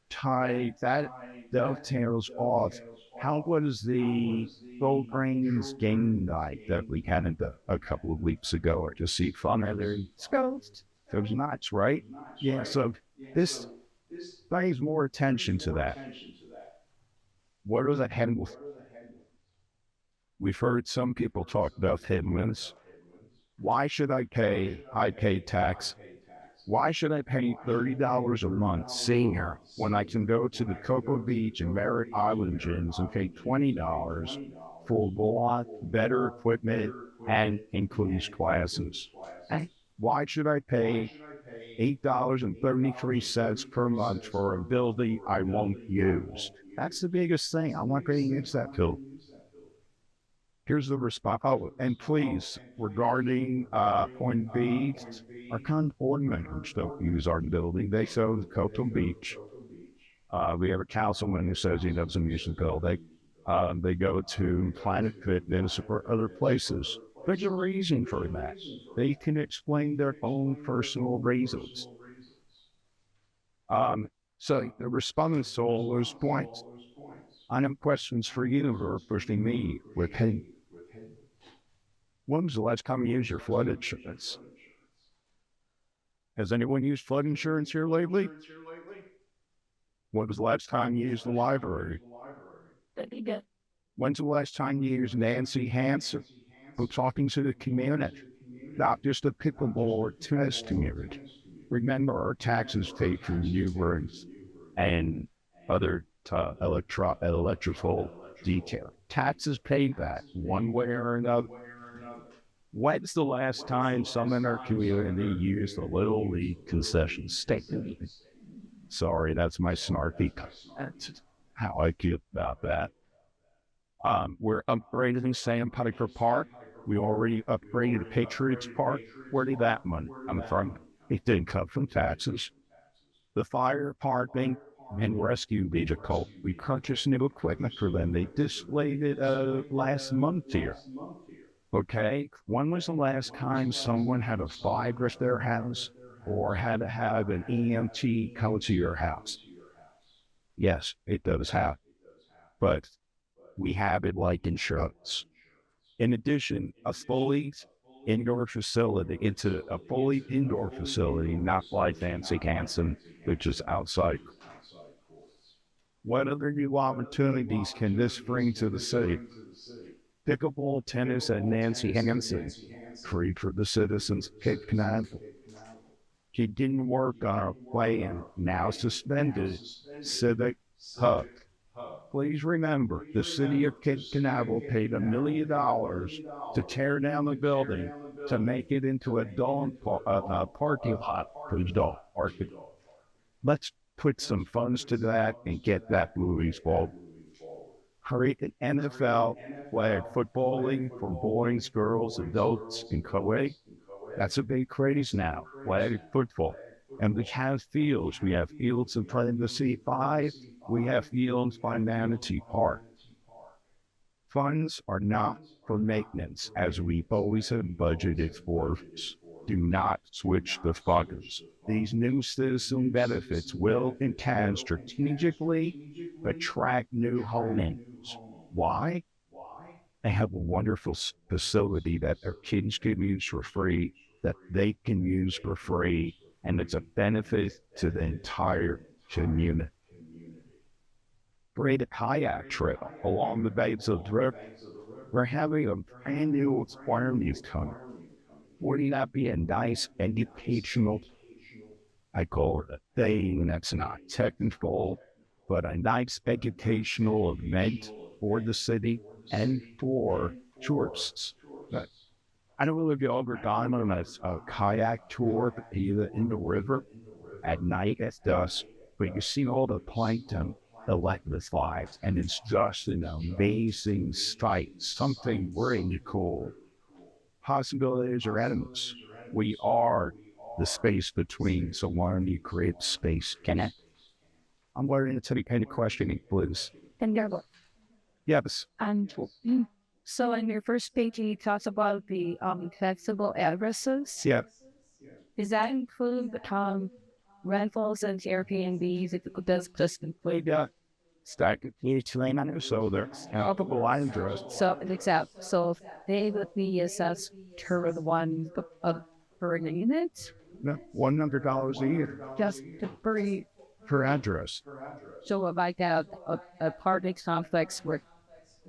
dovetails off how was the Gold Brains game night that we had a couple of weeks ago, or just see fun other scopes? It was nuts, right? Yeah, so this brings more attention to that. What are the headwinds? We've heard some people talk about headwinds. Why should I pay tax? Why should I pay $30 a month senior when I can go to the Cocoa Beach and Merritt Island gyms and pay $20 for a lot better equipment and includes classes? Why should I pay $8.33 per month for a building I won't use? That's the biggest thing. I'm not going to use that building. Here's the response. Oh, and please, regarding point B, our county board members don't use our building. They go to Cocoa Beach. We have a councilman who says he doesn't use the building. They go to Planet Fitness or other places. There's a reason for that. They can explain their own personal reasons. So the respondents to all those points. I have questions for you who are pushing me with hate. When was the last time you used your flood insurance? Has anyone used flood insurance here lately? When was the last time you used the library? When's the last time you used Nancy Hansen for talking to the community, not just the pickleball tennis community? Remember, our taxes pay for numerous and other electrical detail. Taxes paid that one way or another. When's the last time some in our community used a Little League concession stand? Sorry, that's my snarky. That's how I feel about that. We're upgrading Sandpiper Park. We already upgraded Patriots Park. Where did that money come from? It didn't come from taxes. The fire department and rescue vehicle, we purchased new equipment for them. They displayed it last month here. Okay, when was the last time someone had a fire at their house or had to have an EMT come to your house? Yes, it does happen, but we have it like insurance. In addition, a fully indoor facility, not like Nancy Hansen, which is outside. What other new opportunities can this bring to the city? Pickleball, tennis, and Nancy Hansen, free for the citizens of Cape Canaveral. He didn't work on a plan, now suspended, Civic Hub. Please remember, the city of Cape Canaveral paid $1 million to tear down the building to make it into a dog parking lot for the dog parking. Let's put some funds to that and get that moving forward. Create an NFL flag football league for boys, girls, adults, and co-ed. That's a big craze now, flag football. And we have fields. We have fields in front of the C5. We have fields by Manatee Park. Funds are not for maintenance, as we always have budgeted for. Do not switch the funds. These new citizen benefits will and can strategically attract new homeowners. Why? They have a wonderful facility that their kids can use for free, that they can use for free, and it's a benefit to the entire community. Create a kayak trail along the banks of the river. We're having a brand new aquarium coming. Wouldn't that be a nice educational, I call it a thing that's not technical, but a nice educational event for the city and for tourists? But I don't know if you ever gone on a kayak tour either in the river at night at dusk, but you see all the plankton electrified, and it's just an amazing sight, something really cool. Possibilities are endless. We are the space between, so why don't you create space? Can I? I'm wondering to take any question, please. Yes. So on your first page, you talked about the flexible addresses. Yeah. Does that include rentals and Airbnbs? If it does just include stack each lane, so there's multiple address. So, an example, so if they would be assessed per the one per unit, $100 a year just to per. per address. So if I have a apartment complex with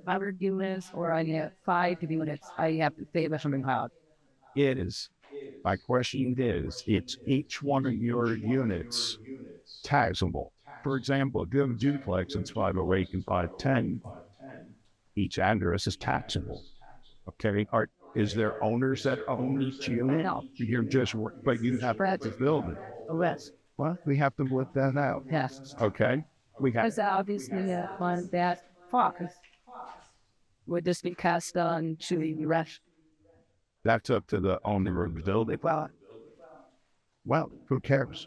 100 units, or I have 5 units, I have to pay the something out. It is. My question is, it's each one of your units taxable. For example, if you have a duplex and it's 508 and 510, each address is taxable. Okay, is there owners that own each unit? No. You're just, but you have to build it. Yes. Well, we have to work that out. Yes. Okay, we have. Because obviously, one that focus would just be cast on to the rest. That's up to the owner of the building. Well, who cares?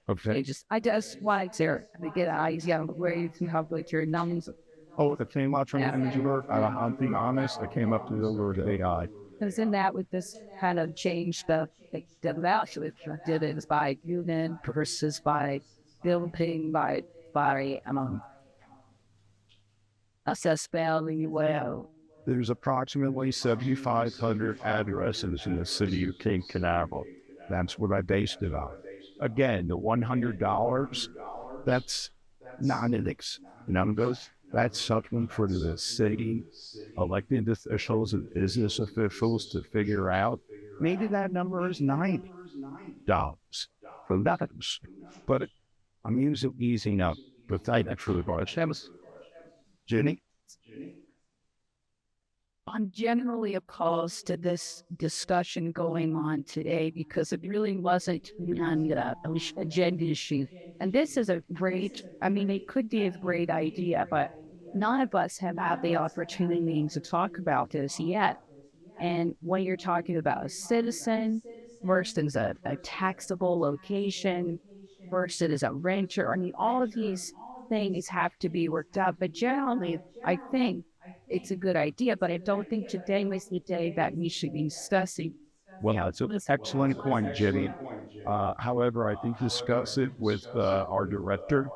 Okay. I just wanted to get an idea of where you can have like your numbers. Oh, it came out from Canaveral. I'll be honest, it came up to the word AI. Because in that would this kind of change the value if you did it by unit versus by building by assessed value. Well, There's approximately 7,500 addresses in the city of Cape Canaveral. That's what I based it on. Again, the $100, that's not an none of those. That's something for the city elected officials and business officials to figure out. Maybe that number is $90 for those. But I'm using easy enough. But thank you for the question. Jenny? I'm generally opposed to this discussion going on today because it really wasn't on the agenda issue. And this is a great, it could be a great idea, but none of us have had the opportunity to talk about this yet. And when you're talking about a citizen versus a taxable location versus a renter, all of these things have to be worked out. But generally, I think it's a good idea, but I don't think today was the day that we should be discussing. Well, it's an excellent point, Jenny. However, I think discuss it with our director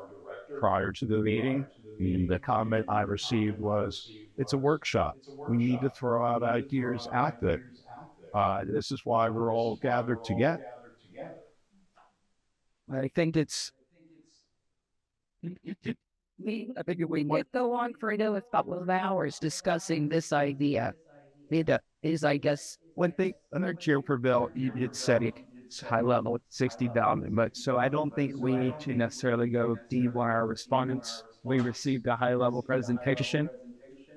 prior to the meeting. And the comment I received was, it's a workshop. We need to throw out ideas out there. This is why we're all gathered together. I think it's... I think we might go on for a couple of hours discussing this idea. It is, I guess, one thing, another chair for Bill, you said it's high level, it's 60,000, but so I don't think we need to necessarily go deep on our respondents. We received a high level presentation,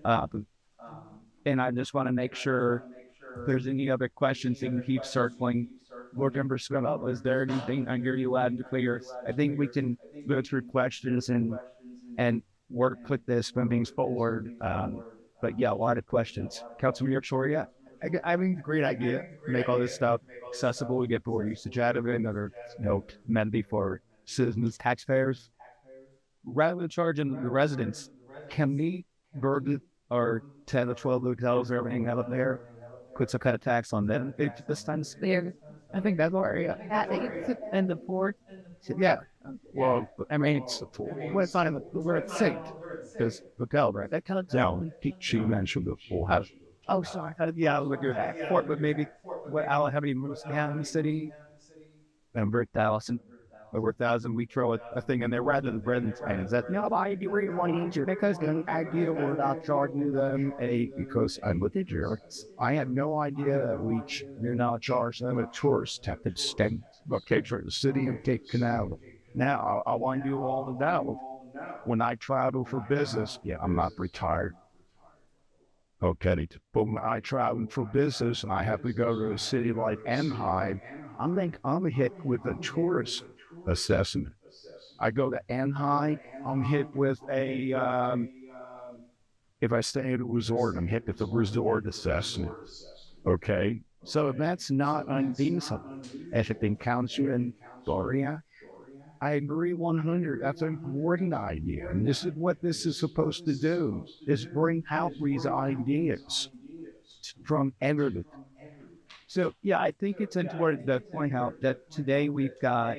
and I just want to make sure if there's any other questions, you can keep circling. Board member Scott, was there anything under you add to clear? I think we can go through questions and work with this moving forward. But yeah, a lot of questions. Councilman Victoria, I mean, great idea. Make all this stuff accessible. We get more usage out of it. Another amenity for citizens, taxpayers. Rather than charging the residents, can we burden our 10 or 12 hotels or everything out there, put some kind of tax on them this time? I think that's our area. and the board. Yeah. Well, it's not in the, where it's safe. Because hotel, right? That kind of down. She mentioned the full house. Oh, sorry. Yeah, look at that. Fort, but maybe I'll have any moves in the city. Over 1,000. Over 1,000, we throw a thing in there rather than bread and fans. That no, I do really want to because the idea we're not charging them because I'm with the jerks. I had no idea that we're not charging them a tourist tax stamp. Okay, for the city of Cape Canaveral. Now I want you all to know when I travel for business, I'm not retired. Okay, but when I travel for business and I have to go to a city like Anaheim, I'm hit with a tourist assessment. I go to Anaheim, I'm hit with if I stay at a resort, I'm hit with a resort assessment. Okay, so that's not undecent. If it encounters you in Florida, I agree 100. That's a great idea. And this is what this is supposed to do, is bring out these ideas from everything. So, yeah, I think it's important to point out that today we've got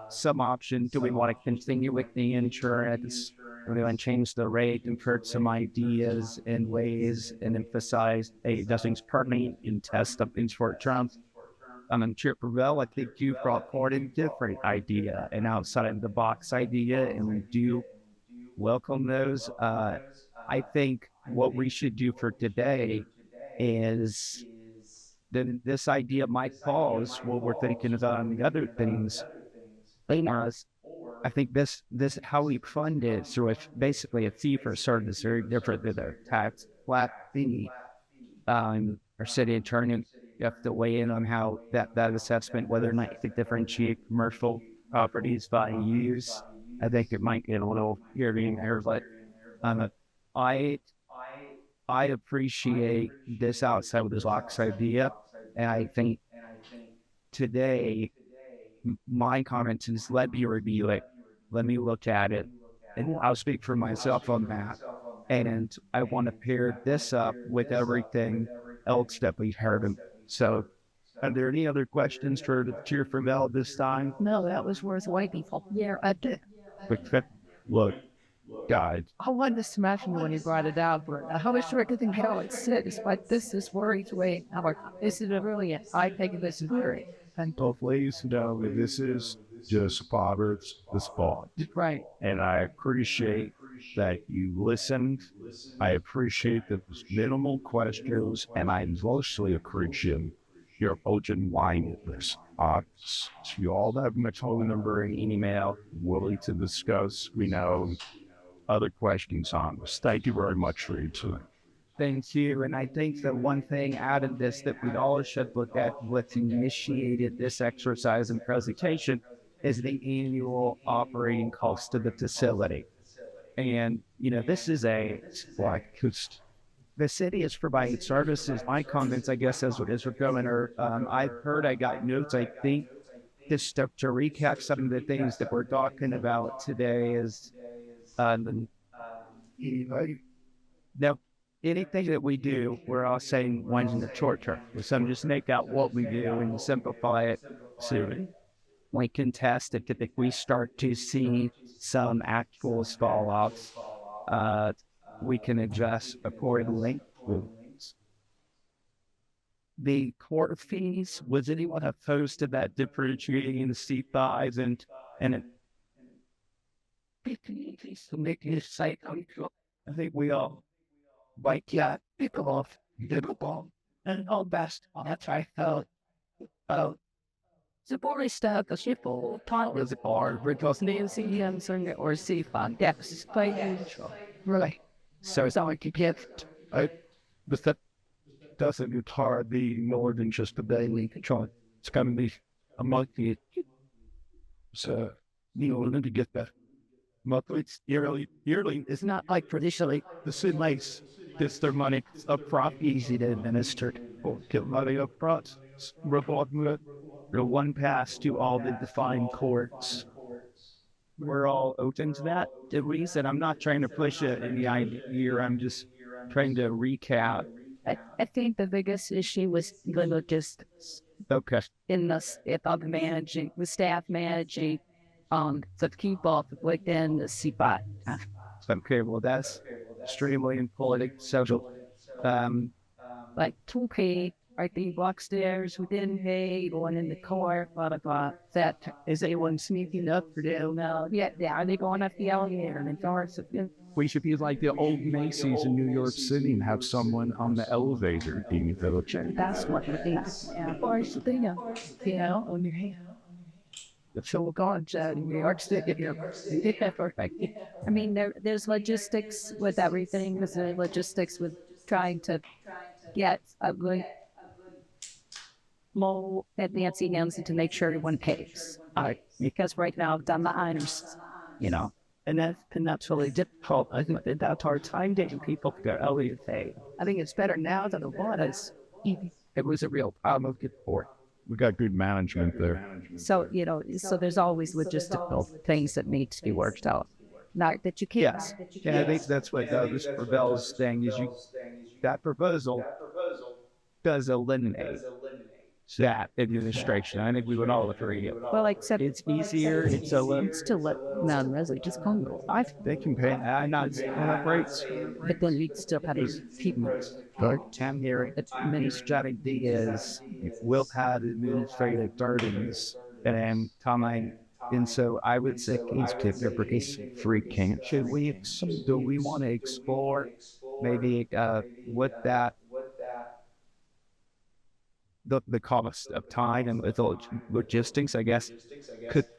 some option. Do we want to continue with the insurance? Do we want to change the rate? We've heard some ideas and ways and emphasize, hey, nothing's permanent and test something short term. In Chipperville, I think you brought forward a different idea, an outside the box idea, and we do welcome those. I think what we should do for today is then this idea might pause what we're thinking about on the other things. I think this how we fund it through basically a fee for service, very different than a tax flat fee. Our city attorney, you have to weigh in on how that assessment, whether or not you can differentiate commercial properties by use. I think it might get a little eerie there, but I appreciate this outside of the box idea, and I think today my comments is let me review it, let me look at it, and I'll speak for myself on that. And I want to pair this up with everything else that we've heard. So, are there any other questions for the Cheer for Mel this time? No, that was worth waiting for. Yeah, I did. Look, guys, I wanted to smash me when you brought it out, but I was sure everything how it sits, but this is worried way. This is brilliant. I think this is very. And Please know that this is just Robert's the spot. right. And I appreciate that you listened. I appreciate that there's minimal questions, and I mostly appreciate your open-mindedness. You all have my phone number and email, willing to discuss, other questions on this. Thank you very much for your time. thank you. And I think that one thing out of this that we all should look at, what's initiated this exercise and presentation, is the annual operating cost of the facility. And, this is the city is providing services. My comments, I guess, as we're going, I've heard, I got notes, I think, just to recap some of the things that we're talking about today is, now, anything that we do, we're all saying one's in the short term. So just make out what we do and simplify it so we can test it. If we start to see some actual fall-offs, we can adjust accordingly. The court fees, was anyone opposed to that differentiating the C5s and To make it safe, I think we all pick off, and all best. That's right. The boring stuff, the people, time was hard because Nancy Hanson or C5, yes, really. So it's not like get. But that doesn't get hard be more than just a daily control. It's going to be a monthly. So, need to get that. Monthly, yearly. It's not like traditionally. The city makes gets their money up front, easy to administer. Get money up front. One pass to all the defined courts. We're all open to that. The reason I'm not trying to push it in the idea here, I'm just trying to recap. I think the biggest issue was the logistics. Okay. In the staff managing, to keep up within the CPI. Okay, well, that's extremely important. So, like 2K, I think upstairs, we didn't pay, going in the car, that is anyone sneaking up for them? No, yeah, are they going up the elevator and the doors? We should be like the old Macy's in New York City and have someone on the elevator being village. That's what I think. Or something, on your hand. So God said, New York City, perfect. I mean, there's logistics with everything. There's logistics with trying to get a good low at Nancy to make sure everyone pays. Because right now I've done the items, and that's really difficult. I think that's our time getting people to go early to pay. I think it's better now than it was. It was a real problem before. We got good management there. So, so there's always logistical things that need to be worked out. Not that you can't. yes. And I think that's what this Bell's thing is. That proposal does eliminate that administration. I think we would all agree. Well, except It's easier. It's a little. still let non-resident just call me. I They can pay not rates. but then we still have these people. Town here, administrative is will have administrative burdens and time. And so I would say he's freaking. Do we want to explore maybe what that the cost of time and the logistics, I guess,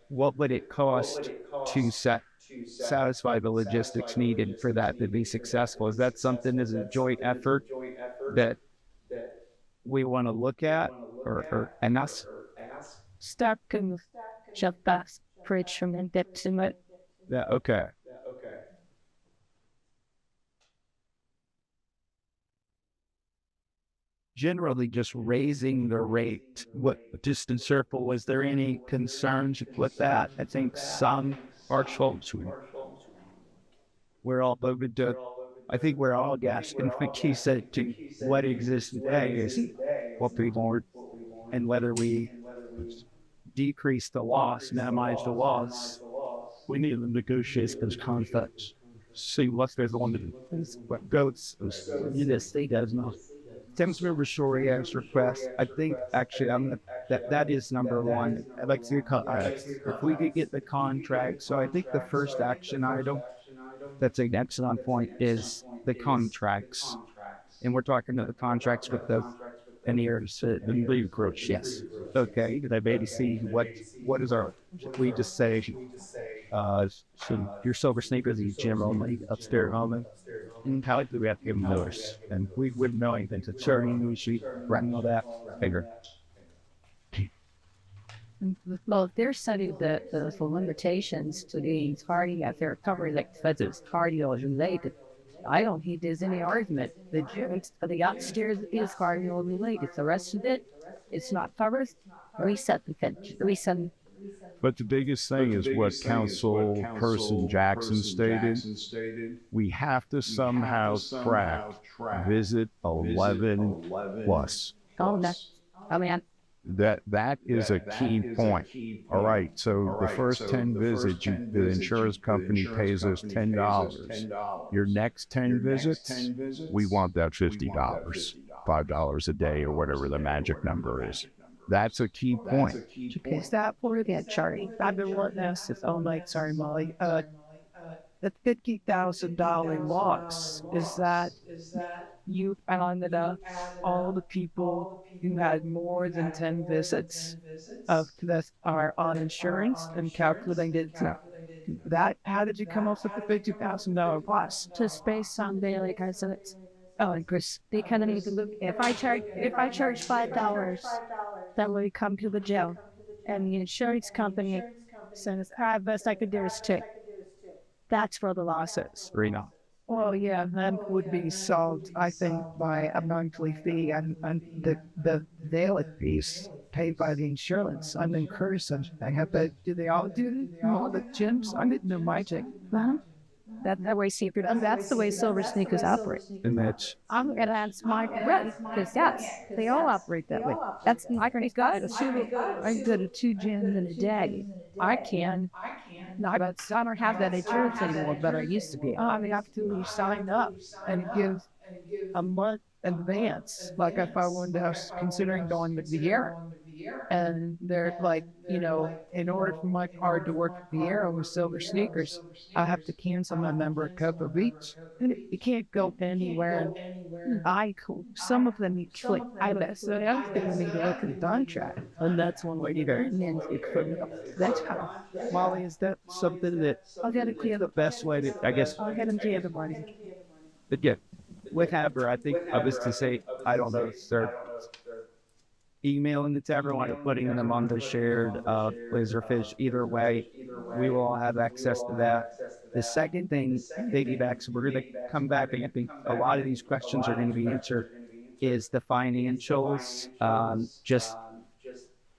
what would it cost to satisfy the logistics needed for that to be successful? Is that something as a joint effort that we want to look at, and that's Staff can shut that bridge from in depth to it. that okay? Generally, just raising the rate. What distant circle? Was there any concerns with that? I think some arch folks we're all voted to. I think we're all gasping. He said to what exists today is what we want, and whether we decrease the loss, minimize the loss, we need to negotiate those contracts. See what's there's one what goes. This thing does not. Tim's River Shoria's request. I think actually that is number one. I'd like to if we could get the contract. So I think the first action item that's an excellent point is the contracts. And we're talking about the contracts with the engineers, the lead approach. Yes. Okay. They maybe see what is our, we just say, so your silver sneakers, the gym only, upstairs only. And how do we have to give them notice? And we wouldn't know anything. So charting, we should run all that bigger. Well, if they're studying the limitations to the cardio, if they're covering like it's cardio related, I don't think there's any argument. The gym, the upstairs is cardio related. The rest of it, it's not covered. Reset the pitch. Reset. But the biggest thing is what Councilperson Jackson stated. We have to somehow track visit 11 plus. Oh, no. I mean, That is a key point. All right, so the first 10 visits, the insurance company pays us $10. Your next 10 visits, we want that $50, $5 a day, or whatever the magic number is. That's a key point. is that for that charting? I've been wanting to ask this all night. Sorry, Molly. The $50,000 loss, is that you rounded up all the people who had more than 10 visits that are on insurance and calculated that? How did you come up with the $50,000 loss? Just based on daily visits. Oh, and Chris, they kind of need to look. If I charge $5, then we come to the jail, and the insurance company says, best I could do is $2. That's where the loss is. Reno. Well, yeah, that would be solved, I think, by a monthly fee and the daily fees paid by the insurance. I'm encouraged. I have that. Do they all do it? All the gyms? I didn't know my gym. That way, secret. And that's the way Silver Sneakers operate. And that's I'm gonna ask Mike, because yes, they all operate that way. That's my great guy. I go to 2 gyms in a day. I can. No, but I don't have that insurance anymore, but I used to be. I have to sign up and give a month advance. Like if I wanted to have, considering going to Vieira. And they're like, in order for my card to work at Vieira with Silver Sneakers, I have to cancel my member at Cocoa Beach. And you can't go anywhere. Some of them click. So the other thing we need to look at the contract. And that's one way to go. That's how. Molly, is that something that I'll get it clear. the best way to, I guess, I'll get them to the money. but yeah, whatever. I think I was to say, I don't know, sir. Emailing it to everyone or putting them on the shared Laserfish. Either way, we will all have access to that. The second thing, piggybacks, we're going to come back, and I think a lot of these questions are going to be answered, is the financials, just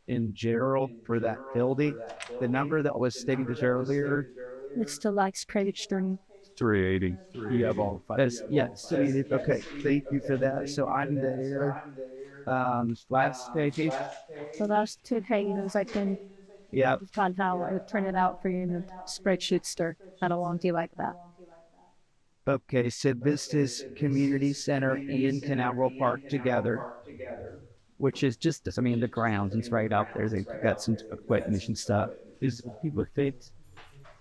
in general for that building. The number that was stated earlier, It's still like credit string. 380. you have all five. Yeah, so okay, thank you for that. So I'm there. Last page. The last two pages, I can Yeah. find how I would print it out for you in a spreadsheet stir. I don't want to like that. Okay, so this is Community Center and Canaveral Park together, which is just, I mean, the grounds is right out there. They've got some equipment and stuff. Is people think.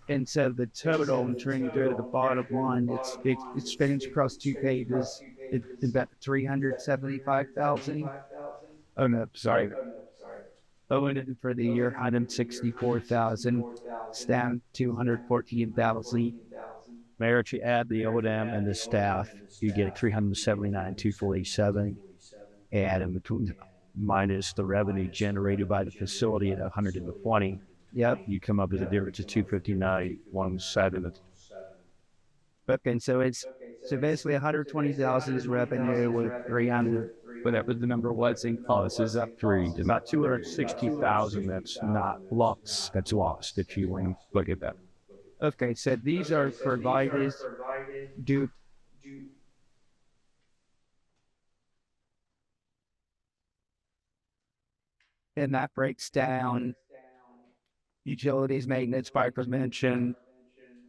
And so the total, I'm trying to go to the bottom line, it spans across 2 pages. It's about 375,000. Oh no, sorry. Oh, and for the year, 164,000. It's down 214,000. Mayor, if you add the O&M and the staff, you get 379,247, and in between, minus the revenue generated by the facility at 120. Yep. You come up with a difference of 259,170. Okay, so it's basically 120,000 is revenue with 300, whatever the number was in costs is up 3. About 260,000 that's not lost. That's lost if you want to look at that. Okay, so these are provided due. And that breaks down utilities, maintenance, fire prevention,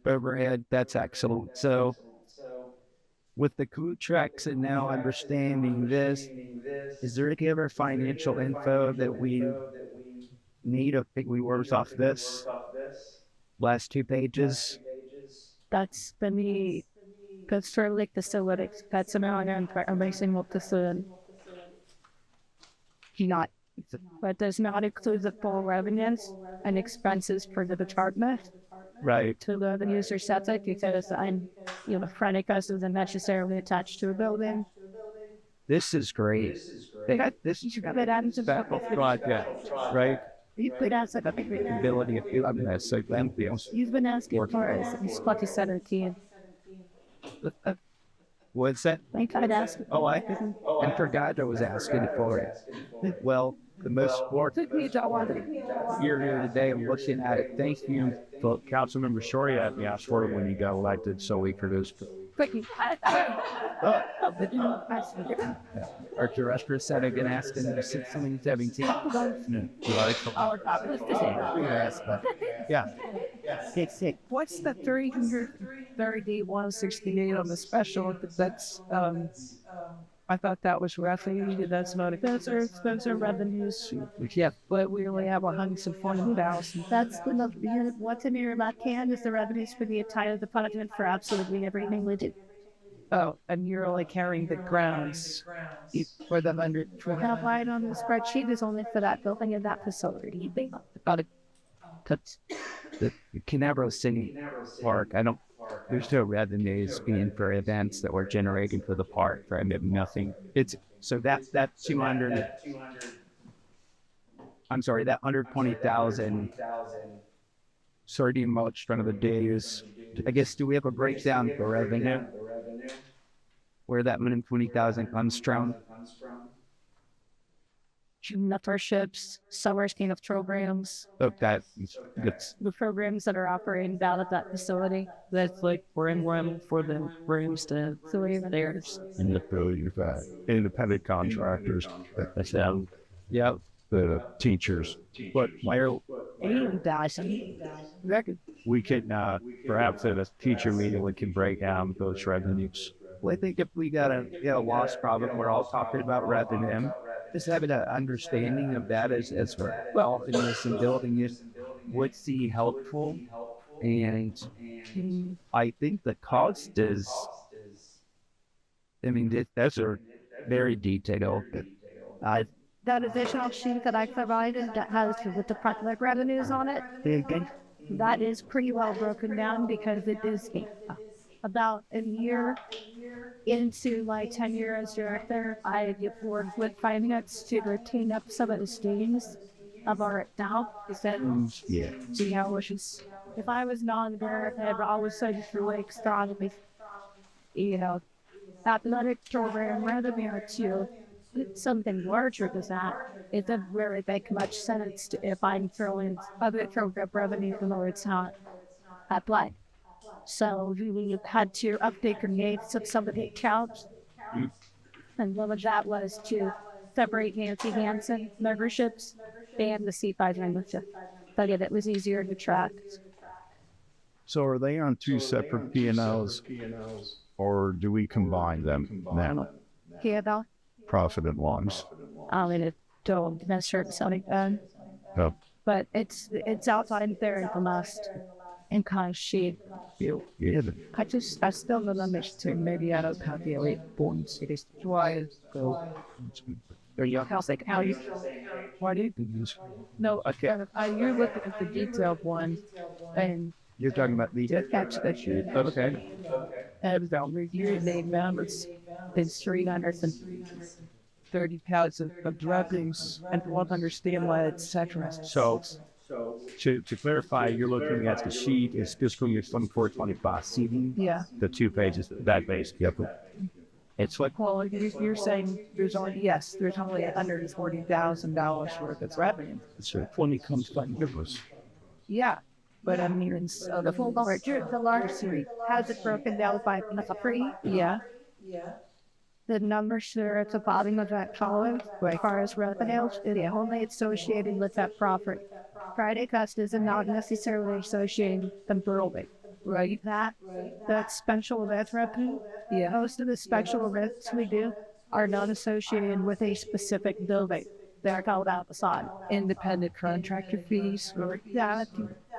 overhead. That's excellent. So with the contracts and now understanding this, is there any other financial info that we need? I think we worked off this last 2 pages. That's for like facilities. That's an amount for every single facility. Not, but does not include the full revenues and expenses for the department. Right. To the user septic because credit cost isn't necessarily attached to a building. This is great. This is a special project, right? You could ask the Ability of that's so glamorous. You've been asking for it since 2017. What's that? I could ask. Oh, I forgot I was asking for it. Well, the most important you're here today, I'm looking at it. Thank you. Well, Councilmember Shorey had me ask for it when he got elected, so we produced. Our director said I've been asking since 2017. Yeah. What's the 330,168 on the special? Because that's I thought that was roughly that's not those are revenues. Yeah, But we only have 140,000. That's the number. What's in your left hand is the revenues for the entire department for absolutely everything we do. Oh, and you're only carrying the grounds for the 120. That line on the spreadsheet is only for that building and that facility. About the Canaveral City Park. There's no revenues being for events that we're generating for the park. For nothing. It's so that 200. I'm sorry, that 120,000. Sorry, much front of the days. I guess, do we have a breakdown for revenue? Where that 120,000 comes from? Memberships, summer stand-up programs. Okay, The programs that are operating down at that facility. That's like we're in room for the rooms to live theirs. And the independent contractors, that's them. Yep. The teachers. But we can, perhaps at a teacher meeting, we can break down those revenues. Well, I think if we got a loss problem, we're all talking about revenue. Just having an understanding of that as well in this and building it would be helpful. And I think the cost is, those are very detailed. That additional sheet that I provided that has the department revenues on it, that is pretty well broken down because it is about a year into my tenure as director. I worked with finance to retain up some of the streams of our account. See how it is. If I was non-director, I'd always say through like strongly, athletic program revenue to something larger than that. It doesn't really make much sense if I'm throwing other program revenue or it's not at play. So we had to update the names of some of the accounts. And one of that was to separate Nancy Hansen memberships and the C5 membership. But it was easier to track. So are they on two separate P&Ls, or do we combine them now? Yeah, though. Profit and loss. And it don't necessarily something done. Oh. But it's outside there from us and kind of shape. Yeah. I still don't understand. Maybe I don't have the late born cities. Why go? How's like how you? Why do you? No, okay. You're looking at the detailed one, and You're talking about the catch that you. Okay. And the review name members is 330 pounds of droppings, and won't understand why it's saturated. So to clarify, you're looking at the sheet is fiscal year 24-25. Yeah. The 2 pages, that base. Yep. It's like, Well, you're saying there's only $140,000 worth of revenue. so when it comes to numbers. Yeah, but I mean, it's The full dollar, the large series. How's it broken down by free? yeah. The numbers there at the bottom of that column, as far as revenue, is only associated with that property. Friday cost is not necessarily associated with the building. Right. That special event revenue, Yeah. most of the special events we do are not associated with a specific building. They're called outside. Independent contractor fees. Or, That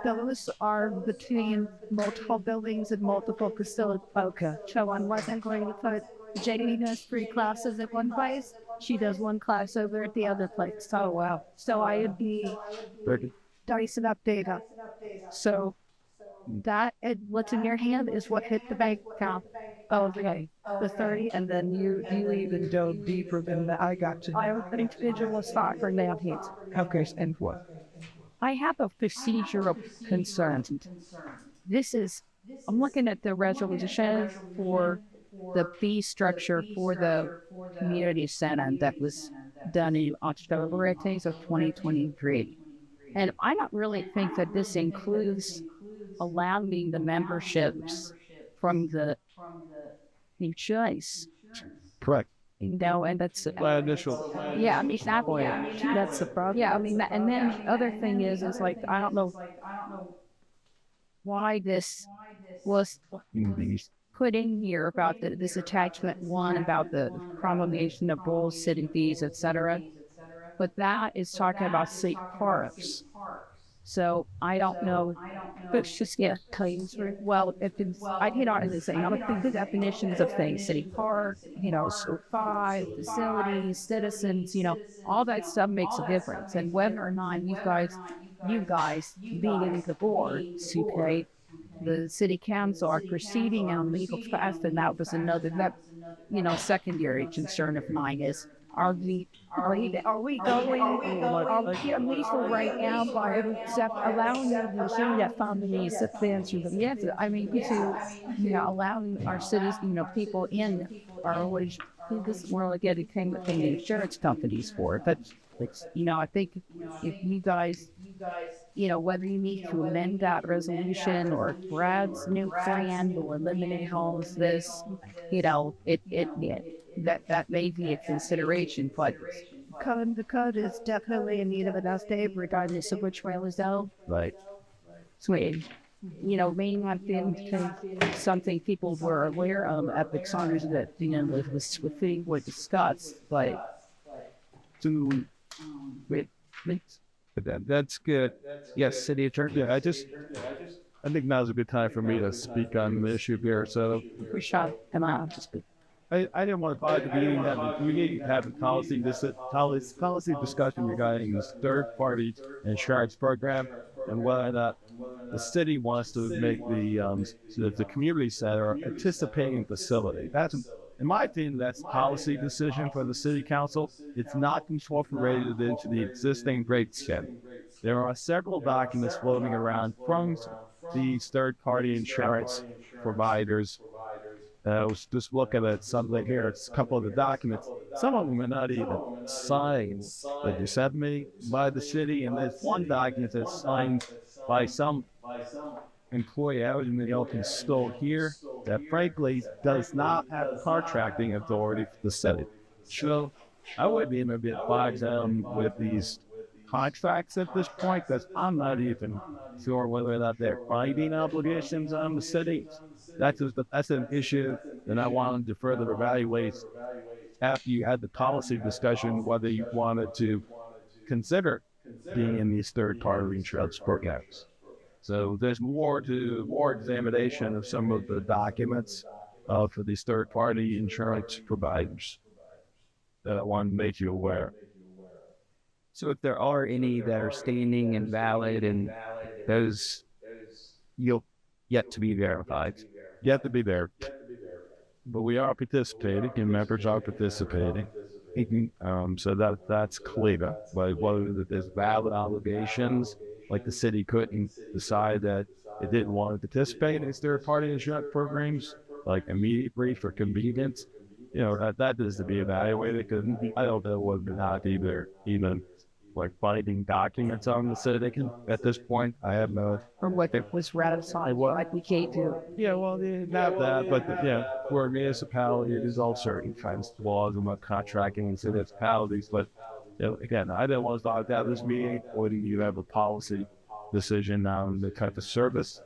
those are between multiple buildings and multiple facilities. okay. So one wasn't going to put Jamie does 3 classes at one place. She does 1 class over at the other place. Oh, wow. So I would be dicing up data. So, That what's in your hand is what hit the bank account. okay. The 30. And then you even dove deeper than that. I got to. I have an individual stock for now. Okay, and what? I have a procedural concern. I'm looking at the resolution for the fee structure for the community center that was done in October, I think, of 2023. And I don't really think that this includes allowing the memberships from the insurance. Correct. No, and that's Initial. Yeah, I mean that's the problem. Yeah, I mean, and then the other thing is like I don't know why this was put in here about this attachment 1 about the promulgation of rules, city fees, etc. But that is talking about state parks. So I don't know. But just claims. Well, if it's, I hit on the same. I'm looking at the definitions of things: city park, so 5 facilities, citizens. All that stuff makes a difference. And whether or not you guys being in the board, okay, the city council are proceeding on legal fast, and that was another secondary concern of mine is. Are we going illegal right now by allowing you to show that families that fans through them? Yes, I mean allowing our cities, people in are always this is more like getting the insurance companies for it. But I think if you guys, whether you need to amend that resolution or Brad's new plan or eliminate homes, that may be a consideration, but the code is definitely in need of an update regardless of which way it was out. Right. Sweet. May not been something people were aware of at the Congress that, was discussed, but That's good. Yes, city attorney. Yeah, I think now's a good time for me to speak on the issue here. So we shot him out. I didn't want to bother the meeting that we need to have a policy discussion regarding this third-party insurance program and whether or not the city wants to make the community center a participating facility. That's, in my opinion, that's a policy decision for the city council. It's not incorporated into the existing rate schedule. There are several documents floating around from these third-party insurance providers. I was just looking at something here. It's a couple of the documents. Some of them are not even signed that you sent me by the city, and there's one document that's signed by some employee out in the open store here that frankly does not have contracting authority for the city. So I wouldn't even be advised with these contracts at this point because I'm not even sure whether or not they're binding obligations on the city. That's an issue that I wanted to further evaluate after you had the policy discussion, whether you wanted to consider being in these third-party insurance programs. So there's more examination of some of the documents for these third-party insurance providers that I want to make you aware. So if there are any that are standing and valid and those you'll yet to be verified. Yet to be there. But we are participating and members are participating. So that's clear. But whether there's valid obligations, like the city couldn't decide that it didn't want to participate in these third-party insurance programs, like immediately for convenience, that is to be evaluated because I don't know whether or not even like finding documents on the city at this point. I have no. Or what was ratified, what we can't do. Yeah, well, not that, but for a municipality, it is all certain kinds of laws about contracting and municipalities. But again, I didn't want to start out this meeting, or do you have a policy decision on the type of service?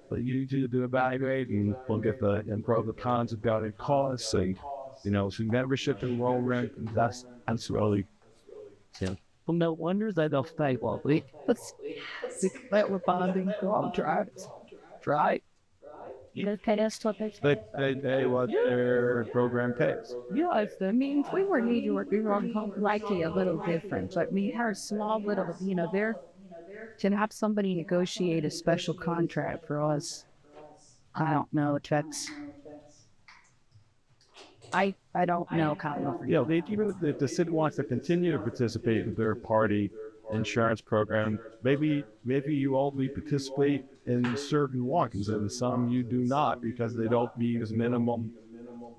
But you do evaluate and look at the pro and cons about it, costs, and some membership enrollment, and that's really. Well, no wonder they don't pay well. Let's declare we're bonding contracts. Right? They pay us what they They pay what their program pays. Yeah, if we were New York, we were likely a little different. But our small little, there to have somebody negotiate a special contract for us, I don't know if that's. I don't know, Kyle. Even if the city wants to continue to participate in third-party insurance program, maybe you only participate in certain ones, and some you do not because they don't meet as minimum,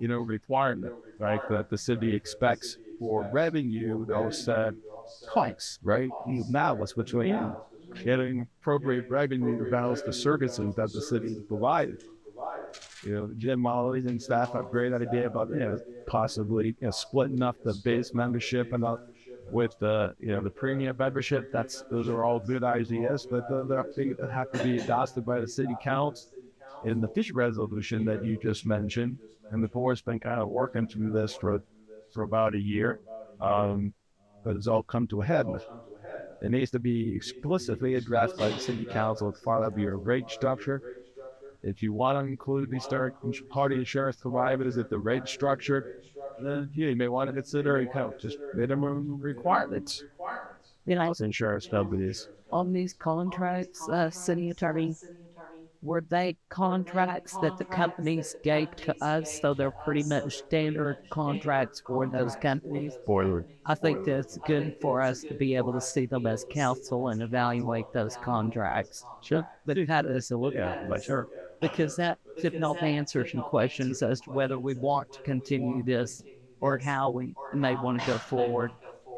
requirement, right? That the city expects for revenue, those set costs, right? Now, what's between getting appropriate revenue to balance the services that the city provided. Jim Molly and staff have a great idea about possibly splitting up the base membership and with the premium membership. Those are all good ideas, but they have to be adopted by the city council in the fish resolution that you just mentioned. And the board's been kind of working through this for about a year, but it's all come to a head. It needs to be explicitly addressed by the city council as part of your rate structure. If you want to include these third-party insurance providers at the rate structure, then you may want to consider just minimum requirements. Insurance companies. On these contracts, city attorney, were they contracts that the companies gave to us? So they're pretty much standard contracts for those companies. I think that's good for us to be able to see them as council and evaluate those contracts. Sure. But how does it look at? Sure. Because that could help answer some questions as to whether we want to continue this or how we may want to go forward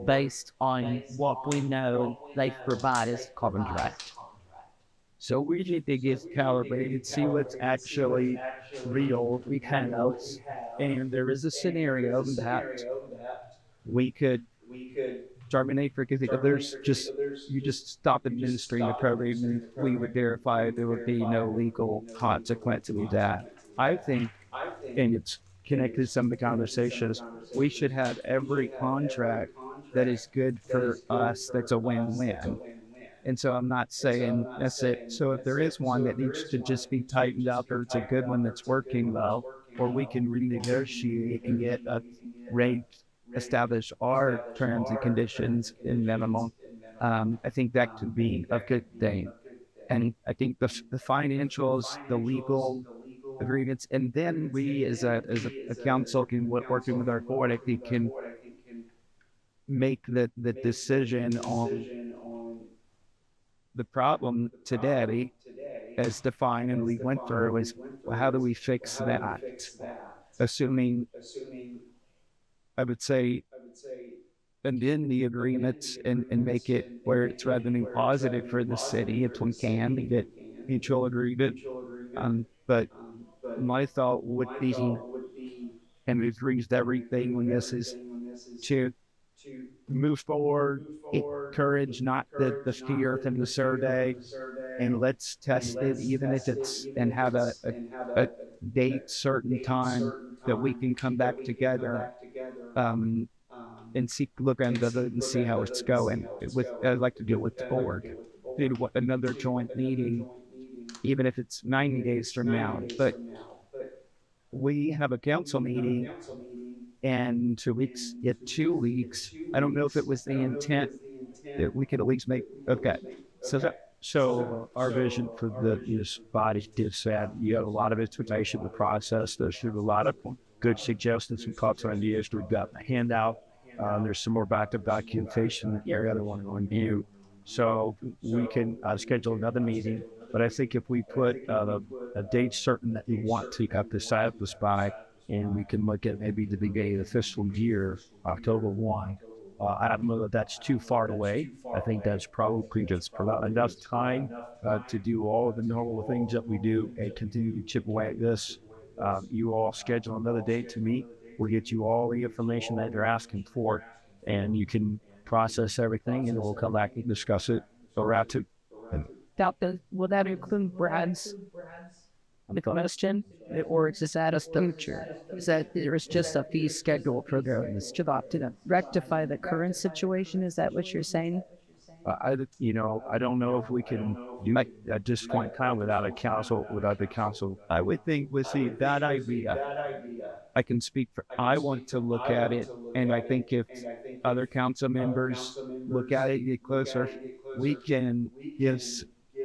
based on what we know they provide as contract. So we need to get calibrated, see what's actually real, and there is a scenario that we could terminate because you just stop administering the program and we would verify there would be no legal consequence to that. I think, and it's connected to some of the conversations, we should have every contract that is good for us that's a win-win. And so I'm not saying that's it. So if there is one that needs to just be tightened up or it's a good one that's working well, or we can renegotiate and get a rate, establish our terms and conditions in minimum, I think that could be a good thing. And I think the financials, the legal agreements, and then we as a council can, working with our board, I think can make the decision on the problem today as defined and we went through is how do we fix that? Assuming, I would say, amend the agreements and make it where it's revenue positive for the city if we can get mutual agreement. But my thought would be, and we've reached everything when this is to move forward, encourage not the fear from the survey, and let's test it, even if it's, and have a date, certain time that we can come back together, and look at it and see how it's going. I'd like to do it with the board. Do another joint meeting, even if it's 90 days from now. But we have a council meeting and 2 weeks, yet 2 weeks. I don't know if it was the intent that we could at least make, okay. So our vision for this body is that you have a lot of information in the process. There's a lot of good suggestions and thoughts and ideas. We've got a handout. There's some more backup documentation in the area that I want to review. So we can schedule another meeting. But I think if we put a date certain that we want to have decided this by, and we can look at maybe the beginning of the fiscal year, October 1. I don't know that that's too far away. I think that's probably just enough time to do all of the normal things that we do and continue to chip away at this. You all schedule another date to meet. We'll get you all the information that you're asking for, and you can process everything, and we'll come back and discuss it. So route two. Will that include Brad's the question, or is that a future? Is that there is just a fee schedule for this to rectify the current situation? Is that what you're saying? I don't know if we can make at this point in time without the council. I would think with that idea, I can speak for, I want to look at it, and I think if other council members look at it, get closer, we can give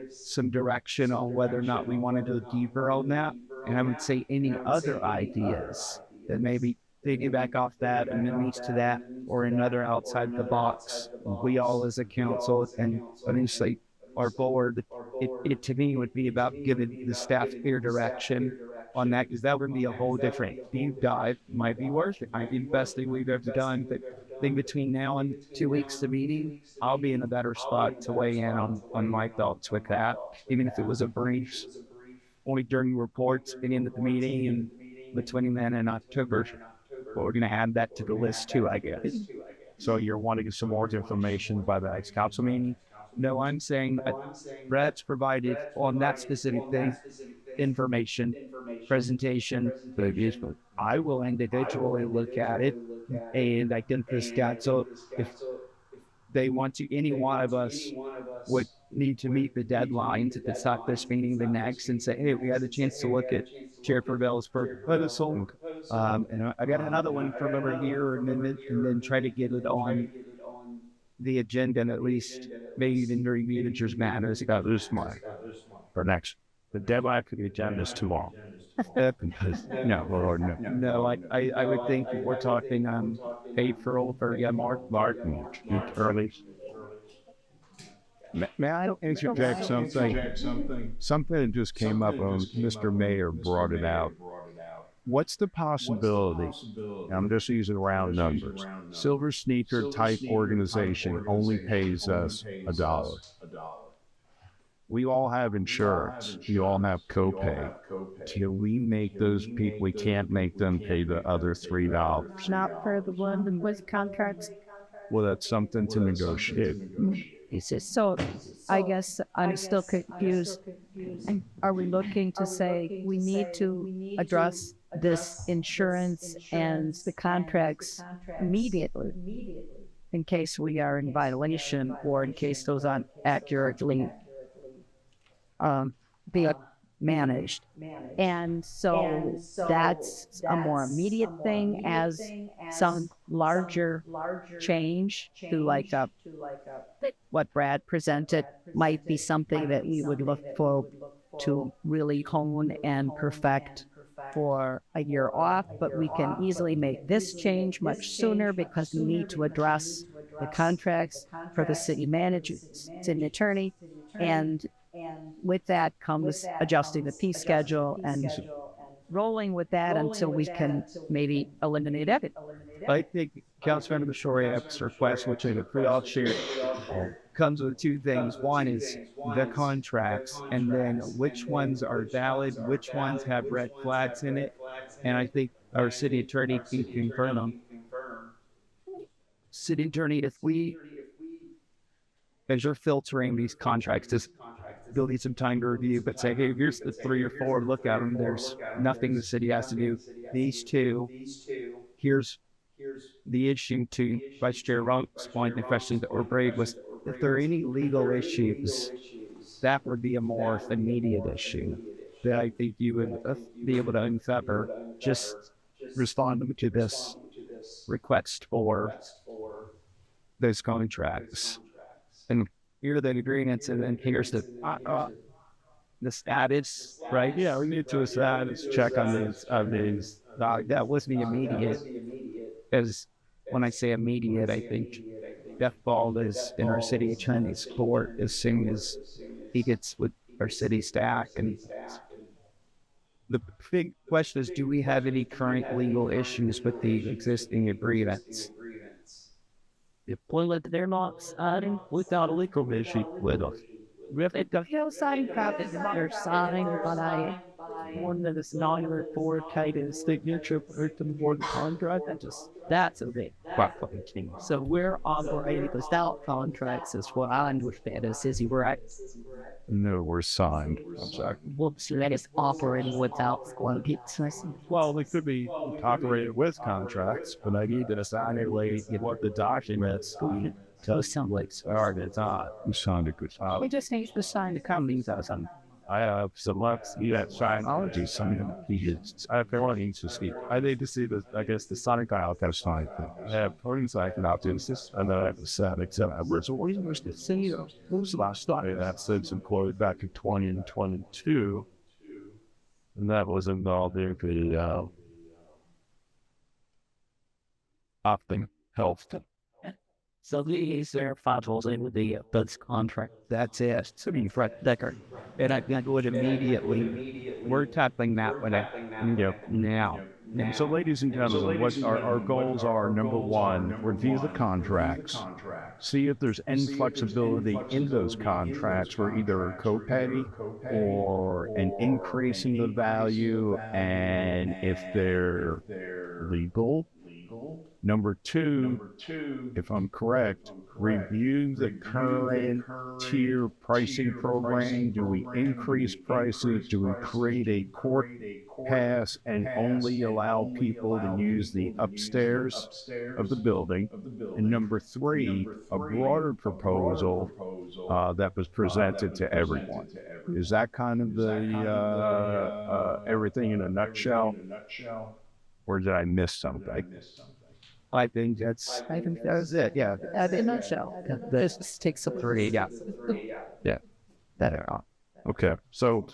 some direction on whether or not we want to go deeper on that. And I would say any other ideas that maybe piggyback off that and then leads to that, or another outside the box. We all as a council, and obviously our board, it to me would be about giving the staff clear direction on that, because that would be a whole different deep dive. Might be worth it. Might be the best thing we've ever done. But I think between now and 2 weeks to meeting, I'll be in a better spot to weigh in on my thoughts with that, even if it was a brief, only during reports and in the meeting, and between then and October. But we're going to add that to the list too, I guess. So you're wanting some more information by the next council meeting? No, I'm saying that Brad's provided on that specific thing information, presentation. I will individually look at it, and I think this guy, so if they want to, any one of us would need to meet the deadlines if it's not this meeting, the next, and say, hey, we had a chance to look at Chair Purvell's proposal. And I got another one from over here, and then try to get it on the agenda, and at least maybe even during managers' matters about this month or next. The deadline for the agenda is too long. No, Lord, no. No, I would think we're talking April or March, early. May I interject something? Something that just came up when Mr. Mayor brought it out. What's the possibility, I'm just using round numbers, Silver Sneaker type organization only pays us $1. We all have insurance. We all have copay. Can we make those people, we can't make them pay the other $3. Not for the one with contracts. Well, that's something to negotiate. So I guess I'm still confused. Are we looking to say we need to address this insurance and the contracts immediately in case we are in violation, or in case those aren't accurately being managed? And so that's a more immediate thing, as some larger change to what Brad presented might be something that we would look for to really hone and perfect for a year off, but we can easily make this change much sooner because we need to address the contracts for the city manager, city attorney, and with that comes adjusting the fee schedule and rolling with that until we can maybe eliminate it. I think Councilmember Shoriak's request, which I pretty all share, comes with two things. One is the contracts, and then which ones are valid, which ones have red flags in it, and I think our city attorney can confirm them. city attorney, if we, as you're filtering these contracts, just you'll need some time to review, but say, hey, here's the 3 or 4, look at them. There's nothing the city has to do. These two, here's the issue to Vice Chair Runk's point, the question that were raised was, if there are any legal issues, that would be a more immediate issue that I think you would be able to uncover. Just respond to this request for those contracts. And here are the agreements, and then here's the status, right? Yeah, we need to a status check on these. That wasn't immediate. As when I say immediate, I think Jeff Ball is in our city attorney's court as soon as he gets with our city staff. And the big question is, do we have any current legal issues with the existing agreements? If they're not signing without a legal issue with us. If it goes, signing copies, they're signing by one that is non-authoritative signature to the board contract. That's a big fucking thing. So we're operating without contracts, is what I understand. Is he right? No, we're signed. Well, so that is operating without contracts. Well, they could be operated with contracts, but I need to decide anyway what the documents So someplace are. It's not. You signed a good job. we just need to sign the companies or something. I have some left. You have Scientology. I have everyone needs to see. I need to see the. I guess the Sonic Isle kind of sign thing. I have Podium's I can do this, and then I have the Sonic. So what do you wish to see? Who's the last time that since employed back in 2022, and that was involved in the opting health. So these are files in with the Bud's contract. That's it. So be Fred Decker. And I can do it immediately. We're tackling that one now. So, ladies and gentlemen, what our goals are: number one, review the contracts, see if there's any flexibility in those contracts for either a copay or an increase in the value, and if they're legal. Number two, if I'm correct, review the current tier pricing program. Do we increase prices? Do we create a court pass and only allow people to use the upstairs of the building? And number three, a broader proposal that was presented to everyone. Is that kind of the everything in a nutshell? Or did I miss something? I think that's it. Yeah. In a nutshell. This takes up 3. Yeah. That are Okay. So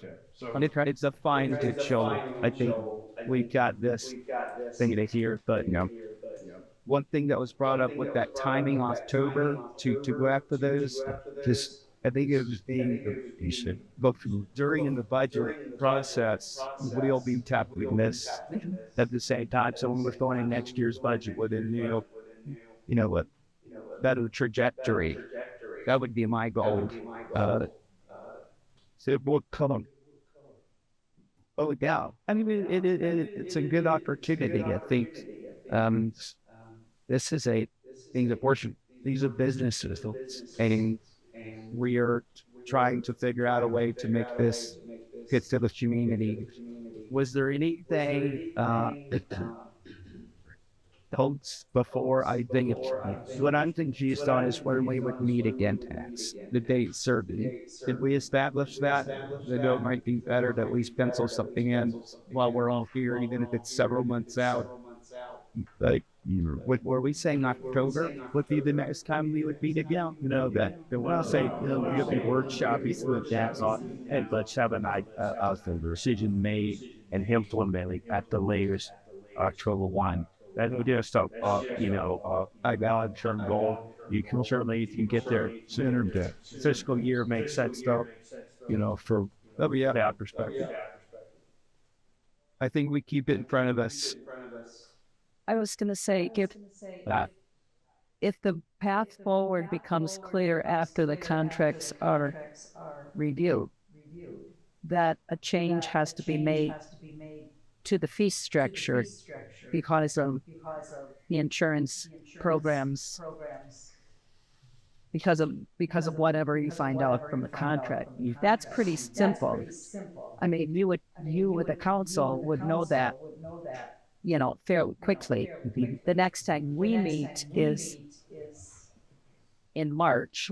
it's a fine to show. I think we've got this thing to hear, but one thing that was brought up with that timing October to go after those, just I think it was being but during in the budget process, we'll be tackling this at the same time. So when we're going in next year's budget with a new, what better trajectory, that would be my goal. So we'll come. Oh yeah, I mean it's a good opportunity. I think this is a thing that worship. These are businesses, and we are trying to figure out a way to make this fit to the community. Was there anything holds before I think what I'm confused on is when we would meet again tax, the date certain. Did we establish that? Then it might be better to at least pencil something in while we're all here, even if it's several months out. Like, were we saying October would be the next time we would meet again? That we'll say, we'll be workshopping through that on, and let's have an decision made and implemented at the latest October 1. That would just a valid term goal. You can certainly get there sooner. The fiscal year makes sense, though, from that perspective. I think we keep it in front of us. I was going to say, if the path forward becomes clear after the contracts are reviewed, that a change has to be made to the fee structure because of the insurance programs, because of whatever you find out from the contract. That's pretty simple. I mean, you with the council would know that, fairly quickly. The next time we meet is in March.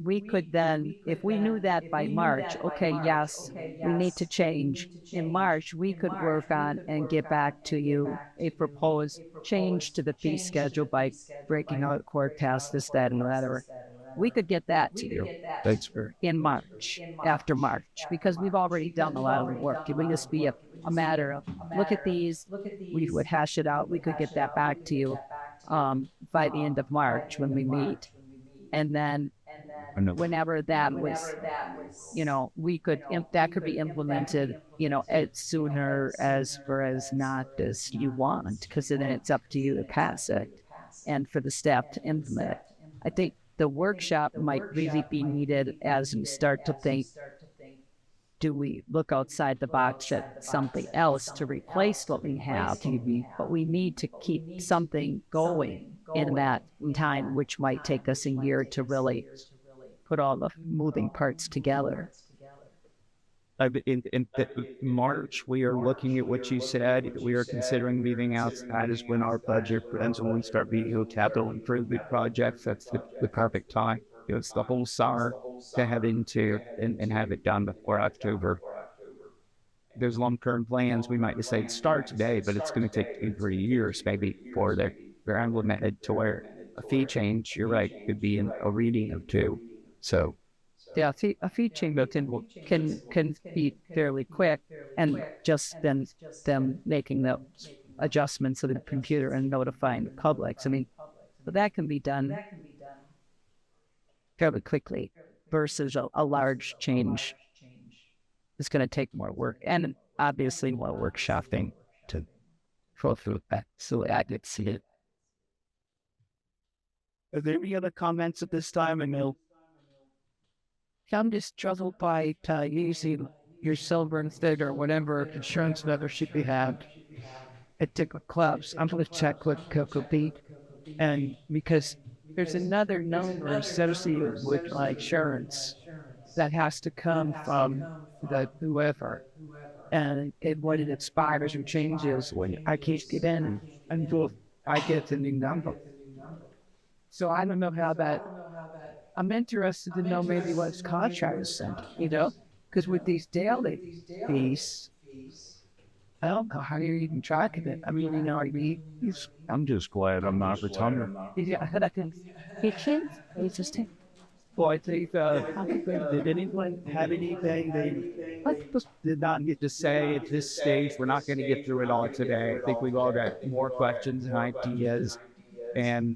We could then, if we knew that by March, okay, yes, we need to change. In March, we could work on and get back to you a proposed change to the fee schedule by breaking out court tasks, this, that, and the other. We could get that to you in March, after March, because we've already done a lot of the work. It would just be a matter of, look at these, we would hash it out. We could get that back to you by the end of March when we meet. And then whenever that was, that could be implemented, as sooner as or as not as you want, because then it's up to you to pass it and for the staff to implement it. I think the workshop might really be needed as we start to think, do we look outside the box at something else to replace what we have? But we need to keep something going in that time, which might take us a year to really put all the moving parts together. In March, we are looking at what you said. We are considering leaving outside is when our budget ends, when we start meeting capital improvement projects. That's the perfect time. It's the whole summer to head into and have it done before October. There's long-term plans. We might decide to start today, but it's going to take 2-3 years maybe before they're implemented to where a fee change, you're right, could be in a reading of 2. So yeah, a fee change can be fairly quick, and just then them making the adjustments of the computer and notifying the public. I mean, so that can be done fairly quickly versus a large change. It's going to take more work and obviously more workshopping to go through that. So I did see it. Are there any other comments at this time? I'm just troubled by using your silver instead or whatever insurance membership you have at different clubs. I'm going to check with Coco Beat, and because there's another number associated with my insurance that has to come from the whoever, and when it expires or changes, when I can't get in until I get the new number. So I don't know how that. I'm interested to know maybe what's contract is sent, because with these daily fees, I don't know how you're even tracking it. I mean, I'm just glad I'm not retired. Yeah, it's just. Well, I think, did anyone have anything they did not get to say at this stage? We're not going to get through it all today. I think we've all got more questions and ideas. And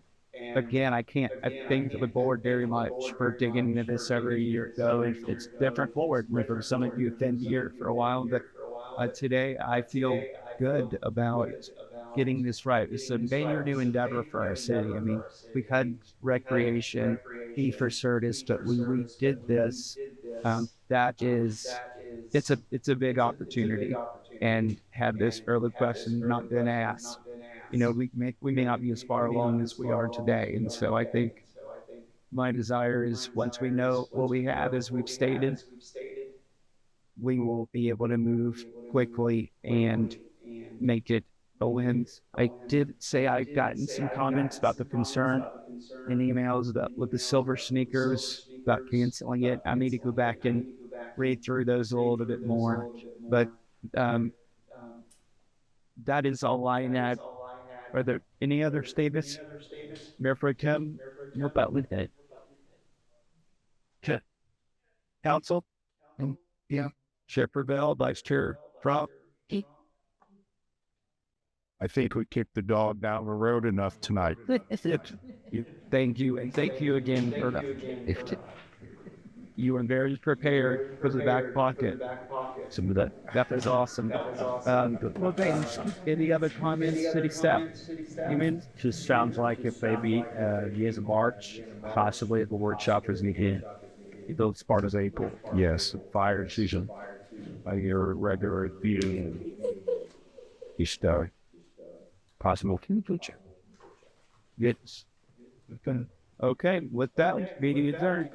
again, I thank the board very much for digging into this every year ago. It's different forward. For some of you have been here for a while, but today I feel good about getting this right. It's a major new endeavor for our city. I mean, we've had recreation, fee for service, but we did this. It's a big opportunity, and have this early question not been asked. We may not be as far along as we are today, and so I think my desire is once we know what we have, as we've stated, we will be able to move quickly and make it a win. I did say I've gotten some comments about the concern and emails about with the silver sneakers, about canceling it. I need to go back and read through those a little bit more, but that is all I had. Are there any other statements? Mayor Pro Tem? No, but with it. council? Yeah. Chair Purvell, Vice Chair Prop? I think we kicked the dog down the road enough tonight. Thank you, and thank you again for you were very prepared for the back pocket. Some of that was awesome. Any other comments, city staff? Just sounds like if they meet the end of March, possibly at the workshop is needed. Those part of April. Yes. Fire season. by your regular meeting. Just possible future. Yes. Okay, with that, meeting adjourned.